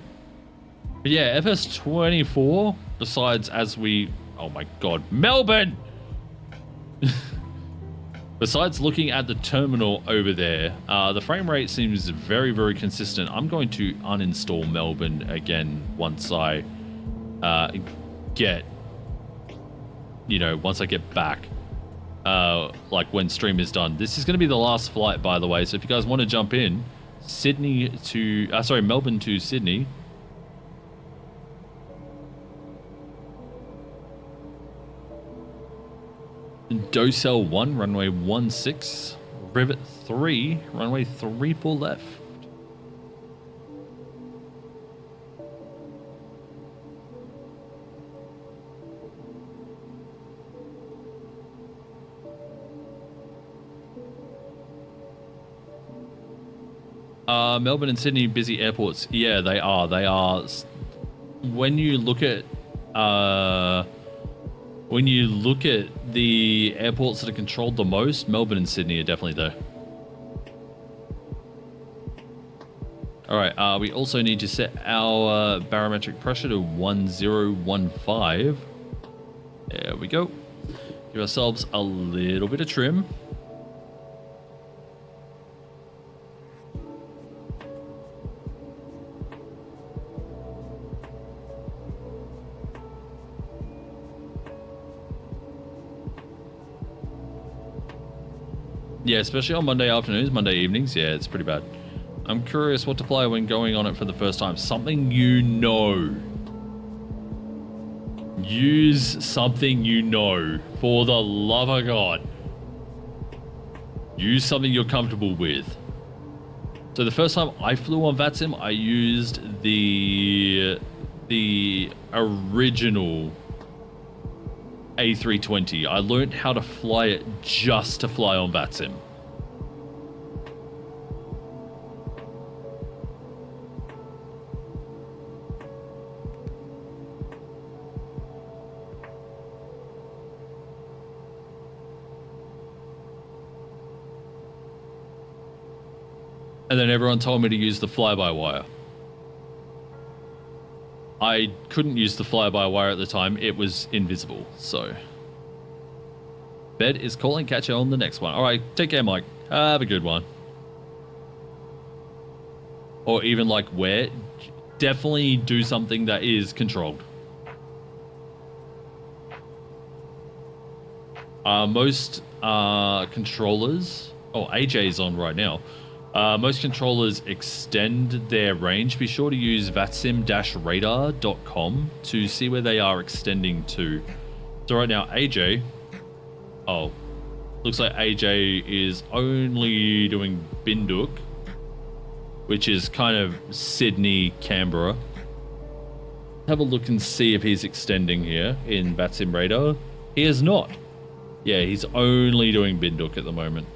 But yeah, FS24, besides as we... Oh my god, Melbourne! Besides looking at the terminal over there, the frame rate seems very, very consistent. I'm going to uninstall Melbourne again once I once I get back. Like when stream is done. This is going to be the last flight, by the way. So if you guys want to jump in, Melbourne to Sydney. Docel 1, runway 16, rivet 3, runway 34 left. Melbourne and Sydney busy airports. Yeah, they are. They are. When you look at the airports that are controlled the most, Melbourne and Sydney are definitely there. All right. We also need to set our barometric pressure to 1015. There we go. Give ourselves a little bit of trim. Yeah, especially on Monday afternoons, Monday evenings. Yeah, it's pretty bad. I'm curious what to fly when going on it for the first time. Something you know. Use something you know. For the love of God. Use something you're comfortable with. So the first time I flew on Vatsim, I used the original A320. I learned how to fly it just to fly on Vatsim. And then everyone told me to use the fly-by-wire. I couldn't use the fly-by-wire at the time. It was invisible, so. Bed is calling. Catch you on the next one. All right, take care, Mike. Have a good one. Or even like where, definitely do something that is controlled. Most controllers, AJ's on right now. Most controllers extend their range. Be sure to use vatsim-radar.com to see where they are extending to. So right now, AJ... Oh, looks like AJ is only doing Binduk, which is kind of Sydney, Canberra. Have a look and see if he's extending here in Vatsim Radar. He is not. Yeah, he's only doing Binduk at the moment.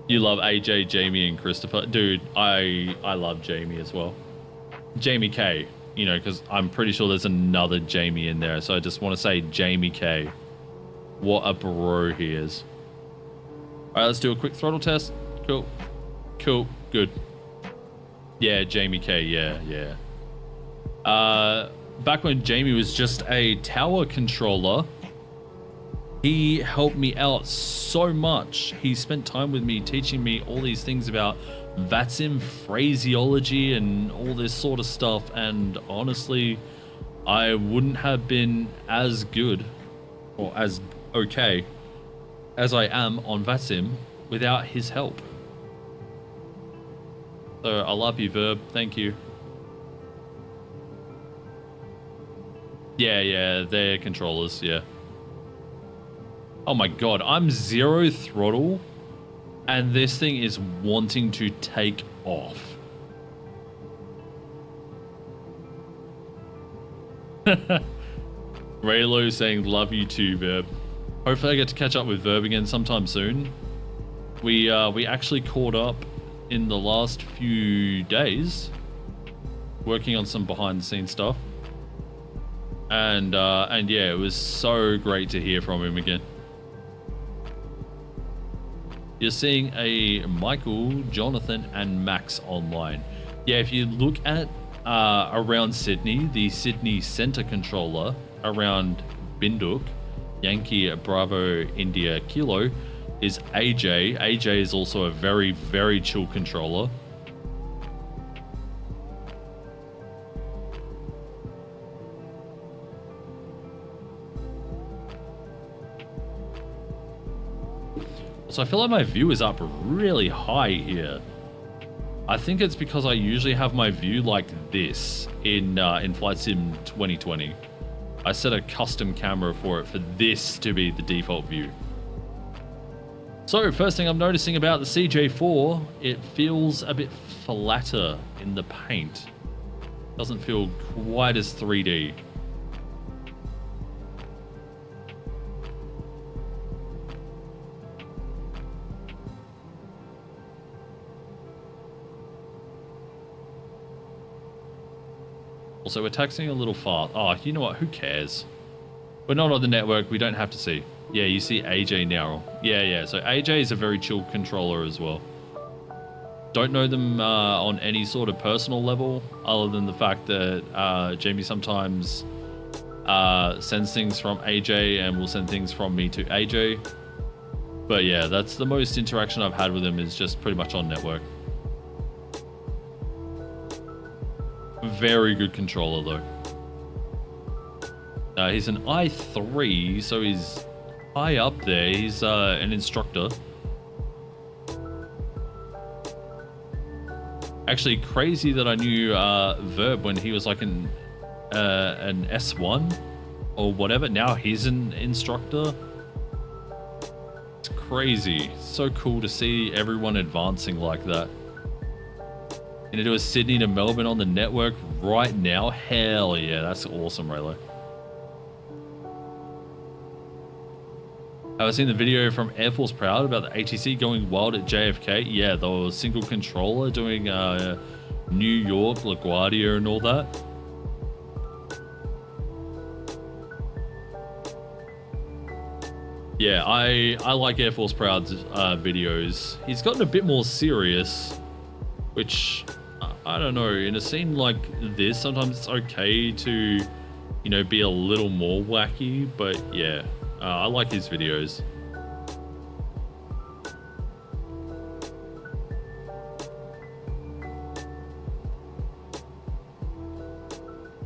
You love AJ, Jamie, and Christopher. Dude, I love Jamie as well. Jamie K, you know, because I'm pretty sure there's another Jamie in there. So I just want to say Jamie K. What a bro he is. All right, let's do a quick throttle test. Cool. Cool. Good. Yeah, Jamie K. Yeah. Back when Jamie was just a tower controller, he helped me out so much. He spent time with me teaching me all these things about Vatsim phraseology and all this sort of stuff. And honestly, I wouldn't have been as good or as okay as I am on Vatsim without his help. So I love you, Verb. Thank you. Yeah, they're controllers, yeah. Oh my god, I'm 0 throttle and this thing is wanting to take off. Raylo saying love you too, Verb. Hopefully I get to catch up with Verb again sometime soon. We actually caught up in the last few days working on some behind the scenes stuff. And yeah, it was so great to hear from him again. You're seeing a Michael, Jonathan, and Max online. Yeah, if you look at around Sydney, the Sydney Centre controller around Binduk, Yankee Bravo India Kilo, is AJ. AJ is also a very, very chill controller. So I feel like my view is up really high here. I think it's because I usually have my view like this in Flight Sim 2020. I set a custom camera for it for this to be the default view. So first thing I'm noticing about the CJ4, it feels a bit flatter in the paint. Doesn't feel quite as 3D. Also, we're taxiing a little fast. Oh, you know what? Who cares? We're not on the network. We don't have to see. Yeah, you see AJ now. Yeah. So AJ is a very chill controller as well. Don't know them on any sort of personal level, other than the fact that Jamie sometimes sends things from AJ and will send things from me to AJ. But yeah, that's the most interaction I've had with him, is just pretty much on network. Very good controller though. He's an I3, so he's high up there. He's an instructor. Actually, crazy that I knew Verb when he was like an S1 or whatever. Now he's an instructor. It's crazy. So cool to see everyone advancing like that. Gonna do a Sydney to Melbourne on the network right now? Hell yeah, that's awesome, Raylo. Have I seen the video from Air Force Proud about the ATC going wild at JFK? Yeah, the single controller doing New York, LaGuardia and all that. Yeah, I like Air Force Proud's videos. He's gotten a bit more serious, which, I don't know, in a scene like this, sometimes it's okay to, you know, be a little more wacky, but yeah, I like his videos.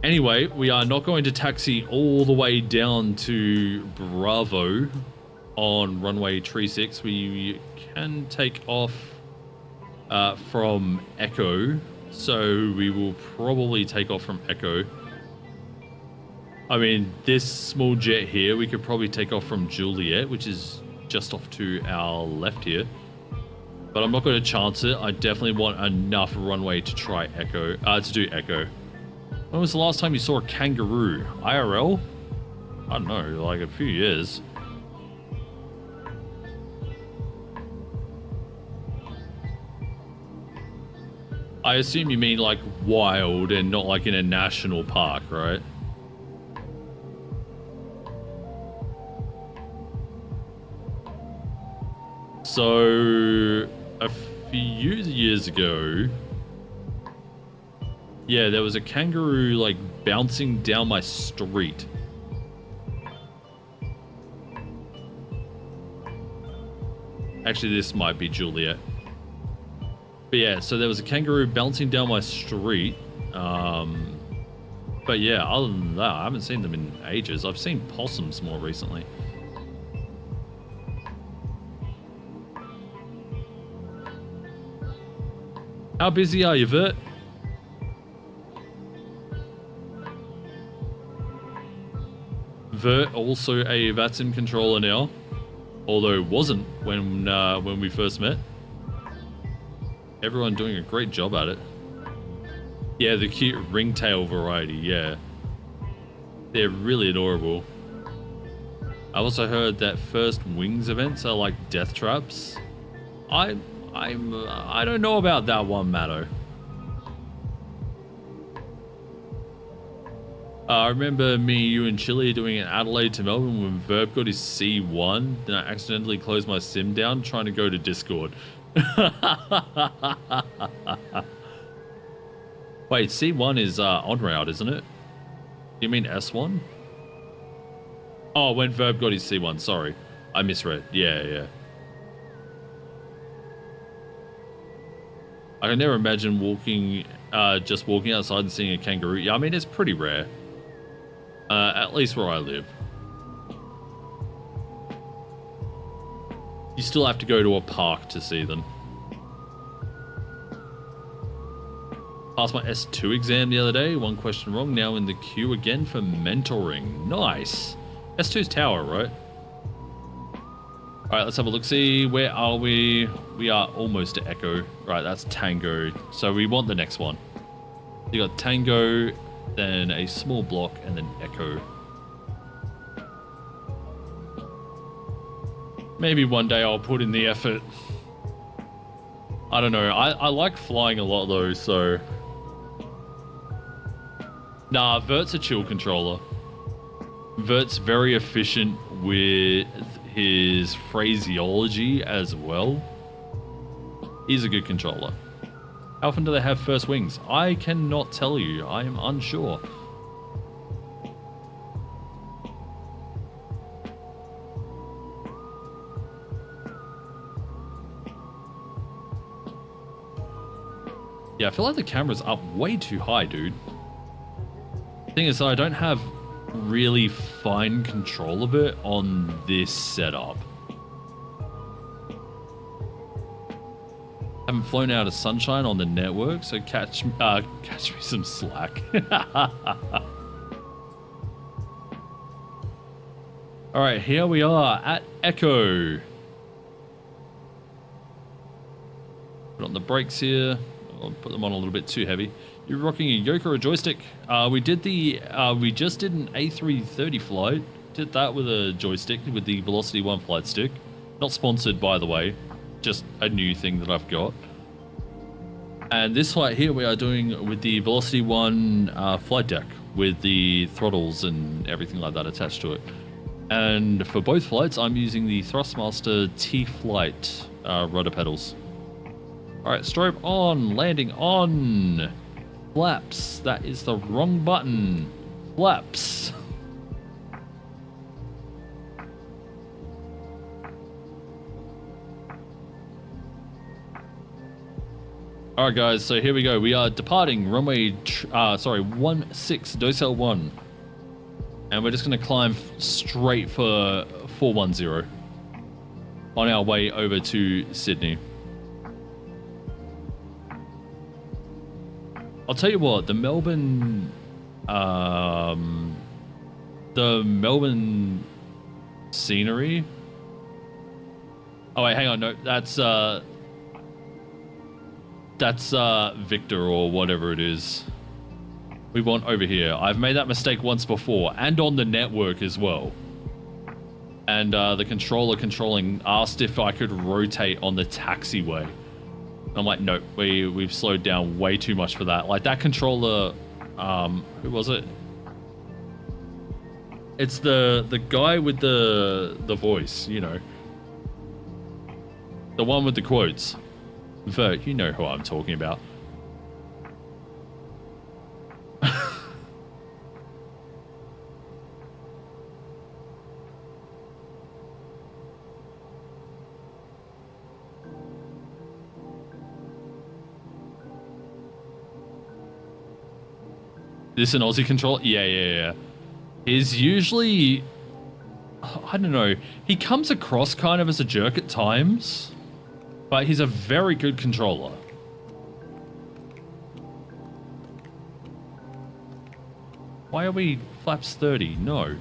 Anyway, we are not going to taxi all the way down to Bravo on runway 36. We can take off from Echo, so we will probably take off from Echo. I mean, this small jet here, we could probably take off from Juliet, which is just off to our left here. But I'm not going to chance it. I definitely want enough runway to try Echo, to do Echo. When was the last time you saw a kangaroo? IRL? I don't know, like a few years. I assume you mean like wild and not like in a national park, right? So, a few years ago, yeah, there was a kangaroo like bouncing down my street. Actually, this might be Juliet. But yeah, so there was a kangaroo bouncing down my street. But yeah, other than that, I haven't seen them in ages. I've seen possums more recently. How busy are you, Vert? Vert also a Vatsim controller now, although wasn't when we first met. Everyone doing a great job at it. Yeah, the cute ringtail variety, yeah. They're really adorable. I've also heard that first wings events are like death traps. I don't know about that one, Matto. I remember me, you, and Chile doing an Adelaide to Melbourne when Verb got his C1. Then I accidentally closed my sim down trying to go to Discord. Wait, C1 is en route, isn't it? You mean S1? Oh, when Verb got his C1, sorry. I misread. Yeah. I can never imagine just walking outside and seeing a kangaroo. Yeah, I mean, it's pretty rare. At least where I live. You still have to go to a park to see them. Passed my S2 exam the other day. One question wrong. Now in the queue again for mentoring. Nice. S2's tower, right? Alright, let's have a look. See, where are we? We are almost to Echo. Right, that's Tango. So we want the next one. You got Tango, then a small block, and then Echo. Maybe one day I'll put in the effort. I don't know. I like flying a lot though, so... Nah, Vert's a chill controller. Vert's very efficient with his phraseology as well. He's a good controller. How often do they have first wings? I cannot tell you. I am unsure. Yeah, I feel like the camera's up way too high, dude. Thing is, I don't have really fine control of it on this setup. Haven't flown out of sunshine on the network, so catch me some slack. All right, here we are at Echo. Put on the brakes here. I'll put them on a little bit too heavy. You're rocking a yoke or a joystick? We just did an A330 flight. Did that with a joystick with the Velocity 1 flight stick. Not sponsored, by the way. Just a new thing that I've got. And this flight here we are doing with the Velocity 1 flight deck with the throttles and everything like that attached to it. And for both flights, I'm using the Thrustmaster T-Flight rudder pedals. Alright, strobe on, landing on. Flaps, that is the wrong button. Flaps. Alright guys, so here we go. We are departing runway, 16, Docel 1. And we're just going to climb straight for 410. on our way over to Sydney. I'll tell you what, the Melbourne scenery. Oh wait, hang on, no, that's Victor or whatever it is. We want over here. I've made that mistake once before, and on the network as well. And the controller controlling asked if I could rotate on the taxiway. I'm like, nope, we've slowed down way too much for that. Like that controller, who was it? It's the guy with the voice, you know. The one with the quotes. Vert, you know who I'm talking about. This an Aussie controller? Yeah. He's usually, I don't know, he comes across kind of as a jerk at times, but he's a very good controller. Why are we flaps 30? No.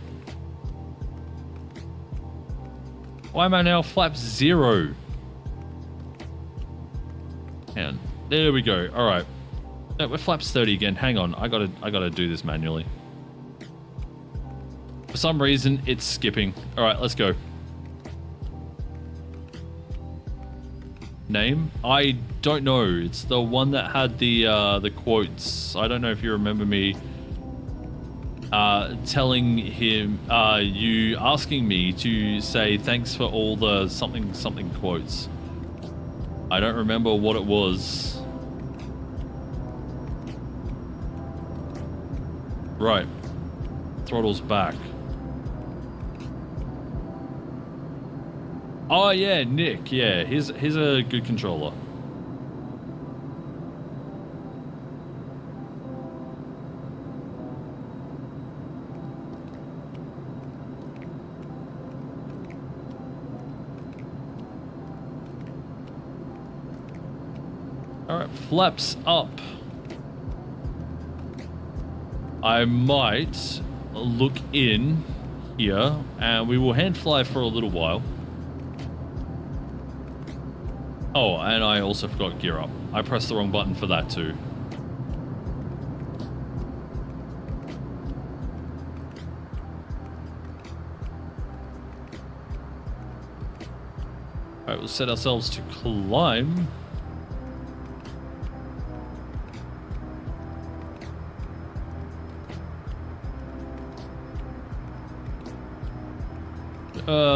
Why am I now flaps 0? And there we go. All right. No, we're flaps 30 again. Hang on. I gotta do this manually. For some reason, it's skipping. All right, let's go. Name? I don't know. It's the one that had the quotes. I don't know if you remember me telling him, you asking me to say thanks for all the something quotes. I don't remember what it was. Right. Throttle's back. Oh yeah, Nick. Yeah, he's a good controller. All right, flaps up. I might look in here, and we will hand fly for a little while. Oh, and I also forgot gear up. I pressed the wrong button for that too. Alright, we'll set ourselves to climb.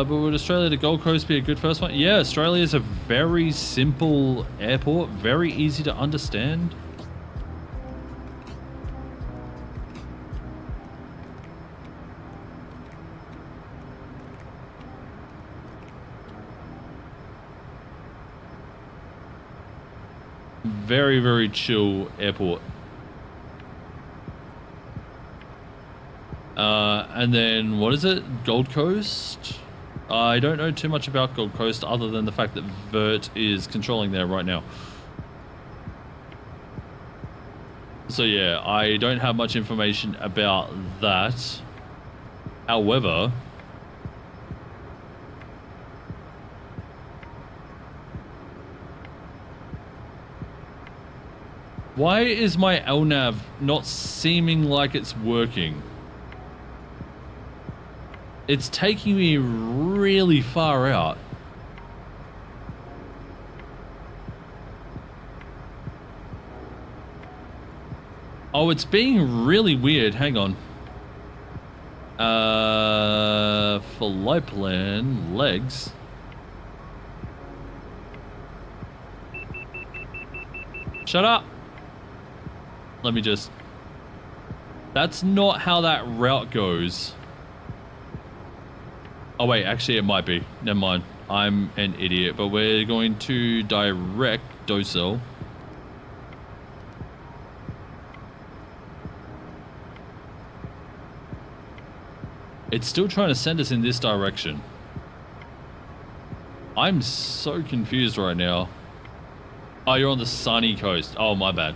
But would Australia to Gold Coast be a good first one? Yeah, Australia is a very simple airport, very easy to understand. Very, very chill airport. And then, what is it? Gold Coast? I don't know too much about Gold Coast other than the fact that Vert is controlling there right now. So yeah, I don't have much information about that. However, why is my LNAV not seeming like it's working? It's taking me really far out. Oh, it's being really weird. Hang on. Flight plan, legs. Shut up. Let me just... That's not how that route goes. Oh wait, actually it might be. Never mind. I'm an idiot, but we're going to direct docile. It's still trying to send us in this direction. I'm so confused right now. Oh, you're on the sunny coast. Oh, my bad.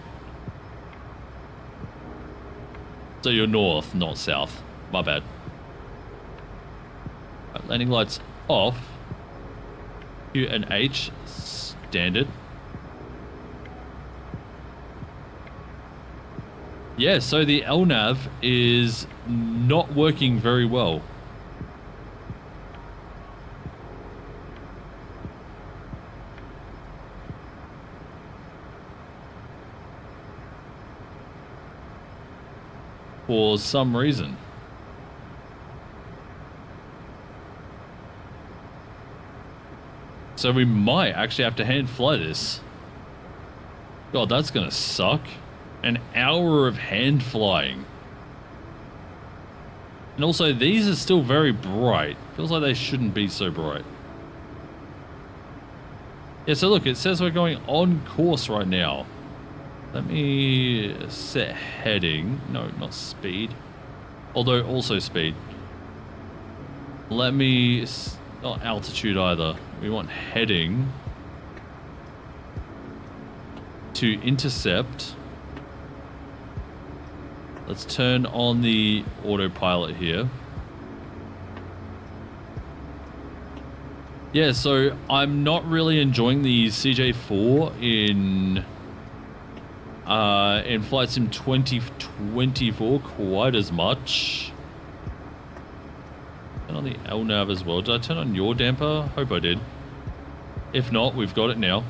So you're north, not south. My bad. Right, landing lights off. Q and H, standard. Yeah, so the LNAV is not working very well. For some reason. So we might actually have to hand fly this. God, that's gonna suck. An hour of hand flying. And also, these are still very bright. Feels like they shouldn't be so bright. Yeah, so look, it says we're going on course right now. Let me set heading. No, not speed. Although, also speed. Let me... Not altitude either. We want heading. To intercept. Let's turn on the autopilot here. Yeah, so I'm not really enjoying the CJ4 in Flight Sim 2024 quite as much. Turn on the LNAV as well. Did I turn on your damper? Hope I did. If not, we've got it now.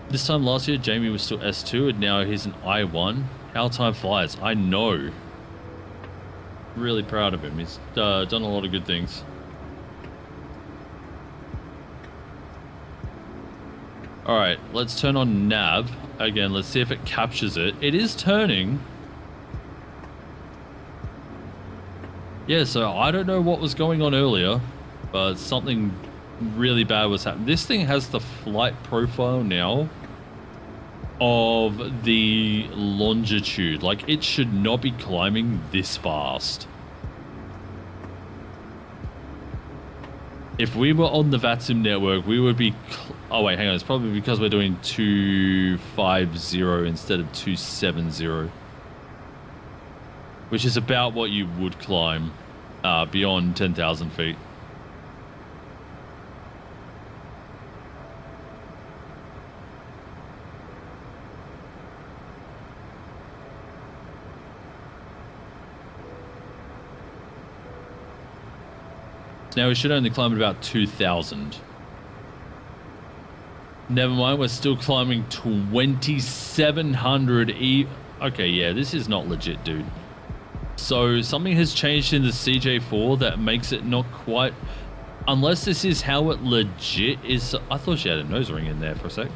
This time last year, Jamie was still S2 and now he's an I1. How time flies. I know. Really proud of him. He's done a lot of good things. Alright, let's turn on nav. Again, let's see if it captures it. It is turning. Yeah, so I don't know what was going on earlier, but something really bad was happening. This thing has the flight profile now of the longitude. Like, it should not be climbing this fast. If we were on the Vatsim network, we would be... Oh, wait, hang on. It's probably because we're doing 250 instead of 270. Which is about what you would climb beyond 10,000 feet. Now we should only climb at about 2,000. Never mind, we're still climbing 2,700 Okay, yeah, this is not legit, dude. So something has changed in the CJ4 that makes it not quite... Unless this is how it legit is... I thought she had a nose ring in there for a sec.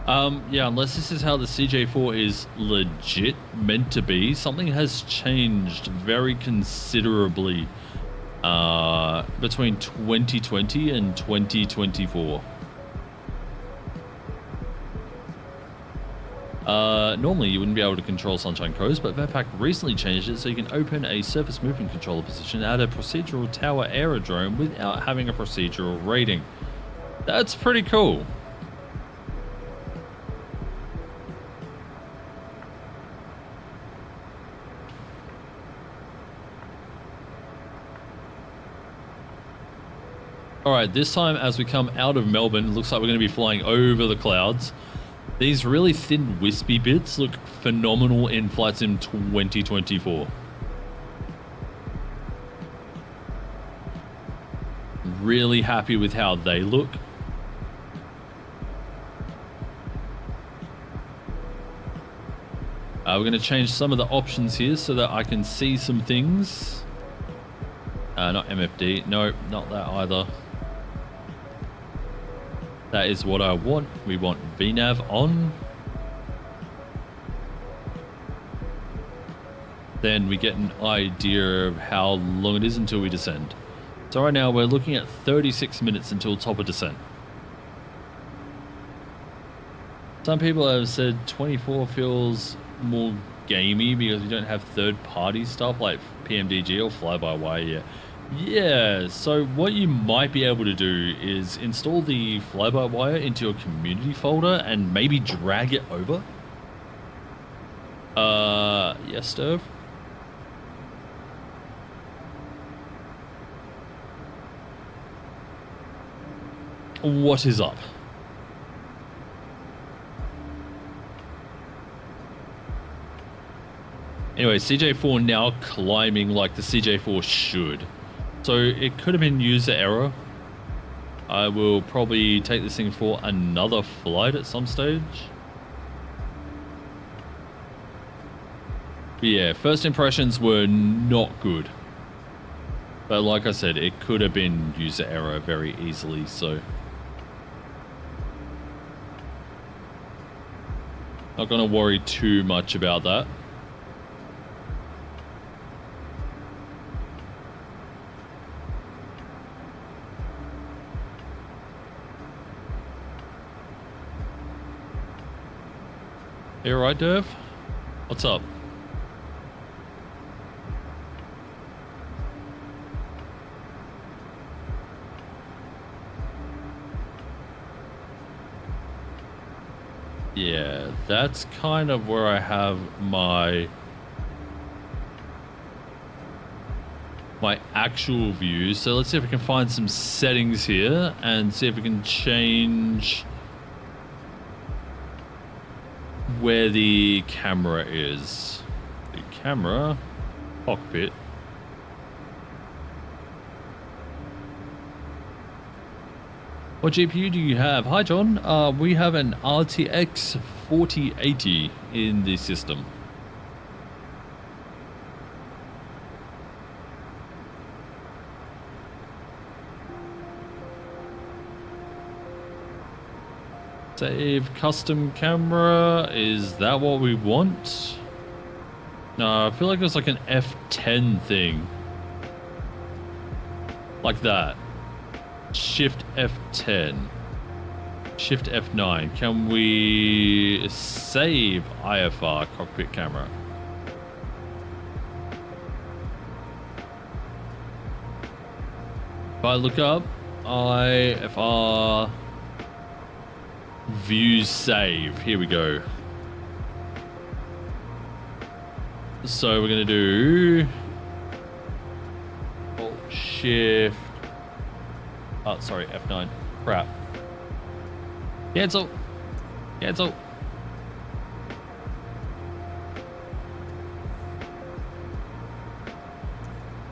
Yeah, unless this is how the CJ4 is legit meant to be, something has changed very considerably between 2020 and 2024. Normally you wouldn't be able to control Sunshine Coast, but Vetpack recently changed it so you can open a surface movement controller position at a procedural tower aerodrome without having a procedural rating. That's pretty cool. Alright, this time as we come out of Melbourne, it looks like we're going to be flying over the clouds. These really thin wispy bits look phenomenal in Flight Sim 2024. Really happy with how they look. We're going to change some of the options here so that I can see some things. Not MFD. No, not that either. That is what I want. We want VNAV on. Then we get an idea of how long it is until we descend. So right now we're looking at 36 minutes until top of descent. Some people have said 24 feels more gamey because we don't have third-party stuff like PMDG or fly-by-wire yet. Yeah, so what you might be able to do is install the fly-by-wire into your community folder and maybe drag it over. Yes, Stove? What is up? Anyway, CJ4 now climbing like the CJ4 should. So it could have been user error. I will probably take this thing for another flight at some stage. But yeah, first impressions were not good. But like I said, it could have been user error very easily, so. Not gonna worry too much about that. You alright, Derv? What's up? Yeah, that's kind of where I have my actual view. So let's see if we can find some settings here and see if we can change where the camera is. The camera, cockpit. What GPU do you have? Hi John, we have an RTX 4080 in the system. Save custom camera, is that what we want? No, I feel like it's like an F10 thing. Like that. Shift F10. Shift F9. Can we save IFR cockpit camera? If I look up IFR view save, here we go. So we're gonna do Alt Shift. Oh, sorry, F9. Crap. Cancel. Cancel.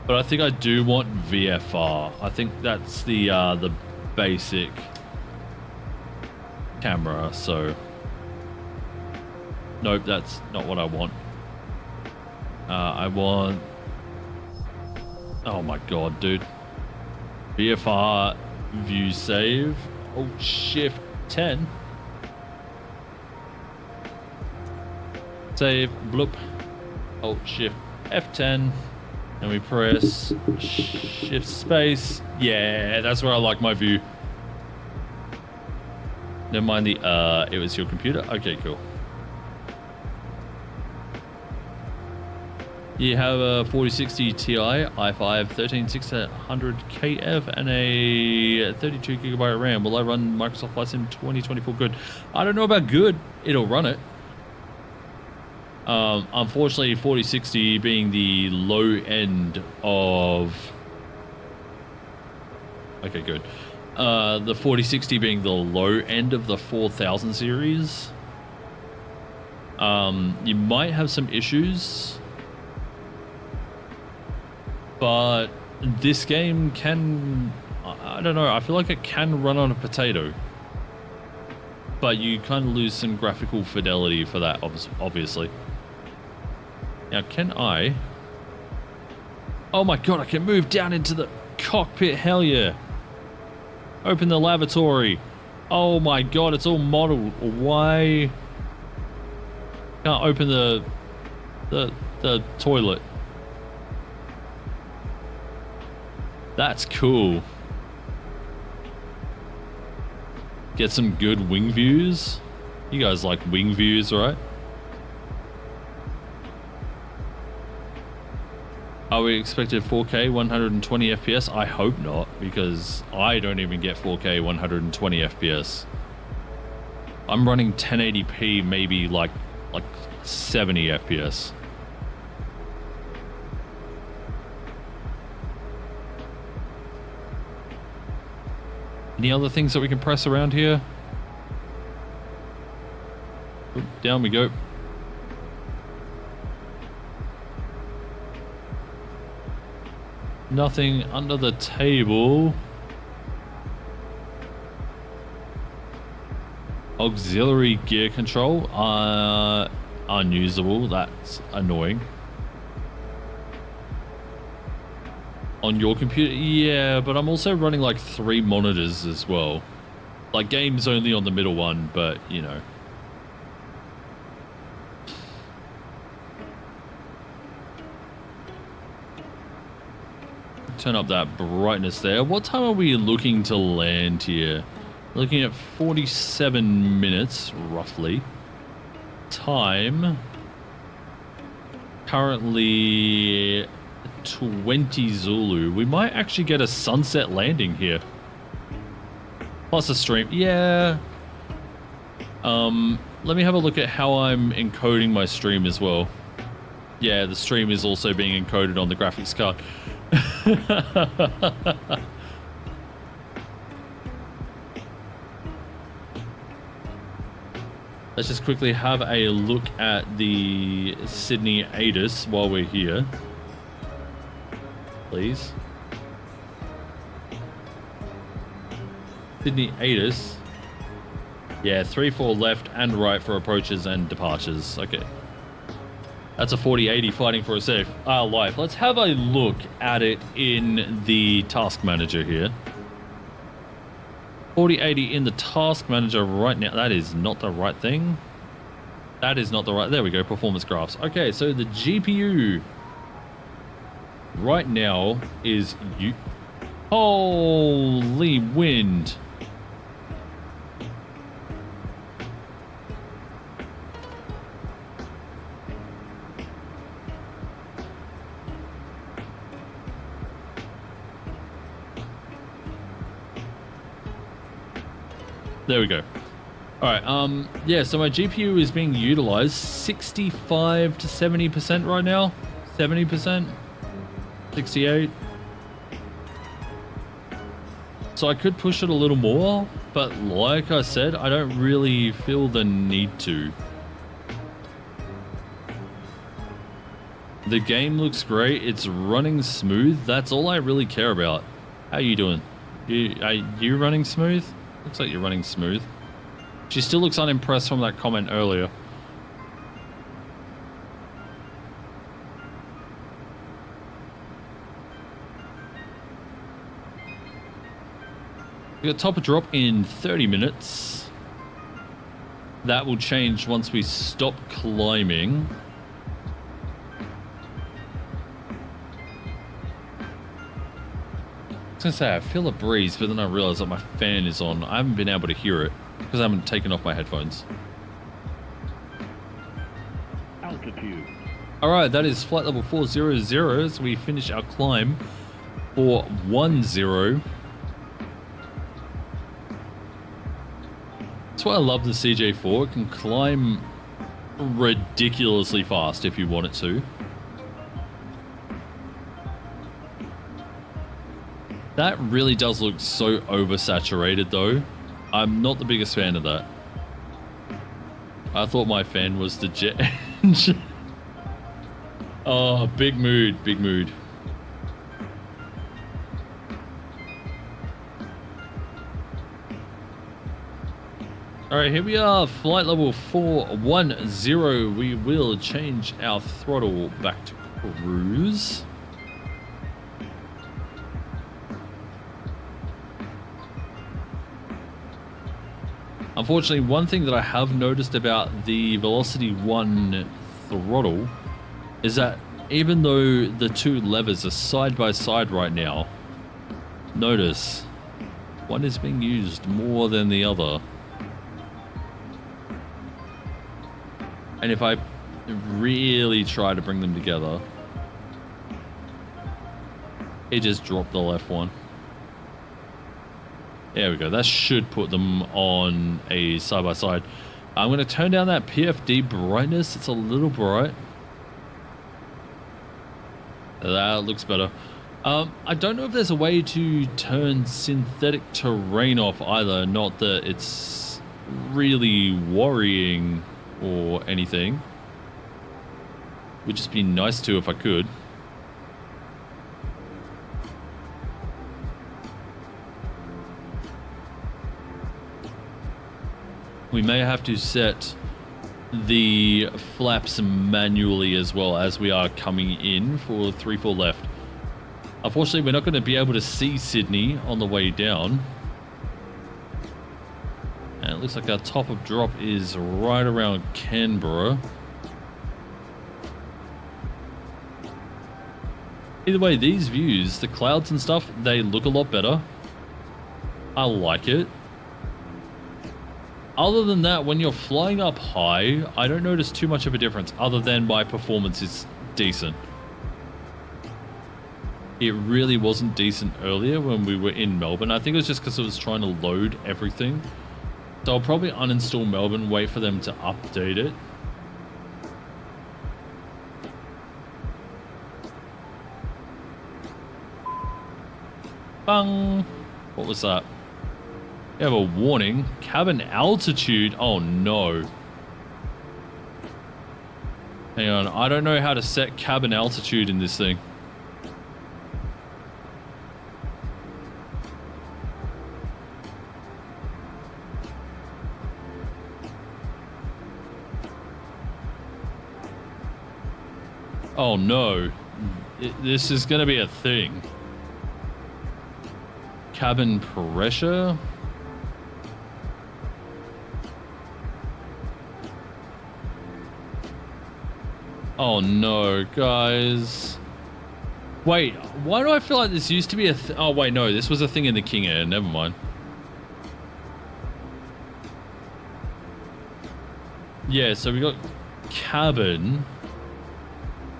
But I think I do want VFR. I think that's the basic camera, so nope, that's not what I want. I want, oh my god, dude, VFR view save. Oh, Shift 10 save, bloop. Oh, Shift F10 and we press Shift space. Yeah, that's where I like my view. Never mind the, it was your computer? Okay, cool. You have a 4060 Ti, i5 13600 KF, and a 32 gigabyte RAM. Will I run Microsoft Flight Sim 2024 good? I don't know about good. It'll run it. Unfortunately, 4060 being the low end of... Okay, good. The 4060 being the low end of the 4000 series. You might have some issues, but this game can, I don't know, I feel like it can run on a potato, but you kind of lose some graphical fidelity for that, obviously. Now, can I... Oh my god, I can move down into the cockpit, hell yeah. Open the lavatory. Oh my god, it's all modeled. Why can't open the toilet? That's cool. Get some good wing views. You guys like wing views, right? Are we expected 4K 120 FPS? I hope not, because I don't even get 4K 120 FPS. I'm running 1080p, maybe like 70 FPS. Any other things that we can press around here? Oop, down we go. Nothing under the table. Auxiliary gear control. Unusable. That's annoying. On your computer? Yeah, but I'm also running like 3 monitors as well. Like games only on the middle one, but you know. Turn up that brightness there. What time are we looking to land here? Looking at 47 minutes, roughly. Time. Currently 20 Zulu. We might actually get a sunset landing here. Plus a stream. Yeah. Let me have a look at how I'm encoding my stream as well. Yeah, the stream is also being encoded on the graphics card. Let's just quickly have a look at the Sydney ATIS while we're here. Please. Sydney ATIS. Yeah, 3-4 left and right for approaches and departures. Okay. That's a 4080 fighting for a safe life. Let's have a look at it in the task manager here. 4080 in the task manager right now. That is not the right thing. That is not the right... There we go, performance graphs. Okay, so the GPU right now is... Holy wind. There we go. All right. Yeah. So my GPU is being utilized 65 to 70% right now. 70%. 68. So I could push it a little more, but like I said, I don't really feel the need to. The game looks great. It's running smooth. That's all I really care about. How you doing? Are you running smooth? Looks like you're running smooth. She still looks unimpressed from that comment earlier. We got top of drop in 30 minutes. That will change once we stop climbing. I was gonna say I feel a breeze, but then I realized that my fan is on. I haven't been able to hear it because I haven't taken off my headphones. Altitude. All right, that is flight level 400 as we finish our climb for 10. That's why I love the CJ4. It can climb ridiculously fast if you want it to. That really does look so oversaturated though. I'm not the biggest fan of that. I thought my fan was the jet engine. Oh, big mood, big mood. Alright, here we are, flight level 410. We will change our throttle back to cruise. Unfortunately, one thing that I have noticed about the Velocity 1 throttle is that even though the two levers are side by side right now, notice one is being used more than the other. And if I really try to bring them together, It just dropped the left one. There we go. That should put them on a side-by-side. I'm going to turn down that PFD brightness. It's a little bright. That looks better. I don't know if there's a way to turn synthetic terrain off either. Not that it's really worrying or anything. Would just be nice to if I could. We may have to set the flaps manually as well as we are coming in for 3-4 left. Unfortunately, we're not going to be able to see Sydney on the way down. And it looks like our top of drop is right around Canberra. Either way, these views, the clouds and stuff, they look a lot better. I like it. Other than that, when you're flying up high, I don't notice too much of a difference other than my performance is decent. It really wasn't decent earlier when we were in Melbourne. I think it was just because it was trying to load everything. So I'll probably uninstall Melbourne, wait for them to update it. Bang! What was that? You have a warning. Cabin altitude. Oh no. Hang on. I don't know how to set cabin altitude in this thing. Oh no. This is going to be a thing. Cabin pressure. Oh no, guys. Wait, why do I feel like this used to be a oh wait, no, this was a thing in the King Air. Never mind. Yeah, so we got cabin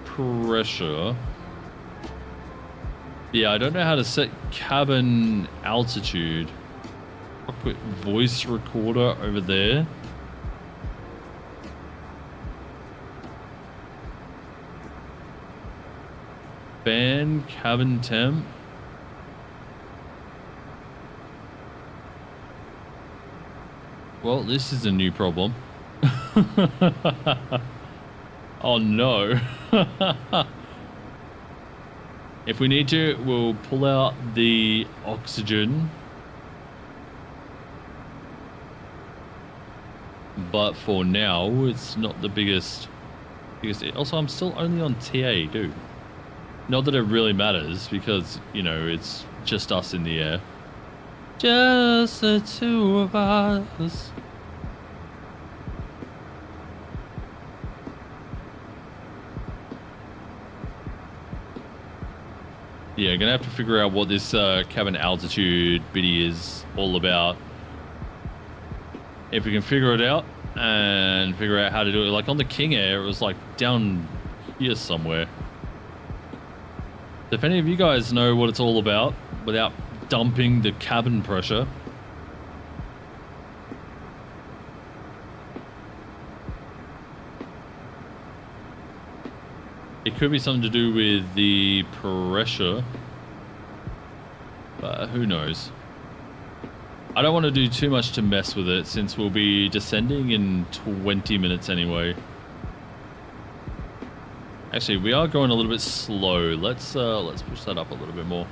pressure. Yeah, I don't know how to set cabin altitude. I'll put voice recorder over there. Fan cabin temp. Well, this is a new problem. Oh no. If we need to, we'll pull out the oxygen. But for now, it's not the biggest. Also, I'm still only on TA, dude. Not that it really matters because, you know, it's just us in the air. Just the two of us. Yeah, gonna have to figure out what this cabin altitude biddy is all about. If we can figure it out and figure out how to do it. Like on the King Air, it was like down here somewhere. If any of you guys know what it's all about without dumping the cabin pressure. It could be something to do with the pressure, but who knows. I don't want to do too much to mess with it since we'll be descending in 20 minutes anyway. Actually, we are going a little bit slow. Let's push that up a little bit more.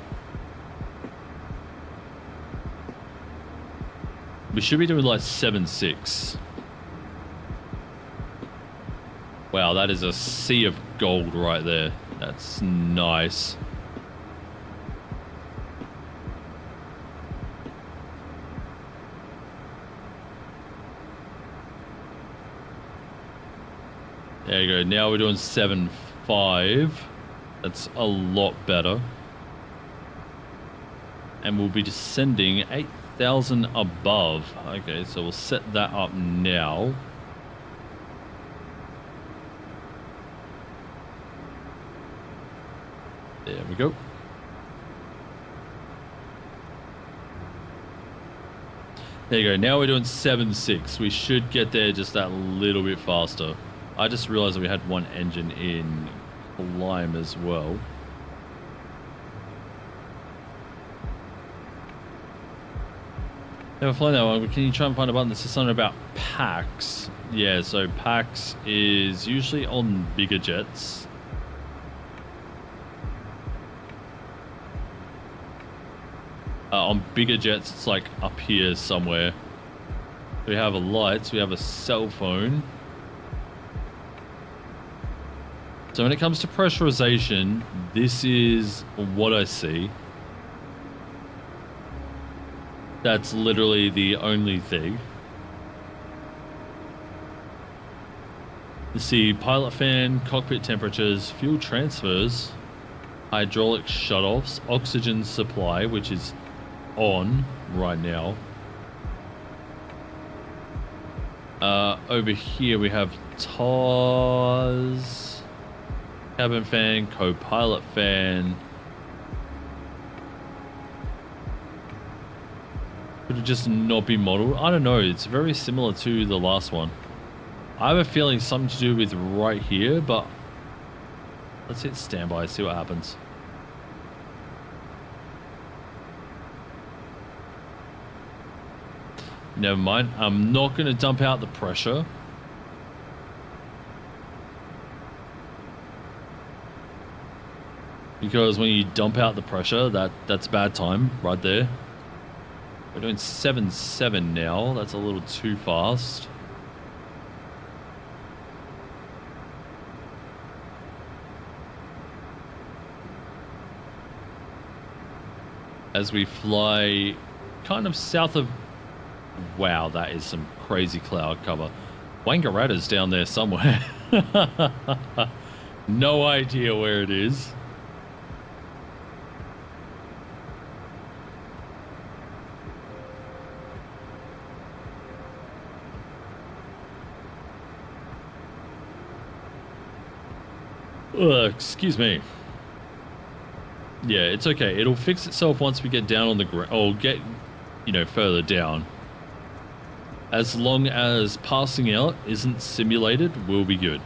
We should be doing like 7.6. Wow, that is a sea of gold right there. That's nice. There you go. Now we're doing 7.5. That's a lot better. And we'll be descending 8,000 above. Okay, so we'll set that up now. There we go. There you go. Now we're doing 7.6. We should get there just that little bit faster. I just realized that we had one engine in climb as well. Never flying that one. Can you try and find a button that says something about packs? Yeah, so packs is usually on bigger jets. On bigger jets, it's like up here somewhere. We have a lights, we have a cell phone. So when it comes to pressurization, this is what I see. That's literally the only thing. You see pilot fan, cockpit temperatures, fuel transfers, hydraulic shutoffs, oxygen supply, which is on right now. Over here we have TOS, cabin fan, co-pilot fan. Could it just not be modeled? I don't know. It's very similar to the last one. I have a feeling something to do with right here, but let's hit standby, see what happens. Never mind. I'm not going to dump out the pressure. Because when you dump out the pressure, that's bad time right there. We're doing 7.7 now. That's a little too fast. As we fly kind of south of... Wow, that is some crazy cloud cover. Wangaratta's down there somewhere. No idea where it is. Excuse me. Yeah, it's okay. It'll fix itself once we get down on the ground, or get, you know, further down. As long as passing out isn't simulated, we'll be good.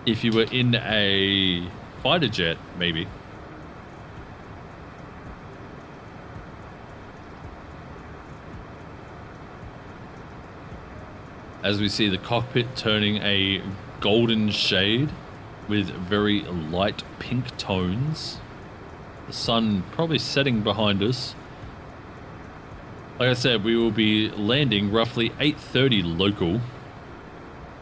If you were in a fighter jet, maybe. As we see the cockpit turning a golden shade with very light pink tones. The sun probably setting behind us. Like I said, we will be landing roughly 8:30 local.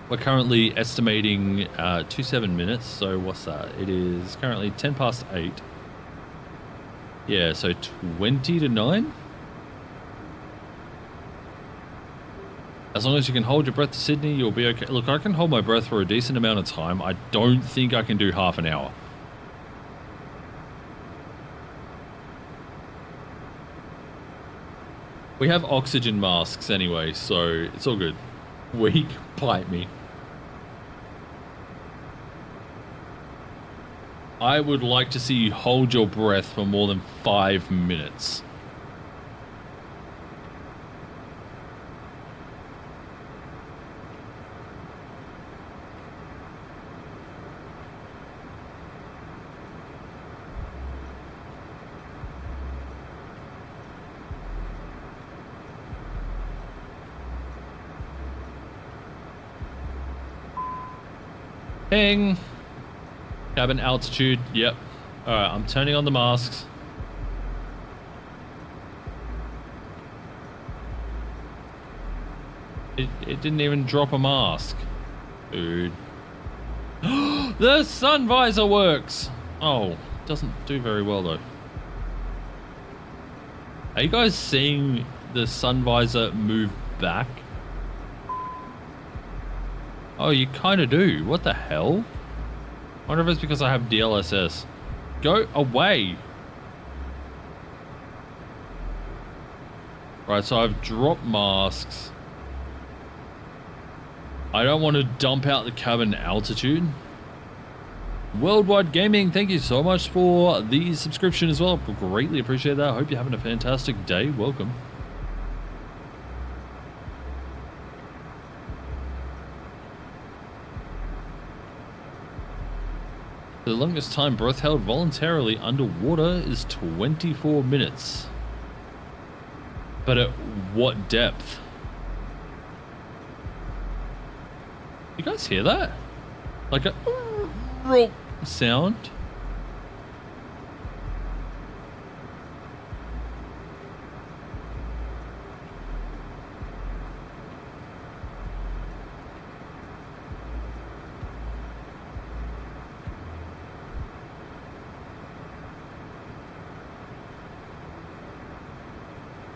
We're currently estimating 27 minutes, so what's that? It is currently 10 past 8. Yeah, so 20 to 9? As long as you can hold your breath to Sydney, you'll be okay. Look, I can hold my breath for a decent amount of time. I don't think I can do half an hour. We have oxygen masks anyway, so it's all good. Weak, bite me. I would like to see you hold your breath for more than 5 minutes. Ping. Cabin altitude. Yep. Alright, I'm turning on the masks. It didn't even drop a mask. Dude. The sun visor works! Oh, doesn't do very well though. Are you guys seeing the sun visor move back? Oh, you kind of do. What the hell? I wonder if it's because I have DLSS. Go away. Right, so I've dropped masks. I don't want to dump out the cabin altitude. Worldwide Gaming, thank you so much for the subscription as well. Greatly appreciate that. I hope you're having a fantastic day. Welcome. The longest time breath held voluntarily underwater is 24 minutes. But at what depth? You guys hear that? Like a sound?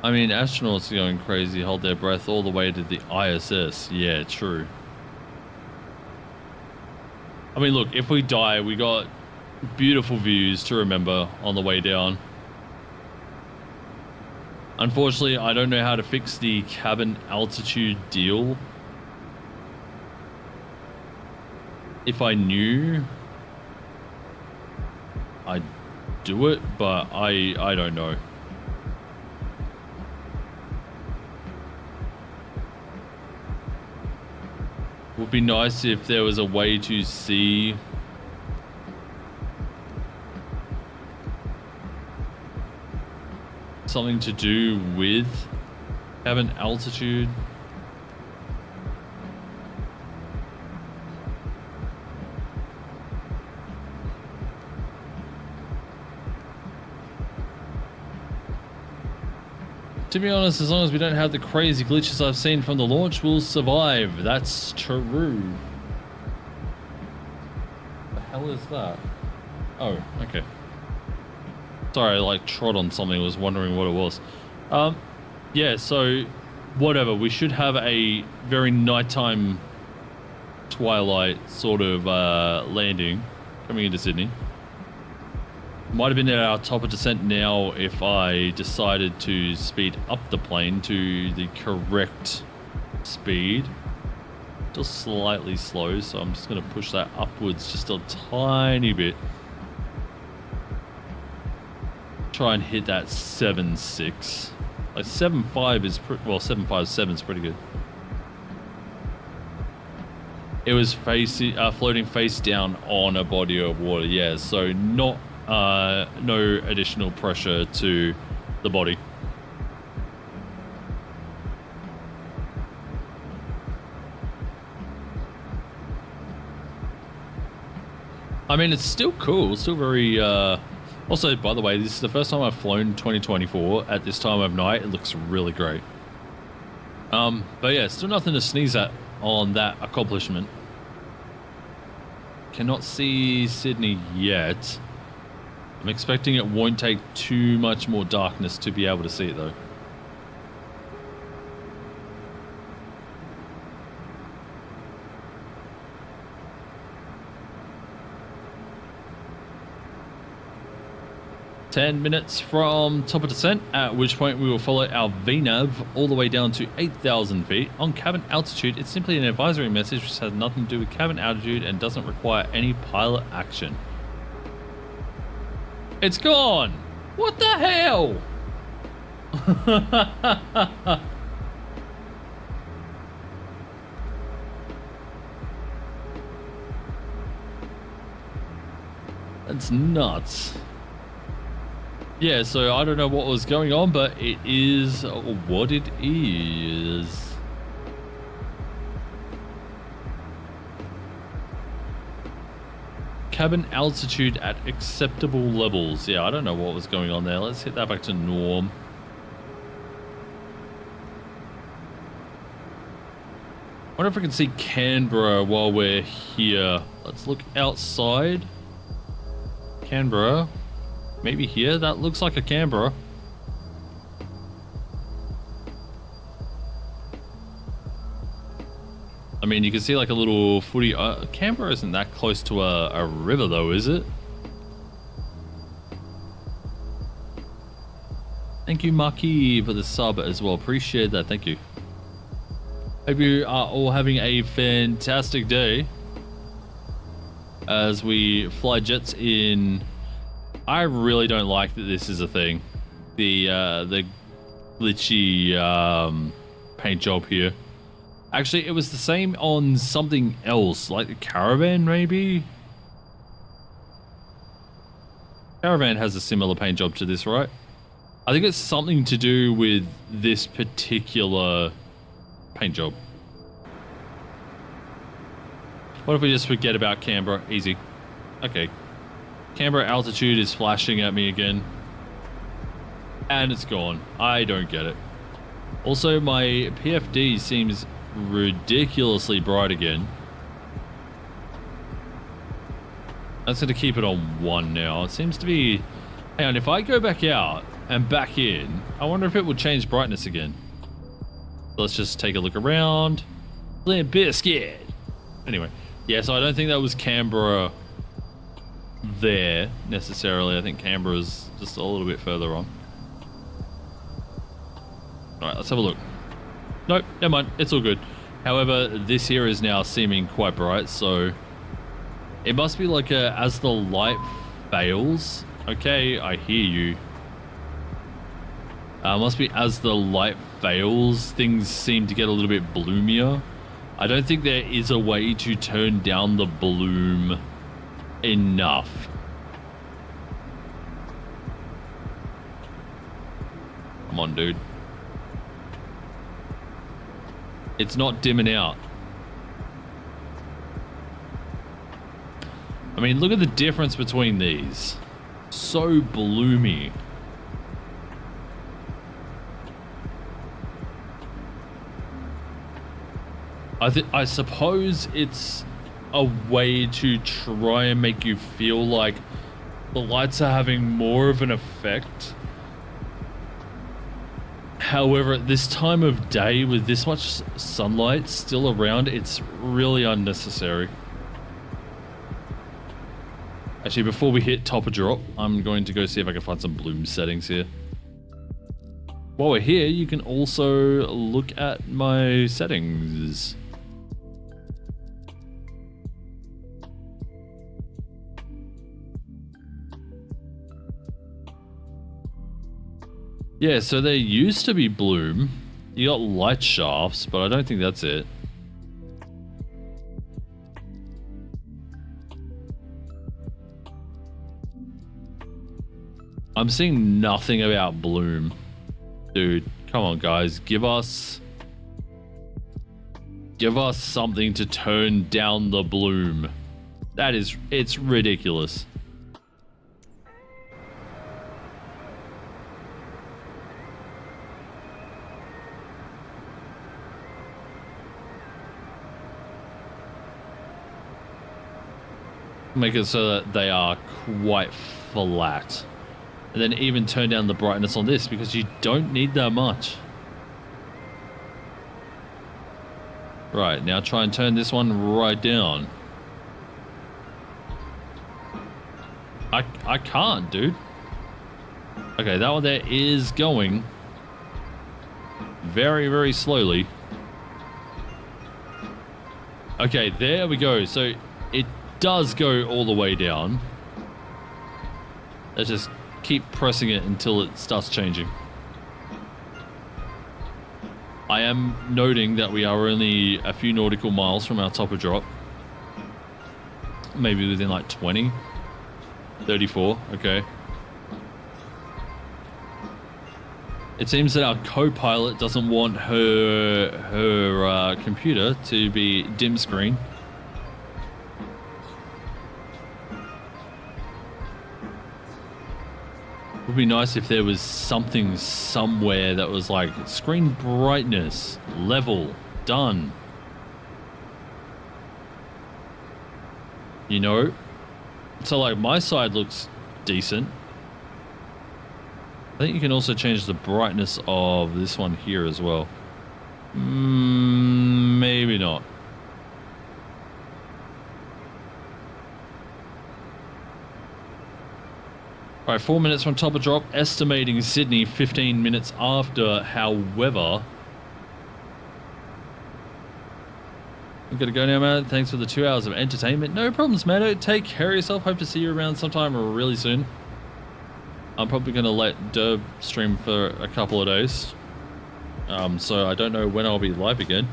I mean, astronauts are going crazy, hold their breath all the way to the ISS. Yeah, true. I mean, look, if we die, we got beautiful views to remember on the way down. Unfortunately, I don't know how to fix the cabin altitude deal. If I knew, I'd do it, but I don't know. Would be nice if there was a way to see something to do with cabin altitude. To be honest, as long as we don't have the crazy glitches I've seen from the launch, we'll survive. That's true. The hell is that? Oh, okay. Sorry, I like trod on something, was wondering what it was. Yeah, so whatever. We should have a very nighttime twilight sort of landing coming into Sydney. Might have been at our top of descent now if I decided to speed up the plane to the correct speed. Still slightly slow, so I'm just going to push that upwards just a tiny bit. Try and hit that 7.6. Like 7.5 is well, 7.57 is pretty good. It was floating face down on a body of water, yeah, so not no additional pressure to the body. I mean, it's still cool, still very also, by the way, this is the first time I've flown 2024 at this time of night. It looks really great. But yeah, still nothing to sneeze at on that accomplishment. Cannot see Sydney yet. I'm expecting it won't take too much more darkness to be able to see it though. "10 minutes from top of descent, at which point we will follow our VNAV all the way down to 8,000 feet. On cabin altitude, it's simply an advisory message which has nothing to do with cabin altitude and doesn't require any pilot action." It's gone! What the hell? That's nuts. Yeah, so I don't know what was going on, but it is what it is. Cabin altitude at acceptable levels. Yeah, I don't know what was going on there. Let's hit that back to norm. Wonder if we can see Canberra while we're here. Let's look outside. Canberra. Maybe here. That looks like a Canberra. I mean, you can see like a little footy. Canberra isn't that close to a river though, is it? Thank you, Marquis, for the sub as well. Appreciate that. Thank you. Hope you are all having a fantastic day as we fly jets in. I really don't like that this is a thing. The glitchy paint job here. Actually, it was the same on something else, like the Caravan, maybe? Caravan has a similar paint job to this, right? I think it's something to do with this particular paint job. What if we just forget about Canberra? Easy. Okay. Canberra altitude is flashing at me again. And it's gone. I don't get it. Also, my PFD seems ridiculously bright again. That's going to keep it on 1 now. It seems to be... Hang on, if I go back out and back in, I wonder if it will change brightness again. Let's just take a look around. Limp Bizkit. Anyway, yeah, so I don't think that was Canberra there necessarily. I think Canberra's just a little bit further on. Alright, let's have a look. Nope, never mind. It's all good. However, this here is now seeming quite bright, so... It must be like as the light fails. Okay, I hear you. Must be as the light fails, things seem to get a little bit bloomier. I don't think there is a way to turn down the bloom enough. Come on, dude. It's not dimming out. I mean, look at the difference between these. So bloomy. I suppose it's a way to try and make you feel like the lights are having more of an effect. However, at this time of day, with this much sunlight still around, it's really unnecessary. Actually, before we hit top of drop, I'm going to go see if I can find some bloom settings here. While we're here, you can also look at my settings. Yeah, so there used to be bloom. You got light shafts, but I don't think that's it. I'm seeing nothing about bloom. Dude, come on guys, give us something to turn down the bloom. It's ridiculous. Make it so that they are quite flat. And then even turn down the brightness on this because you don't need that much. Right, now try and turn this one right down. I can't, dude. Okay, that one there is going very, very slowly. Okay, there we go. So it does go all the way down. Let's just keep pressing it until it starts changing. I am noting that we are only a few nautical miles from our top of drop. Maybe within like 20, 34, okay. It seems that our co-pilot doesn't want her computer to be dim screen. It would be nice if there was something somewhere that was like screen brightness, level, done. You know? So like my side looks decent. I think you can also change the brightness of this one here as well. Maybe not. Alright, 4 minutes from top of drop, estimating Sydney 15 minutes after, however. I'm gonna go now, man. Thanks for the 2 hours of entertainment. No problems, man. Take care of yourself. Hope to see you around sometime really soon. I'm probably gonna let Derb stream for a couple of days. So I don't know when I'll be live again.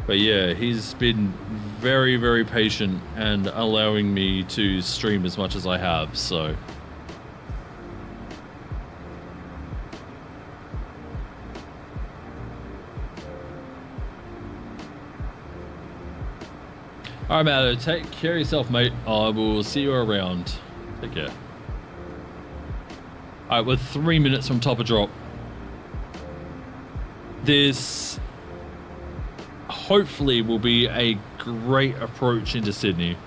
But yeah, he's been very, very patient and allowing me to stream as much as I have, so Alright, Matto, take care of yourself, mate. I will see you around. Take care. Alright, we're 3 minutes from top of drop. This hopefully will be a great approach into Sydney.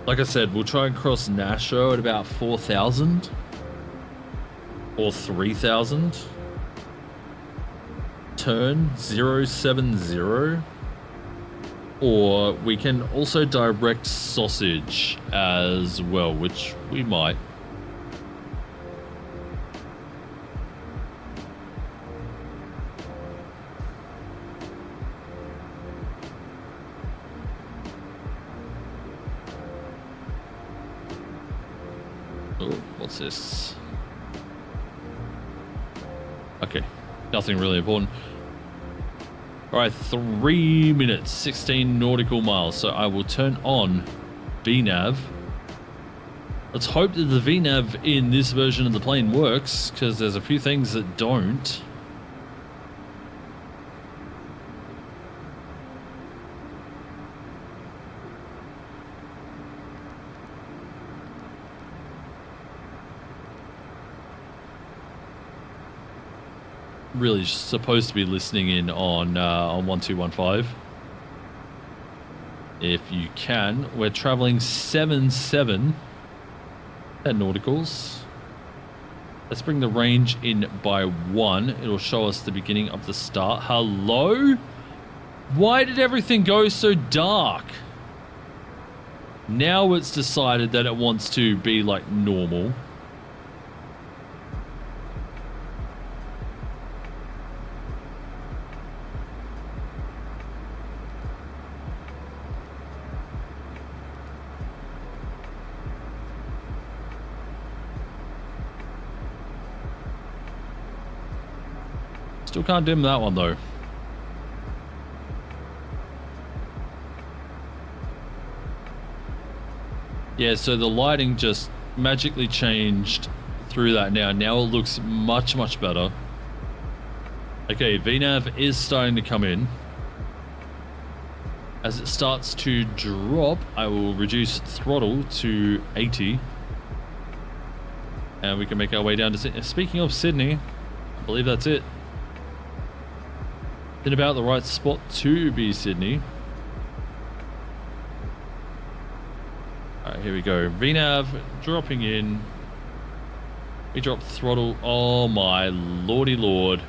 Like I said, we'll try and cross Nashua at about 4,000 or 3,000. Turn 070. Or we can also direct Sausage as well, which we might. Oh, what's this? Okay, nothing really important. All right, 3 minutes, 16 nautical miles. So I will turn on VNav. Let's hope that the VNav in this version of the plane works, because there's a few things that don't. Really supposed to be listening in on 1215. If you can, we're traveling 77 at nauticals. Let's bring the range in by 1. It'll show us the beginning of the start. Hello? Why did everything go so dark? Now it's decided that it wants to be like normal. Still can't dim that one though. Yeah, so the lighting just magically changed through that now. Now it looks much, much better. Okay, VNav is starting to come in. As it starts to drop, I will reduce throttle to 80. And we can make our way down to Sydney. Speaking of Sydney, I believe that's it. In about the right spot to be Sydney. Alright, here we go. VNav dropping in. We drop throttle. Oh my lordy lord.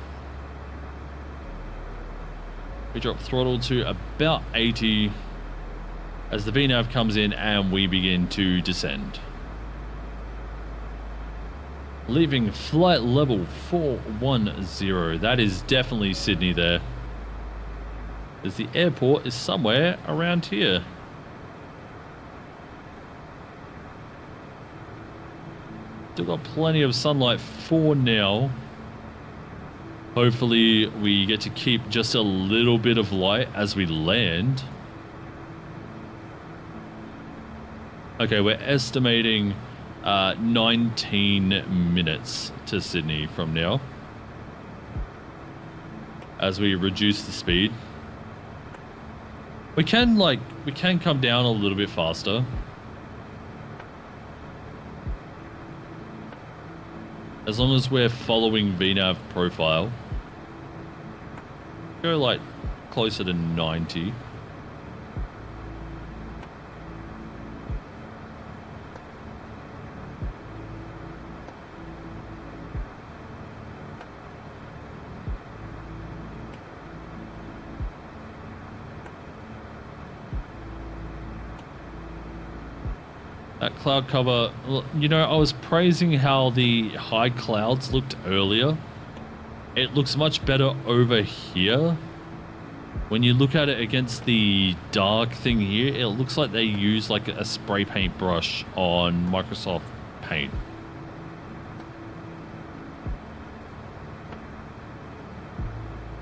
We drop throttle to about 80 as the VNav comes in and we begin to descend. Leaving flight level 410. That is definitely Sydney there. As the airport is somewhere around here. Still got plenty of sunlight for now. Hopefully we get to keep just a little bit of light as we land. Okay, we're estimating 19 minutes to Sydney from now. As we reduce the speed. We can come down a little bit faster. As long as we're following VNav profile. Go like closer to 90. That cloud cover, you know, I was praising how the high clouds looked earlier. It looks much better over here. When you look at it against the dark thing here, it looks like they use like a spray paint brush on Microsoft Paint.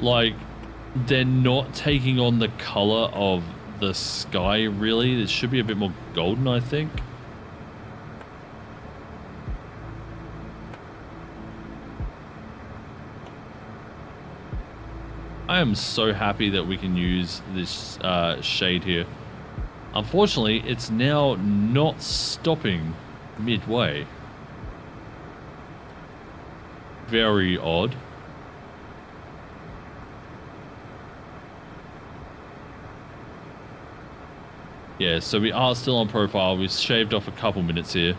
Like, they're not taking on the color of the sky really. It should be a bit more golden, I think. I am so happy that we can use this shade here. Unfortunately, it's now not stopping midway. Very odd. Yeah, so we are still on profile. We've shaved off a couple minutes here.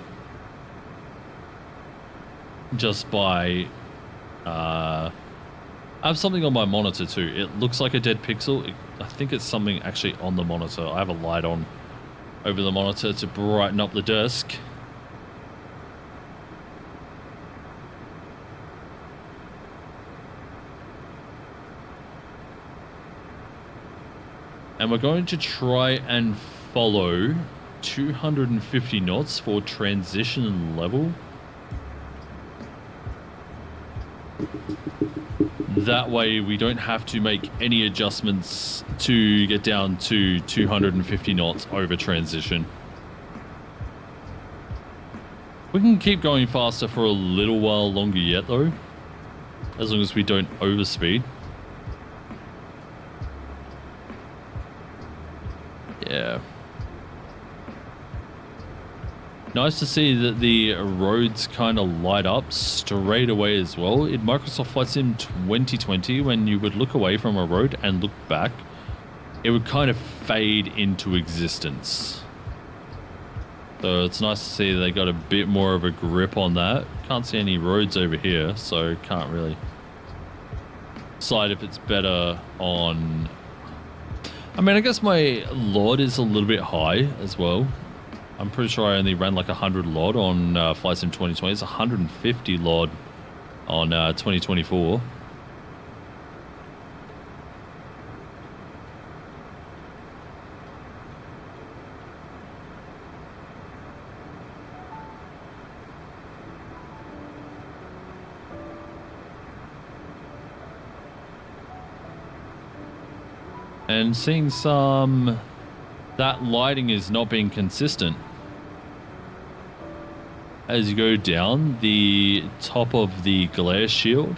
Just by... I have something on my monitor too. It looks like a dead pixel. I think it's something actually on the monitor. I have a light on over the monitor to brighten up the desk. And we're going to try and follow 250 knots for transition level. That way we don't have to make any adjustments to get down to 250 knots over transition. We can keep going faster for a little while longer yet though, as long as we don't overspeed. Yeah. Nice to see that the roads kind of light up straight away as well. In Microsoft Flight Sim 2020, when you would look away from a road and look back, it would kind of fade into existence. So it's nice to see they got a bit more of a grip on that. Can't see any roads over here, so can't really decide if it's better on... I mean, I guess my LOD is a little bit high as well. I'm pretty sure I only ran like 100 LOD on Flight Sim 2020. It's 150 LOD on 2024. And seeing some... that lighting is not being consistent. As you go down, the top of the glare shield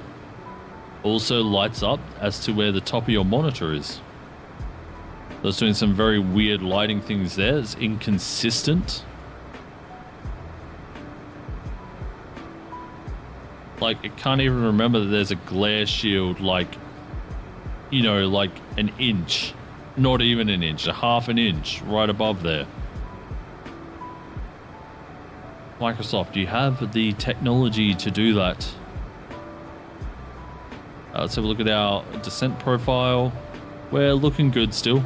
also lights up as to where the top of your monitor is. So it's doing some very weird lighting things there. It's inconsistent. Like, it can't even remember that there's a glare shield, like, you know, like an inch. Not even an inch, a half an inch right above there. Microsoft, you have the technology to do that. Let's have a look at our descent profile. We're looking good still.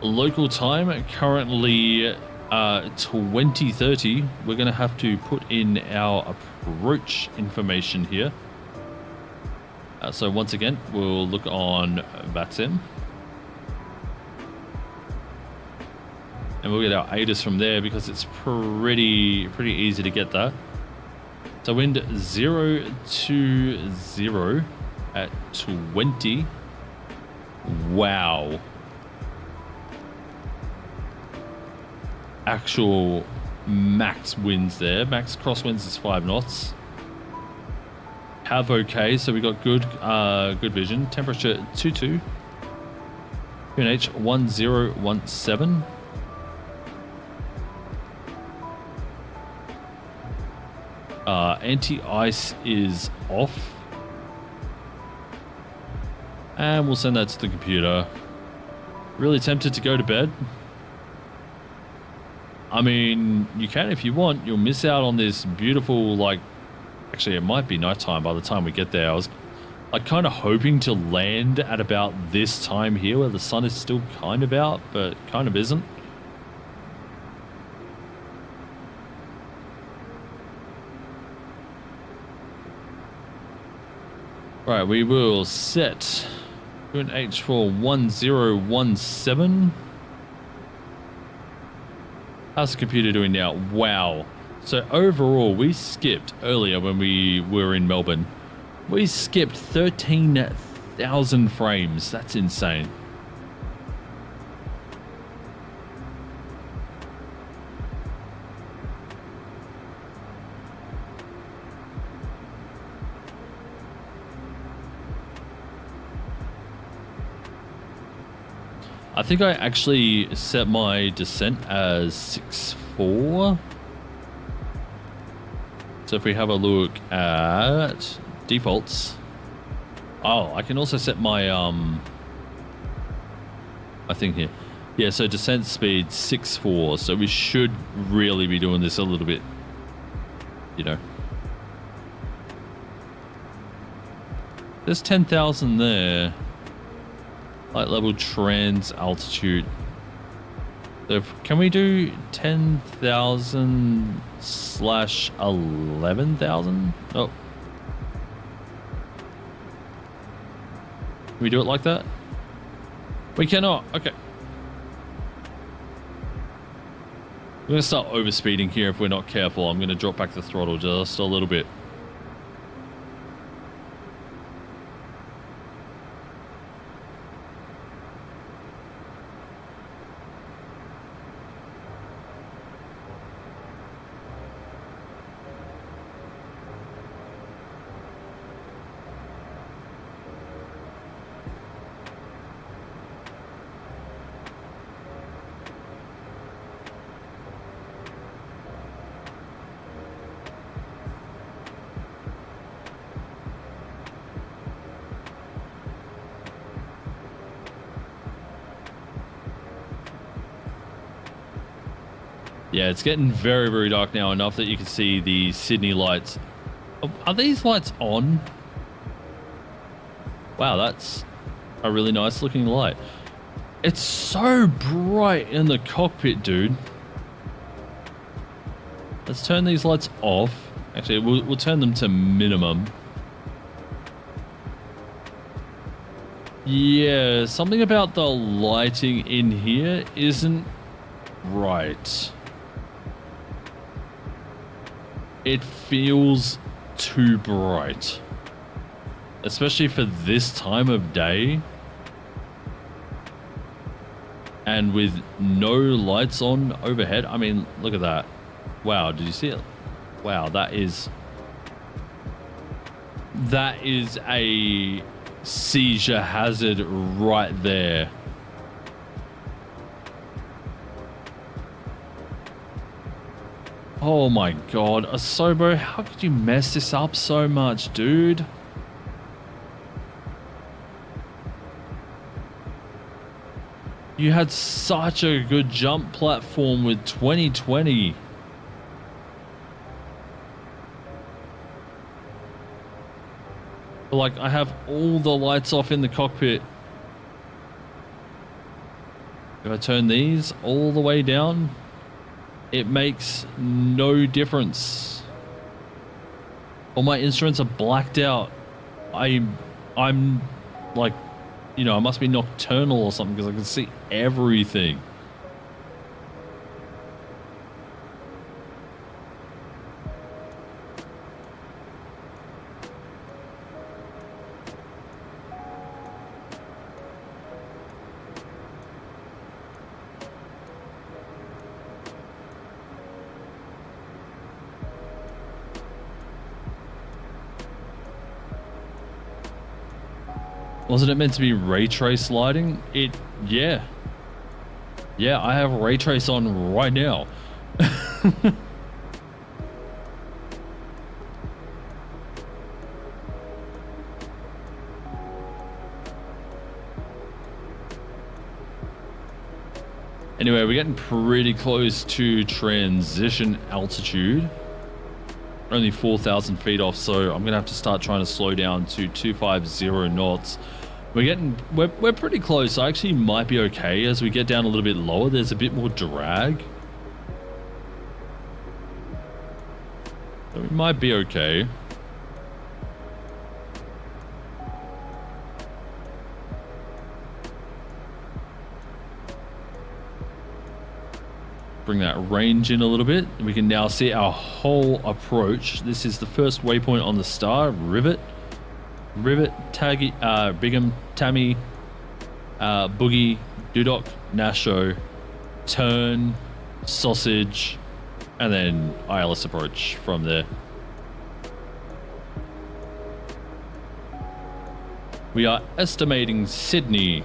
Local time currently 20:30. We're going to have to put in our approach information here. So once again, we'll look on Vatsim. And we'll get our ATIS from there because it's pretty easy to get that. So wind 020 at 20. Wow. Actual max winds there. Max crosswinds is 5 knots. Have okay, so we got good vision. Temperature 22. QNH 1017. Anti-ice is off. And we'll send that to the computer. Really tempted to go to bed. I mean, you can if you want. You'll miss out on this beautiful, like... Actually, it might be nighttime by the time we get there. I was like kind of hoping to land at about this time here where the sun is still kind of out, but kind of isn't. Right, we will set QNH for 1017. How's the computer doing now? Wow. So overall, we skipped earlier when we were in Melbourne. We skipped 13,000 frames. That's insane. I think I actually set my descent as 6'4". So if we have a look at defaults. Oh, I can also set my I think here. Yeah, so descent speed 6'4". So we should really be doing this a little bit, you know. There's 10,000 there. Light level, trans, altitude. So can we do 10,000 / 11,000? Oh. Can we do it like that? We cannot. Okay. We're going to start overspeeding here if we're not careful. I'm going to drop back the throttle just a little bit. Yeah, it's getting very, very dark now, enough that you can see the Sydney lights. Are these lights on? Wow, that's a really nice looking light. It's so bright in the cockpit, dude. Let's turn these lights off. Actually, we'll turn them to minimum. Yeah, something about the lighting in here isn't right. It feels too bright, especially for this time of day, and with no lights on overhead. I mean, look at that. Wow, did you see it? Wow, that is a seizure hazard right there. Oh my god, Asobo, how could you mess this up so much, dude? You had such a good jump platform with 2020. But like, I have all the lights off in the cockpit. If I turn these all the way down, it makes no difference. All my instruments are blacked out. I'm like, you know, I must be nocturnal or something because I can see everything. Wasn't it meant to be ray trace lighting? Yeah. Yeah, I have ray trace on right now. Anyway, we're getting pretty close to transition altitude. Only 4,000 feet off, so I'm gonna have to start trying to slow down to 250 knots. We're pretty close. I actually might be okay. As we get down a little bit lower, there's a bit more drag. So we might be okay. Bring that range in a little bit. We can now see our whole approach. This is the first waypoint on the star. Rivet, Taggy, Bigham, Tammy, Boogie, Dudok, Nasho, Turn, Sausage, and then ILS approach from there. We are estimating Sydney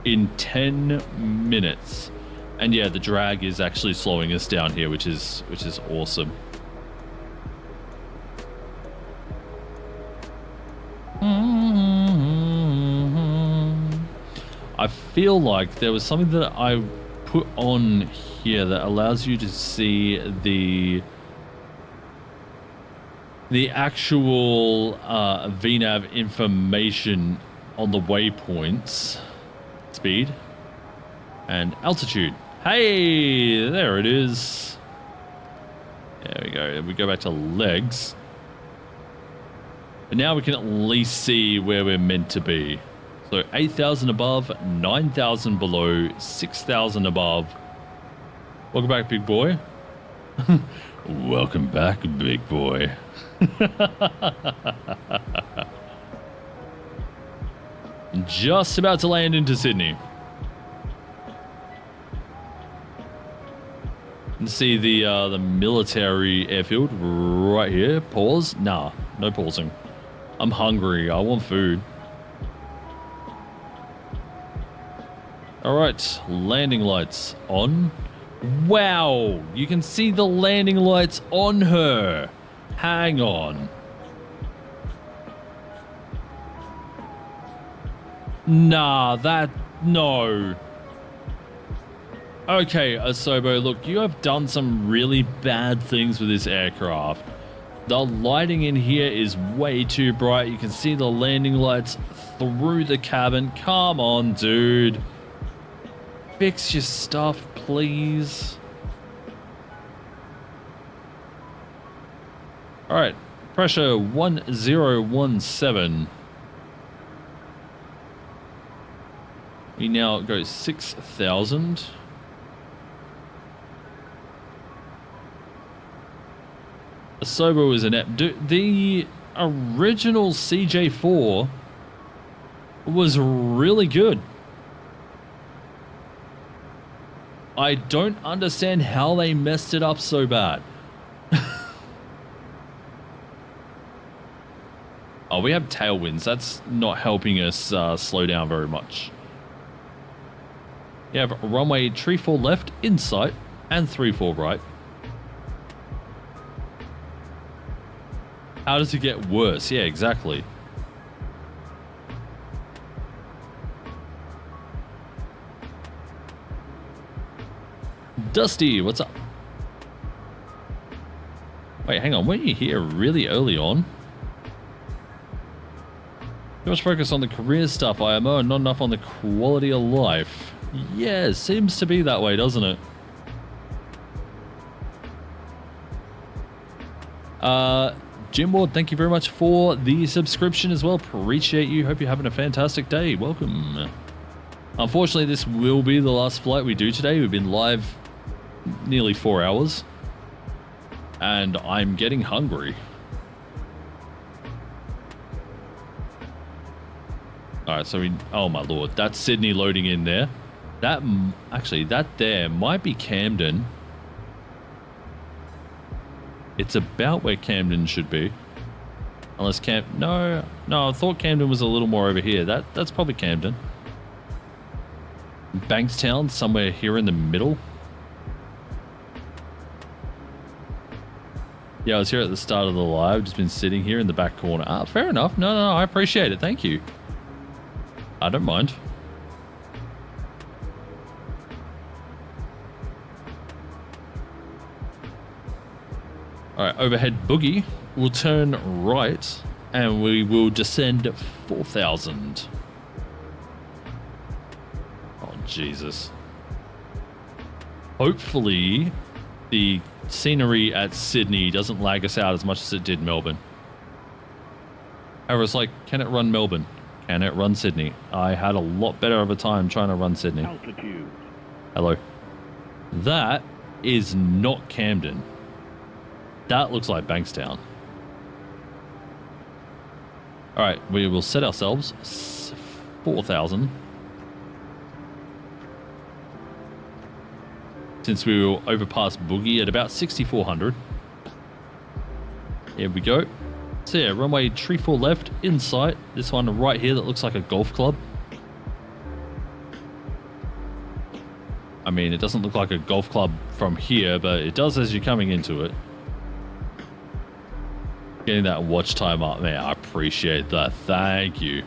in 10 minutes. And yeah, the drag is actually slowing us down here, which is awesome. I feel like there was something that I put on here that allows you to see the actual VNav information on the waypoints, speed and altitude. Hey, there it is. There we go. We go back to legs. And now we can at least see where we're meant to be. So 8,000 above, 9,000 below, 6,000 above. Welcome back, big boy. Welcome back, big boy. Just about to land into Sydney. You can see the military airfield right here. Pause? Nah, no pausing. I'm hungry. I want food. All right, landing lights on. Wow, you can see the landing lights on her. Hang on. Nah, no. Okay, Asobo, look, you have done some really bad things with this aircraft. The lighting in here is way too bright. You can see the landing lights through the cabin. Come on, dude. Fix your stuff, please. All right, pressure 1017. We now go 6,000. Asobo is inept. The original CJ4 was really good. I don't understand how they messed it up so bad. Oh, we have tailwinds. That's not helping us slow down very much. You have runway 34 left in sight and 34 right. How does it get worse? Yeah, exactly. Dusty, what's up? Wait, hang on. Weren't you here really early on? Too much focus on the career stuff, IMO, and not enough on the quality of life. Yeah, it seems to be that way, doesn't it? Jim Ward, thank you very much for the subscription as well. Appreciate you. Hope you're having a fantastic day. Welcome. Unfortunately, this will be the last flight we do today. We've been live nearly 4 hours. And I'm getting hungry. Alright, so oh my lord, that's Sydney loading in there. Actually, that there might be Camden. It's about where Camden should be. Unless no, I thought Camden was a little more over here. That's probably Camden. Bankstown, somewhere here in the middle. Yeah, I was here at the start of the live, just been sitting here in the back corner. Ah, fair enough. No, I appreciate it. Thank you. I don't mind. Alright, overhead boogie. We'll turn right and we will descend 4,000. Oh, Jesus. Hopefully, the scenery at Sydney doesn't lag us out as much as it did Melbourne. However, it's like, can it run Melbourne? Can it run Sydney? I had a lot better of a time trying to run Sydney. Altitude. Hello. That is not Camden. That looks like Bankstown. Alright, we will set ourselves 4,000. Since we will overpass Boogie at about 6,400. Here we go. So yeah, runway 34 left, in sight. This one right here that looks like a golf club. I mean, it doesn't look like a golf club from here, but it does as you're coming into it. Getting that watch time up, man, I appreciate that. Thank you.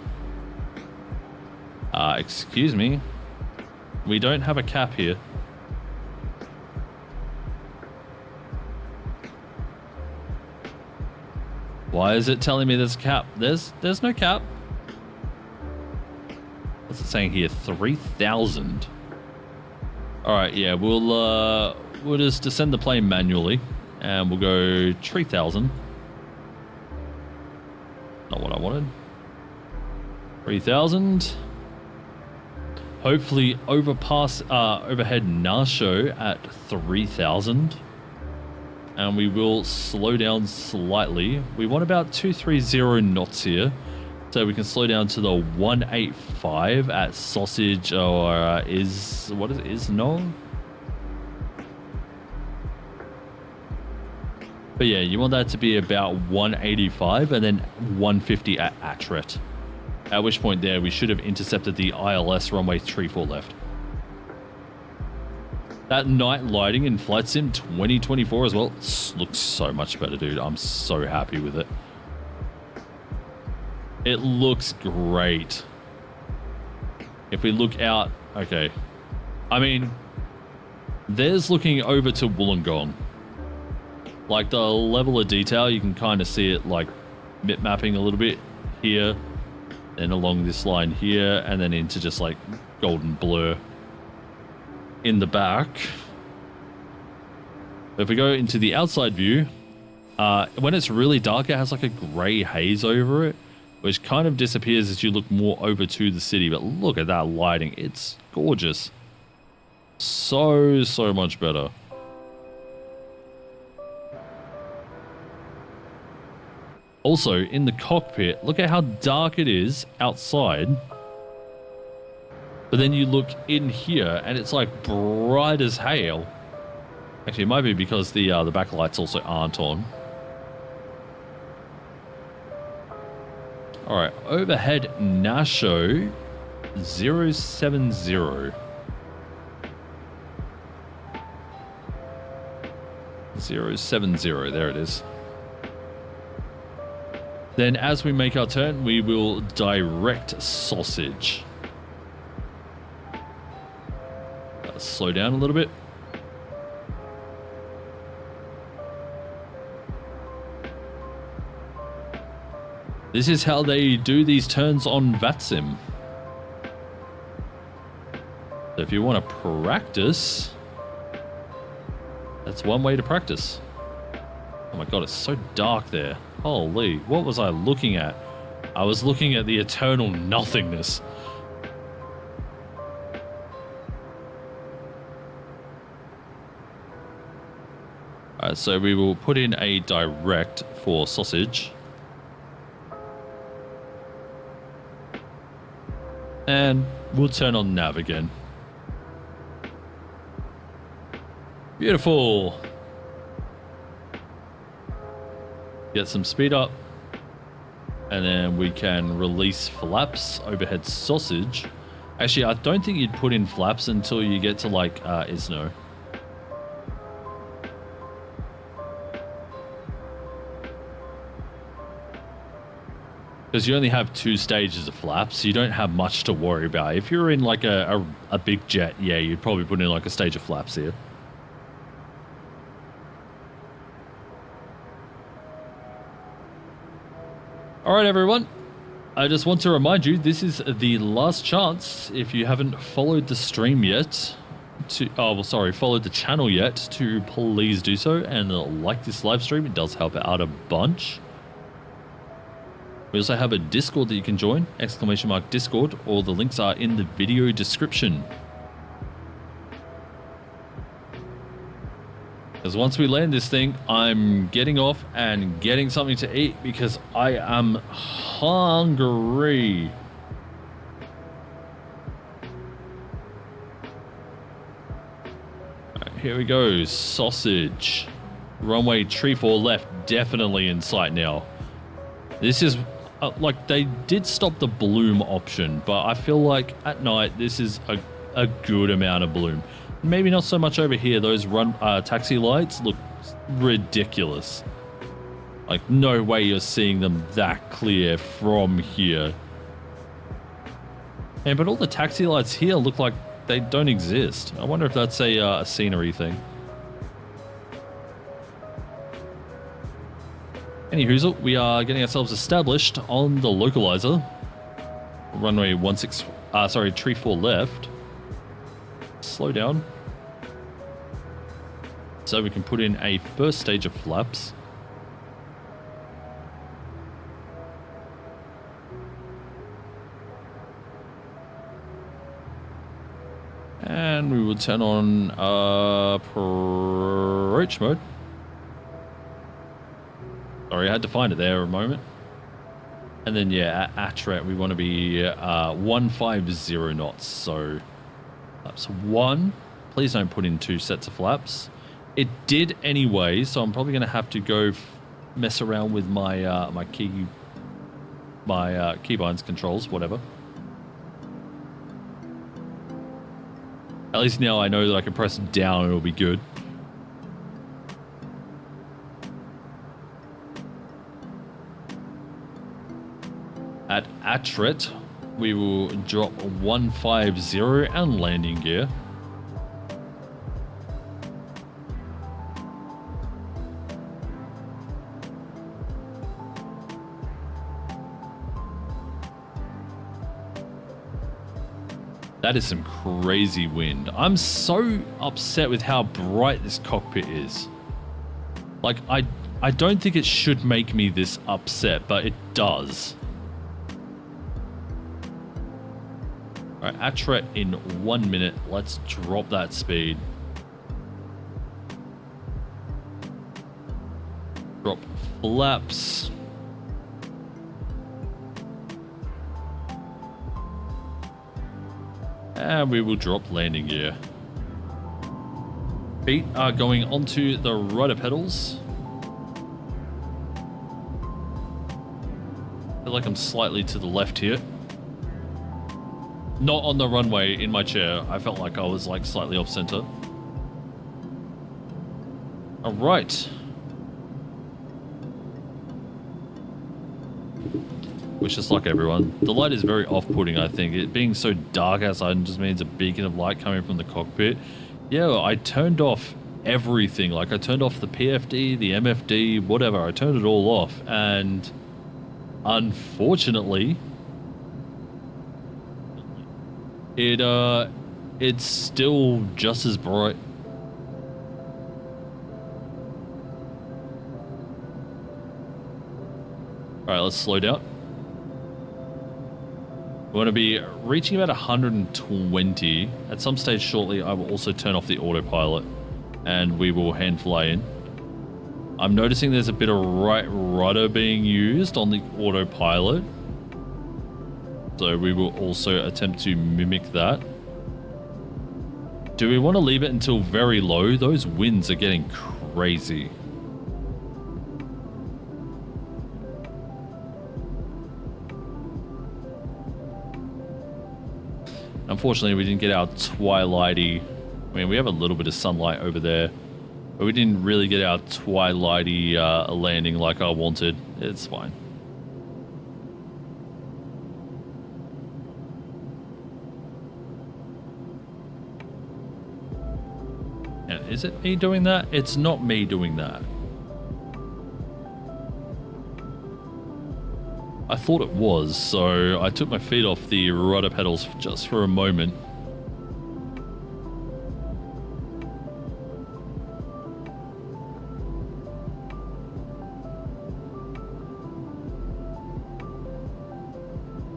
Excuse me. We don't have a cap here. Why is it telling me there's a cap? There's no cap. What's it saying here? 3,000. All right, yeah, we'll just descend the plane manually, and we'll go 3,000. Not what I wanted. 3,000. Hopefully overhead Nasho at 3,000. And we will slow down slightly. We want about 230 knots here. So we can slow down to the 185 at Sausage or Isno? But yeah, you want that to be about 185 and then 150 at Atret. At which point there we should have intercepted the ILS runway 34 left. That night lighting in Flight Sim 2024 as well looks so much better, dude. I'm so happy with it. It looks great. If we look out, okay. I mean, there's looking over to Wollongong. Like the level of detail, you can kind of see it like mapping a little bit here, then along this line here, and then into just like golden blur in the back. If we go into the outside view, when it's really dark, it has like a gray haze over it, which kind of disappears as you look more over to the city. But look at that lighting. It's gorgeous. So much better. Also, in the cockpit, look at how dark it is outside. But then you look in here and it's like bright as hail. Actually, it might be because the backlights also aren't on. All right, overhead Nasho 070. 070, there it is. Then as we make our turn, we will direct Sausage. Slow down a little bit. This is how they do these turns on Vatsim. So if you want to practice, that's one way to practice. Oh my god, it's so dark there. Holy, what was I looking at? I was looking at the eternal nothingness. Alright, so we will put in a direct for Sausage. And we'll turn on nav again. Beautiful. Get some speed up. And then we can release flaps, overhead Sausage. Actually, I don't think you'd put in flaps until you get to like Isno. Because you only have 2 stages of flaps, so you don't have much to worry about. If you're in like a big jet, yeah, you'd probably put in like a stage of flaps here. Alright everyone, I just want to remind you, this is the last chance, if you haven't followed the stream yet, followed the channel yet, to please do so and like this live stream. It does help out a bunch. We also have a Discord that you can join, !Discord. All the links are in the video description. Because once we land this thing, I'm getting off and getting something to eat because I am hungry. Right, here we go, Sausage. Runway 34 left, definitely in sight now. This is... like, they did stop the bloom option, but I feel like at night this is a good amount of bloom. Maybe not so much over here. Those taxi lights look ridiculous. Like, no way you're seeing them that clear from here. And but all the taxi lights here look like they don't exist. I wonder if that's a scenery thing. Anywho, we are getting ourselves established on the localizer. Runway tree 4 left. Slow down. So we can put in a first stage of flaps. And we will turn on approach mode. Sorry, I had to find it there a moment. And then, yeah, at ATRET, we want to be 150 knots. So, flaps 1. Please don't put in 2 sets of flaps. It did anyway, so I'm probably going to have to go mess around with my my keybinds controls, whatever. At least now I know that I can press down and it'll be good. At ATRET, we will drop 150 and landing gear. That is some crazy wind. I'm so upset with how bright this cockpit is. Like, I don't think it should make me this upset, but it does. Alright, ATRET in 1 minute. Let's drop that speed. Drop flaps. And we will drop landing gear. Feet are going onto the rudder pedals. I feel like I'm slightly to the left here. Not on the runway, in my chair. I felt like I was like slightly off center. All right. Wish us luck, everyone. The light is very off-putting, I think. It being so dark outside just means a beacon of light coming from the cockpit. Yeah, I turned off everything. Like, I turned off the PFD, the MFD, whatever. I turned it all off. And unfortunately, it's still just as bright. All right, let's slow down. We want to be reaching about 120. At some stage shortly, I will also turn off the autopilot and we will hand fly in. I'm noticing there's a bit of right rudder being used on the autopilot. So we will also attempt to mimic that. Do we want to leave it until very low? Those winds are getting crazy. Unfortunately, we didn't get our twilighty. I mean, we have a little bit of sunlight over there, but we didn't really get our twilighty landing like I wanted. It's fine. And is it me doing that? It's not me doing that. I thought it was, so I took my feet off the rudder pedals just for a moment.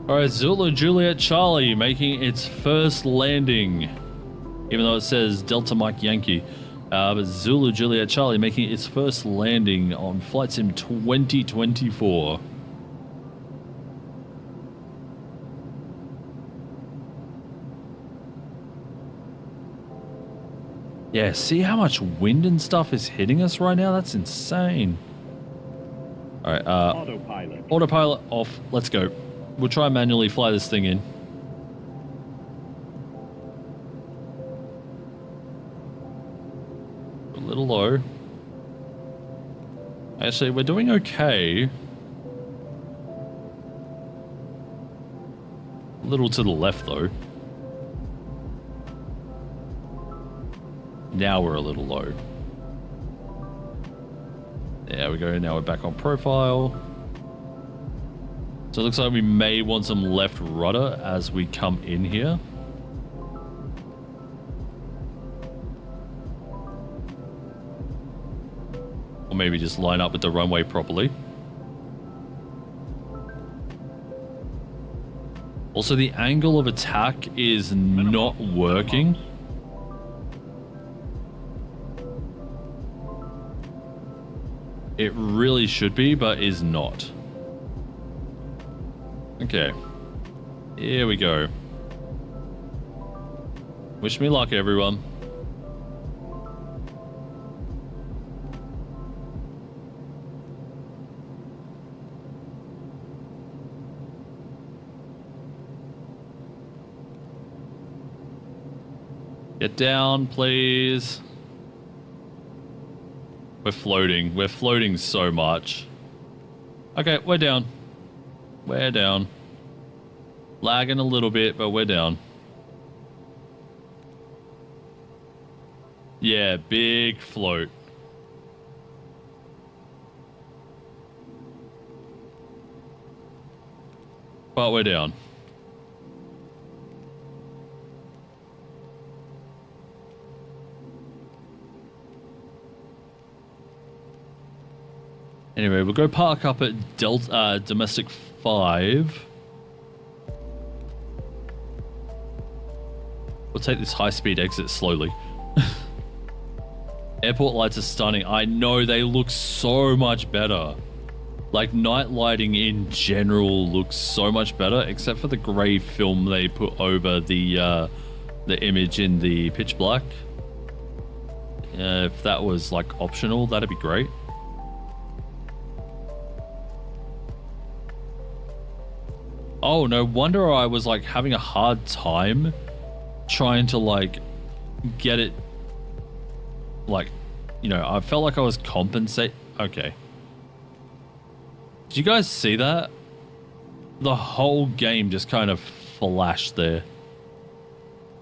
Alright, Zulu Juliet Charlie making its first landing. Even though it says Delta Mike Yankee. But Zulu Juliet Charlie making its first landing on Flight Sim 2024. Yeah, see how much wind and stuff is hitting us right now? That's insane. All right, autopilot off. Let's go. We'll try and manually fly this thing in. A little low. Actually, we're doing okay. A little to the left, though. Now we're a little low. There we go. Now we're back on profile. So it looks like we may want some left rudder as we come in here. Or maybe just line up with the runway properly. Also, the angle of attack is not working. It really should be, but is not. Okay. Here we go. Wish me luck, everyone. Get down, please. We're floating. We're floating so much. Okay, we're down. We're down. Lagging a little bit, but we're down. Yeah, big float. But we're down. Anyway, we'll go park up at Domestic 5. We'll take this high-speed exit slowly. Airport lights are stunning. I know, they look so much better. Like, night lighting in general looks so much better, except for the grey film they put over the image in the pitch black. If that was, like, optional, that'd be great. Oh, no wonder I was, like, having a hard time trying to, like, get it, like, you know, I felt like I was Okay. Did you guys see that? The whole game just kind of flashed there.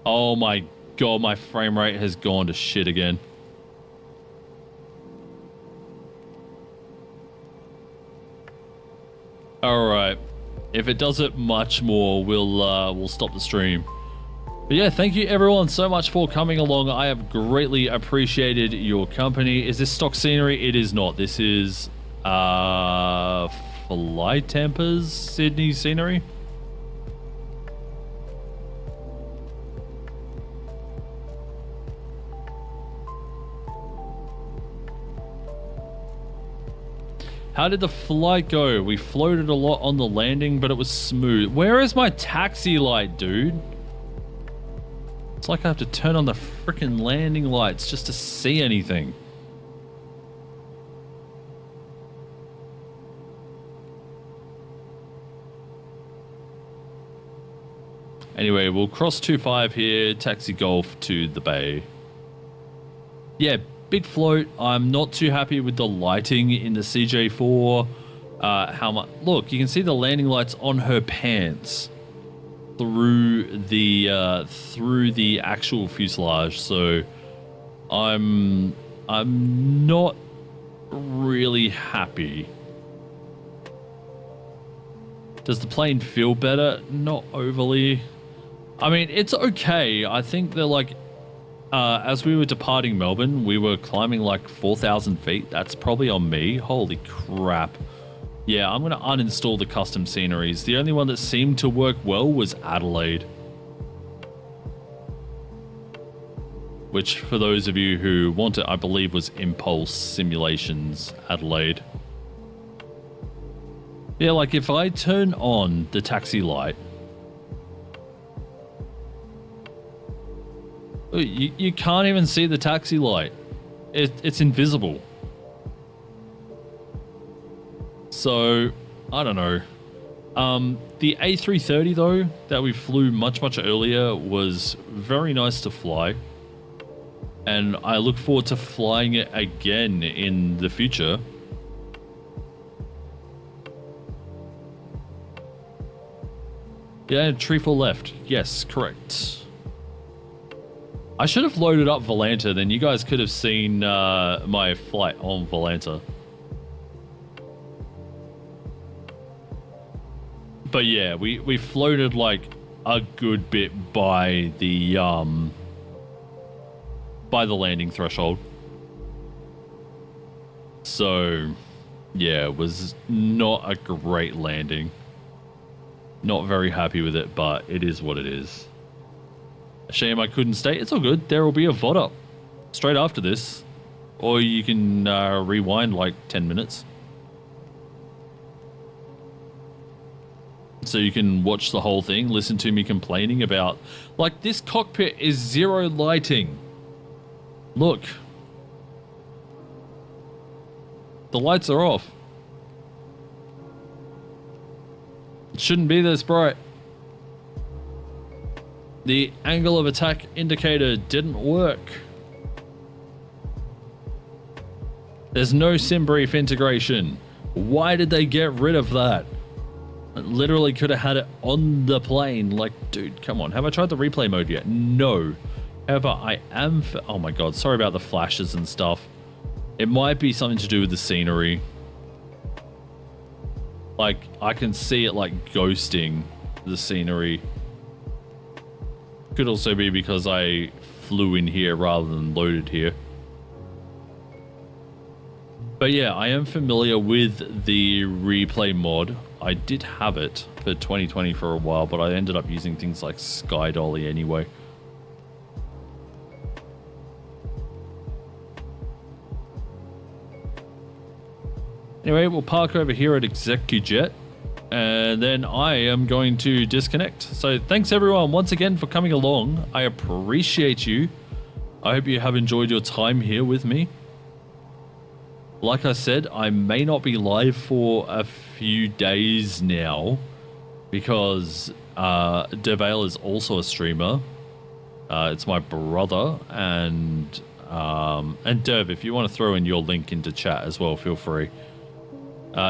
Oh my god, my frame rate has gone to shit again. Alright. If it does it much more, we'll stop the stream. But yeah, thank you everyone so much for coming along. I have greatly appreciated your company. Is this stock scenery? It is not. This is Fly Tampa's Sydney scenery. How did the flight go? We floated a lot on the landing, but it was smooth. Where is my taxi light, dude? It's like I have to turn on the frickin' landing lights just to see anything. Anyway, we'll cross 25 here, taxi golf to the bay. Yeah, big float. I'm not too happy with the lighting in the CJ4. How much? Look, you can see the landing lights on her pants through the actual fuselage. So I'm not really happy. Does the plane feel better? Not overly. I mean, it's okay. I think they're like, as we were departing Melbourne, we were climbing like 4,000 feet. That's probably on me. Holy crap. Yeah, I'm going to uninstall the custom sceneries. The only one that seemed to work well was Adelaide. Which, for those of you who want it, I believe was Impulse Simulations Adelaide. Yeah, like if I turn on the taxi light, you can't even see the taxi light. It's invisible. So, I don't know. The A330 though, that we flew much earlier was very nice to fly. And I look forward to flying it again in the future. Yeah, tree fall left. Yes, correct. I should have loaded up Volanta, then you guys could have seen my flight on Volanta. But yeah, we floated like a good bit by the landing threshold. So yeah, it was not a great landing. Not very happy with it, but it is what it is. A shame I couldn't stay. It's all good. There will be a VOD up straight after this. Or you can rewind like 10 minutes. So you can watch the whole thing, listen to me complaining about... Like, this cockpit is zero lighting. Look. The lights are off. It shouldn't be this bright. The angle of attack indicator didn't work. There's no SimBrief integration. Why did they get rid of that? I literally could have had it on the plane. Like, dude, come on. Have I tried the replay mode yet? No. However, I am... Oh my god, sorry about the flashes and stuff. It might be something to do with the scenery. Like, I can see it like ghosting the scenery. Could also be because I flew in here rather than loaded here. But yeah, I am familiar with the replay mod. I did have it for 2020 for a while, but I ended up using things like Sky Dolly anyway. Anyway, we'll park over here at ExecuJet, and then I am going to disconnect. So thanks everyone once again for coming along. I appreciate you. I hope you have enjoyed your time here with me. Like I said, I may not be live for a few days now because Devale is also a streamer. It's my brother, and Dev, if you want to throw in your link into chat as well, feel free.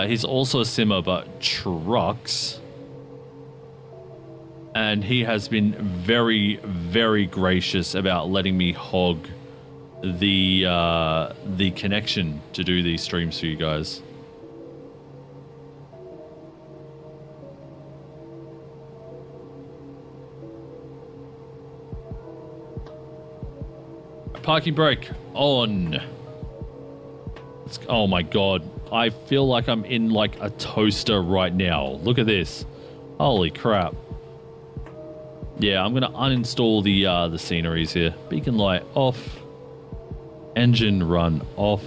He's also a simmer, but trucks. And he has been very, very gracious about letting me hog the connection to do these streams for you guys. Parking brake on. Oh my god. I feel like I'm in like a toaster right now. Look at this. Holy crap. Yeah, I'm gonna uninstall the sceneries here. Beacon light off. Engine run off.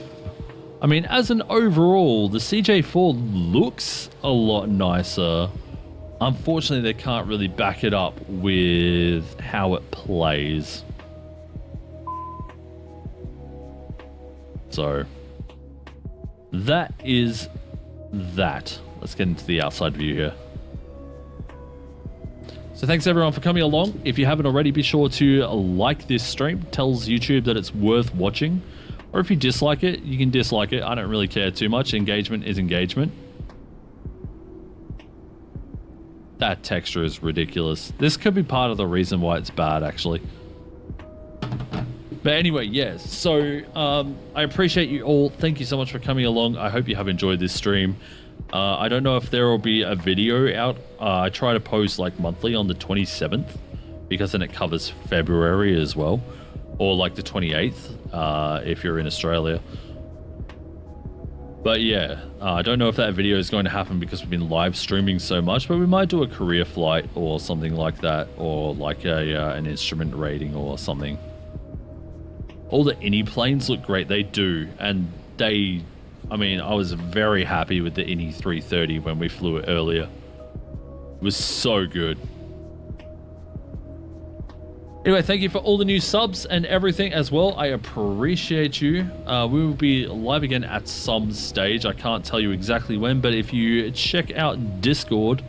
I mean, as an overall, the CJ4 looks a lot nicer. Unfortunately, they can't really back it up with how it plays. So that is that. Let's get into the outside view here. So thanks everyone for coming along. If you haven't already, be sure to like this stream. Tells YouTube that it's worth watching. Or if you dislike it, you can dislike it. I don't really care too much. Engagement is engagement. That texture is ridiculous. This could be part of the reason why it's bad, actually. But anyway, yes. So I appreciate you all. Thank you so much for coming along. I hope you have enjoyed this stream. I don't know if there will be a video out. I try to post like monthly on the 27th because then it covers February as well, or like the 28th if you're in Australia. But yeah, I don't know if that video is going to happen because we've been live streaming so much, but we might do a career flight or something like that, or like an instrument rating or something. All the INI planes look great. They do, and they... I mean, I was very happy with the INI 330 when we flew it earlier. It was so good. Anyway, thank you for all the new subs and everything as well. I appreciate you. We will be live again at some stage. I can't tell you exactly when, but if you check out Discord,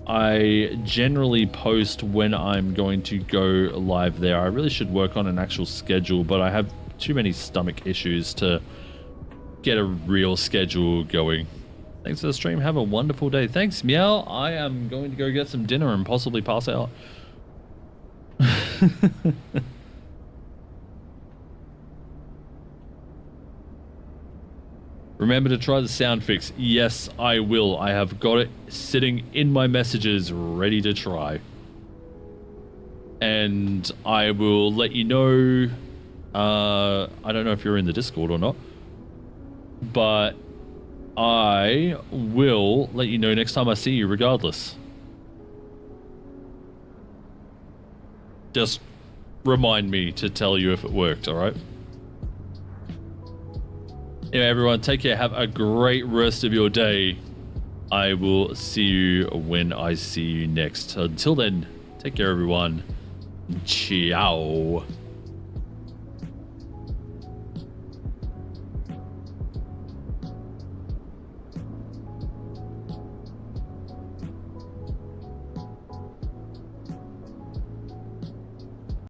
I generally post when I'm going to go live there. I really should work on an actual schedule, but I have too many stomach issues to get a real schedule going. Thanks for the stream. Have a wonderful day. Thanks, Meow. I am going to go get some dinner and possibly pass out. Remember to try the sound fix. Yes, I will. I have got it sitting in my messages ready to try. And I will let you know. I don't know if you're in the Discord or not, but I will let you know next time I see you regardless. Just remind me to tell you if it worked, alright? Anyway, everyone, take care. Have a great rest of your day. I will see you when I see you next. Until then, take care, everyone. Ciao.